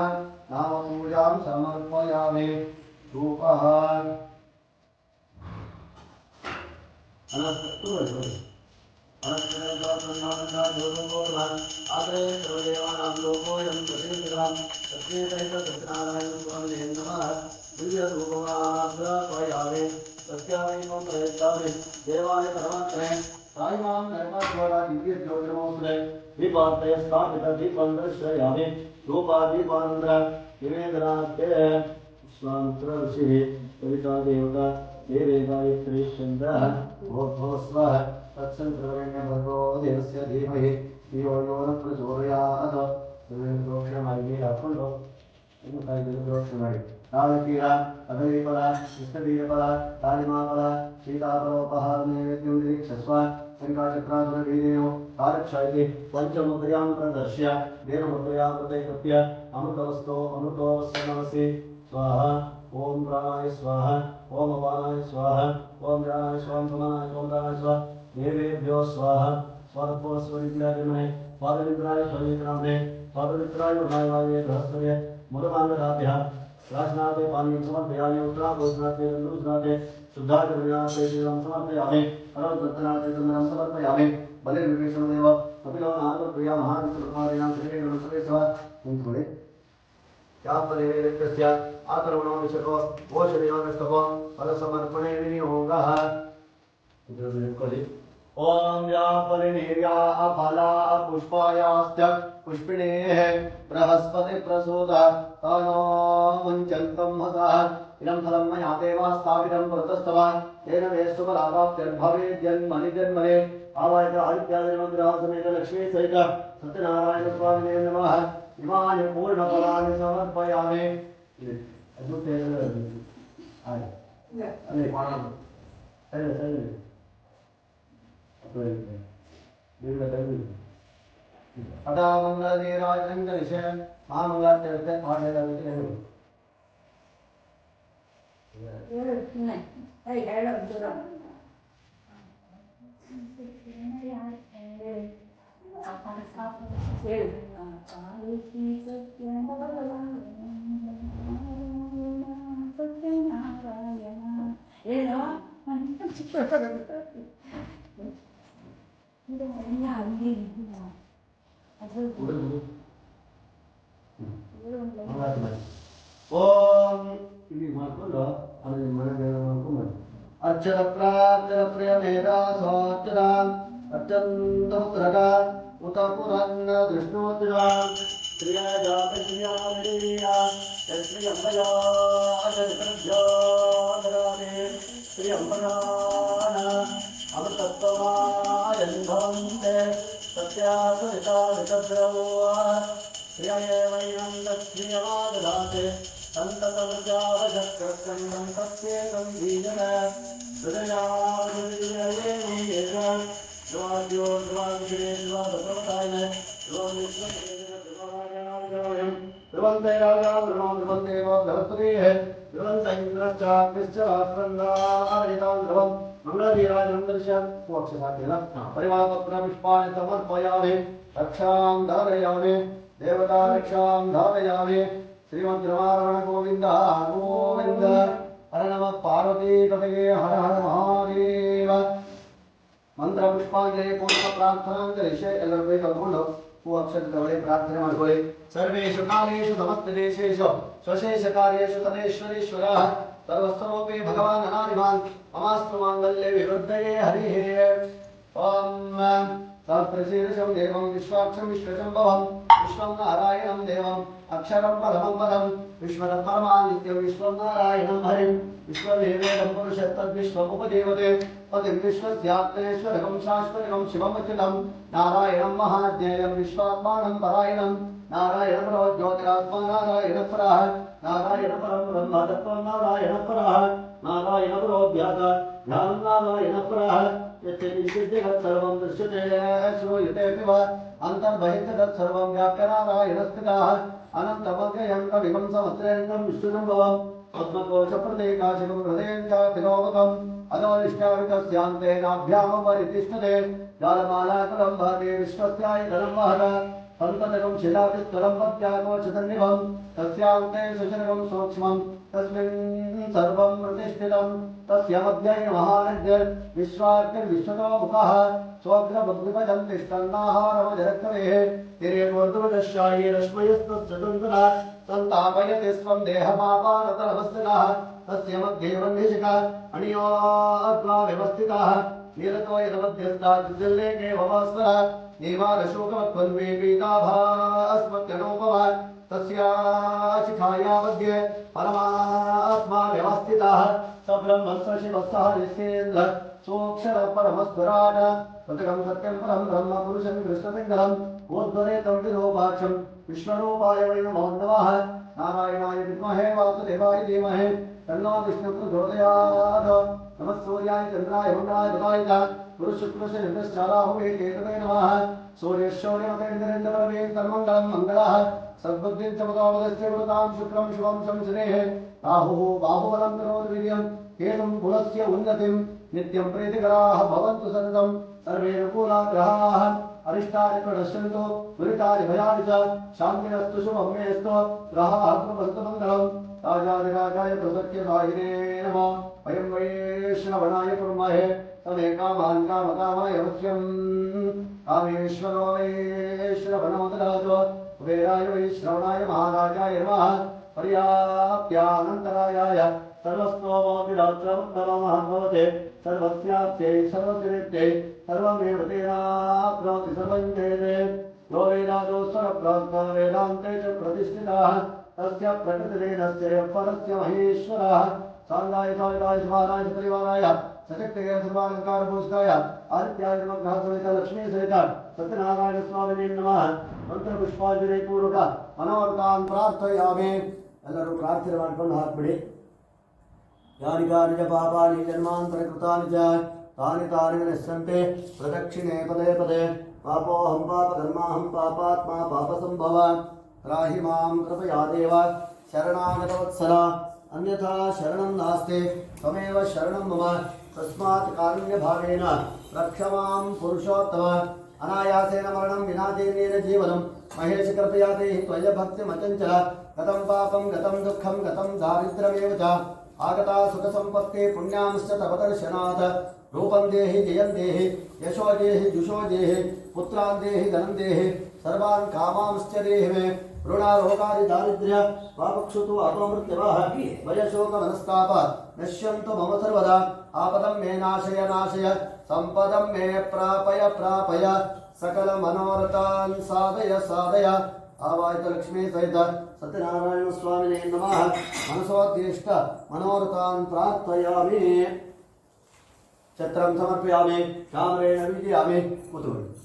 ನಾಮ ಪೂಜಾಂ ಸಮರ್ಪಯಾಮಿ. ಧೂಪಃ ದೇವಾಯ ಪರಮಾತ್ಮನೆ ಸಾಯಿಮಾಂ ಧರ್ಮದ್ವಾರ ದಿವ್ಯ ಜ್ಯೋತಿರ್ಮೋಸ್ಮೆ ದೀಪಾರ್ಥಯ ಸ್ಥಾಪಿತ ದೀಪಂ ದರ್ಶಯಾಮಿ. ಧೂಪ ದೀಪಾನಂತರ ನಿವೇದನಾರ್ಥೆ विश्वामित्र ऋषिः कविता देवता देवे गायत्री चन्द्रः भूर्भुवः स्वः तत्सवितुर्वरेण्यभर्गो देवस्य धीमहि धियो यो न प्रचोदयात् दोषमार्गे हाಕೊಂಡು दोषಮಾಡಿ ನಾಗತೀರ ಅಧವೀಫಲ ಕೃಷ್ಣವೀರಫಲ ತಾಲಿಮಾಫಲ ಸೀತಾಫಲೋಪಹಾರ ನೈವೇದ್ಯಂ ನಿರೀಕ್ಷಸ್ವ ಶಂಕಾಚಕ್ರಾಸುರ ವೀರ್ಯೋ ಆರಕ್ಷಾಯಿತಿ ಪಂಚಮುದ್ರ್ಯಾಂ ಪ್ರದರ್ಶ್ಯ ದೇವಮುದ್ರ್ಯಾಂ ಪ್ರತೈಕಪ್ಯ ಅಮೃತವಸ್ತೋ ಅಮೃತೋವಸ್ಯ ನಮಸಿ ಸ್ವಾಹ ಓಂ ಪ್ರಾಣಾಯ ಸ್ವಾಹ ಓಂ ಅಪಾನಾಯ ಸ್ವಾಹ ಓಂ ಜ್ಞಾನಾಯ ಸ್ವಾಹ ಸಮಾನಾಯ ಓಂ ದಾನಾಯ ಸ್ವಾಹ ದೇವೇಭ್ಯೋ ಸ್ವಾಹ ಸ್ವಾರ್ಪೋಸ್ವರಿದ್ಯಾದಿಮನೆ ಸ್ವಾತಂತ್ರ್ಯಾಯ ಸ್ವರ್ಣಿಕನಾಮನೆ ಸ್ವಾತಂತ್ರ್ಯಾಯ ಮಹಾಯಾಯ ಬೃಹಸ್ಪತಿಯ ಮೂಲಮಾಂಗರಾಭ್ಯ राजनाथे पानी समर्पयामि उत्तराघोषनाथे नन्दूषनाथे शुद्धाचरण्याथे श्रीराम समर्पयामि अनन्तनाथे चन्द्रं समर्पयामि बले विवेशनदेव कपिलो नागप्रिया महाविष्णुकुमारिणां श्रीरेणुं सर्वेश्वर कुंकुमे यापदेवेदस्य आकर्मणो विशको घोषणीयस्तको फलसमर्पणे विनियोगः ओम व्यापरिणीर्या अफला पुष्पायाश्च पुष्पिणेः बृहस्पति प्रसूत तनो मुञ्चन्तं हसः इदं फलं मया देवा स्थापितं प्रतस्तवान् तेन मे शुभलाभाप्त्यर्भवेद्यन्मनि जन्मने आवाहित आदित्यादिनवग्रह समेत लक्ष्मी सहित सत्यनारायण स्वामिने नमः इमानि पूर्णफलानि समर्पयामि अदा मंगलनीराजंगलिशे महामंगलात्यर्थे पाठ्यदविते ओम ini makna ada di mana dia mangkuman accara pratra priyameda sotra accanto traga utapuran drishnotra kriya japanya veriya sriyambaya ajarkya adrane sriyambana amrtatva yandhavante satyasvita vitadrava श्रियमेवैनं दक्षिणमाददाते सन्ततमृजावजक्रन्दं तस्येकं बीजन हृदयावृजयेन द्वाद्यो द्वाग्रे द्वादशोतायन ध्रुवन्तैरागां ध्रुवन्देव बृहस्पतिः ध्रुवन्तैन्द्रश्चाग्निश्चरात्रन्दाहरितां ध्रुवं मङ्गलवीराजं दर्श्य मोक्षसाध्येन परिवारपुष्पाणि समर्पयामि रक्षां धारयामि देवता रक्षां धारयामि श्रीमद्रमारमण गोविंद गोविंद हर नमः पार्वती पतये हर हर महादेव मंत्र पुष्पांजलि पूर्ण प्रार्थना करिष्ये ಎಲ್ಲರೂ ಕಲ್ಕೊಂಡು ಹೂ ಅಕ್ಷರದವಳೆ ಪ್ರಾರ್ಥನೆ ಮಾಡಿಕೊಳ್ಳಿ ಸರ್ವೇಷು ಕಾಲೇಷು ಸಮಸ್ತ ದೇಶೇಷು ಸ್ವಶೇಷ ಕಾರ್ಯೇಷು ತದೇಶ್ವರೇಶ್ವರಃ ಸರ್ವಸ್ವರೂಪೇ ಭಗವಾನ್ ಅನಾದಿಮಾನ್ ಮಮಾಸ್ತು ಮಾಂಗಲ್ಯೆ ವಿರುದ್ಧಯೇ ಹರಿಃ ಓಂ सहस्रशीर्षं देवं विश्वाक्षं विश्वशम्भवं विश्वं नारायणं देवम् अक्षरं परमं पदं विश्वतत्परमानित्यं विश्वं नारायणं हरिं विश्वदेवेदं पुरुषत्तद्विश्वमुपदेवते पतिं विश्वस्यात्मेश्वरकं शाश्वतकं शिवमच्युतं नारायणं महाज्ञेयं विश्वात्मानं परायणं नारायणपरो ज्योतिरात्मा नारायणपरः नारायणपरं ब्रह्म तत्त्वं नारायणपरः नारायणपरो ज्ञाता ज्ञानं नारायणपरः यच्चैतन्यजगत् सर्वं दृश्यते श्रूयते वा अन्तर्बहिर्जगत् सर्वं व्याप्य नारायणस्थितः अनन्तमव्ययं कविं समस्त्रेन्दं विष्णुसम्भवम् पद्मकोशप्रदेकाशिकं हृदयं चातिलोकम् अधोनिष्ठावितस्यान्ते नाभ्यामुपरितिष्ठते जालमालाकुलं भाति विश्वस्यायतनं महः सन्ततकं शिलाविस्तरं पद्याकोशसन्निभं तस्यान्ते सुशनकं सूक्ष्मं तस्मिन् सर्वं प्रतिष्ठितं तस्य मध्ये महानद्य विश्वाग्निर्विश्वतो मुखः स्वग्रबुद्धिपदं तिष्ठन्नाहारमजरक्तवेः तिर्यकोर्दुवदशायी रश्मयस्तत्सदुन्दना सन्तापयति स्वं देहमापानतरवस्थितः तस्य मध्ये वह्निशिखा अणियोऽत्वा व्यवस्थितः निरतो यदमध्यस्ताद्दिल्लेके भवस्वरः नीवारशोकवत्वन्वे पीताभास्मत्यनोपमा तस्या शिखाया मध्ये परमानन्दः सब्रह्मस्व शिवस्तः निस्तेन्द्र सोऽक्षर परमस्वराट प्रकटं सत्यं परं ब्रह्म पुरुषं कृष्णपिङ्गलम् उद्वरेतं विरूपाक्षं विश्वरूपाय वै नमो नमः नारायणाय विद्महे वासुदेवाय धीमहि तन्नो विष्णुः प्रचोदयात् नमः सूर्याय चन्द्राय मङ्गलाय बुधाय च गुरुशुक्रशनिर्दश्चाराहुवे केतवे नमः सूर्यशौर्यमतेन्द्रेन्द्रवरवे सर्वमङ्गलं मङ्गलः सद्बुद्धिं च मदोदस्य गुरुतां शुक्रं शुभं संसनेः राहुः बाहुबलं करोति वीर्यं केतुं कुलस्य उन्नतिं नित्यं प्रीतिकराः भवन्तु सततं सर्वे अनुकूलाग्रहाः अरिष्टानि प्रणश्यन्तु दुरितानि भयानि च शान्तिरस्तु शुभं मेऽस्तु ग्रहाः कुर्वन्तु मङ्गलं राजाधिराजाय प्रसत्यसायिने नमः वयं वै श्रवणाय कुर्महे तमे कामान् कामकामाय वक्ष्यं कामेश्वरो वै श्रवणो ददातु कुबेराय वै श्रवणाय महाराजाय नमः पर्याप्यानन्तरायाय सर्वस्तोमोऽतिरात्रमुत्तममहद्भवते सर्वस्याप्त्यै सर्वसिद्ध्यै सर्वमेव तेनाप्नोति सर्वं जयते यो वेदादो स्वरप्राप्ता वेदान्ते च प्रतिष्ठिताः तस्य प्रकृतिरेदस्य परस्य महेश्वरः साङ्गाय साविताय सुभानाय परिवाराय सशक्तये सर्वालङ्कारभूषिताय आदित्याय नमः समेत लक्ष्मी सहित सत्यनारायण स्वामिने नमः ಮಂತ್ರಪುಷ್ಪಾಂಜಲಿ ಪೂರ್ವಕ ಮನೋರಥಾನ್ ಪ್ರಾರ್ಥಯಾಮಿ. ಎಲ್ಲರೂ ಪ್ರಾರ್ಥನೆ ಮಾಡ್ಕೊಂಡು ಹಾಕ್ಬಿಡಿ. ಯಾನಿ ಕಾನಿ ಚ ಪಾಪಾನಿ ಜನ್ಮಾಂತರ ಕೃತಾನಿ ಚ ತಾನಿ ತಾನಿ ವಿನಶ್ಯಂತೆ ಪ್ರದಕ್ಷಿಣೆ ಪದೇ ಪದೇ ಪಾಪೋಹಂ ಪಾಪಕರ್ಮಾಹಂ ಪಾಪಾತ್ಮ ಪಾಪಸಂಭವ ತ್ರಾಹಿ ಮಾಂ ಕೃಪಯಾ ದೇವ ಶರಣಾಗತವತ್ಸಲ ಅನ್ಯಥಾ ಶರಣಂ ನಾಸ್ತಿ ತ್ವಮೇವ ಶರಣಂ ಮಮ ತಸ್ಮಾತ್ ಕಾರುಣ್ಯಭಾವೇನ ರಕ್ಷ ಮಾಂ ಪುರುಷೋತ್ತಮ अनायासेन मरणं विना देनेन जीवनं महेश कृपया देहि त्वयभक्तिमचञ्चल गतं पापं गतं दुःखं गतं दारिद्र्यमेव च आगता सुखसम्पत्ते पुण्यांश्च तव दर्शनात् रूपं देहि जयं देहि यशो देहि जुषो देहि पुत्रान् देहि धनं देहि सर्वान् कामांश्च देहि मे ऋणारोगादि दारिद्र्य वापक्षुतु अपमृत्यवः भयशोकमनस्ताप नश्यन्तु मम सर्वदा आपदं मे नाशय नाशय संपदं मे प्रापय प्रापय सकल मनोरथान् साधय साधय. आवाहित लक्ष्मी सहित सत्यनारायण स्वामिने नमः. मनसोद्दिष्ट मनोरथान् प्रार्थयामि. छत्रं समर्पयामि. चाम्रेण विजयामि.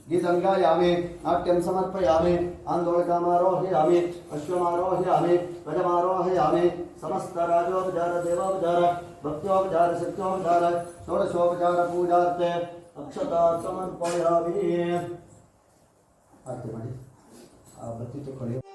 गीतं गायामि. नाट्यं समर्पयामि. आन्दोलकमारोहयामि. अश्वमारोहयामि. गजमारोहयामि. समस्त राजोपचार देवोपचार भक्त्योपचार शक्त्योपचार षोडशोपचार पूजार्थे अक्षता समर्पयामि. आरती ಮಾಡಿ. ಆ ಬತ್ತಿ ತಕೊಳ್ಳಿ.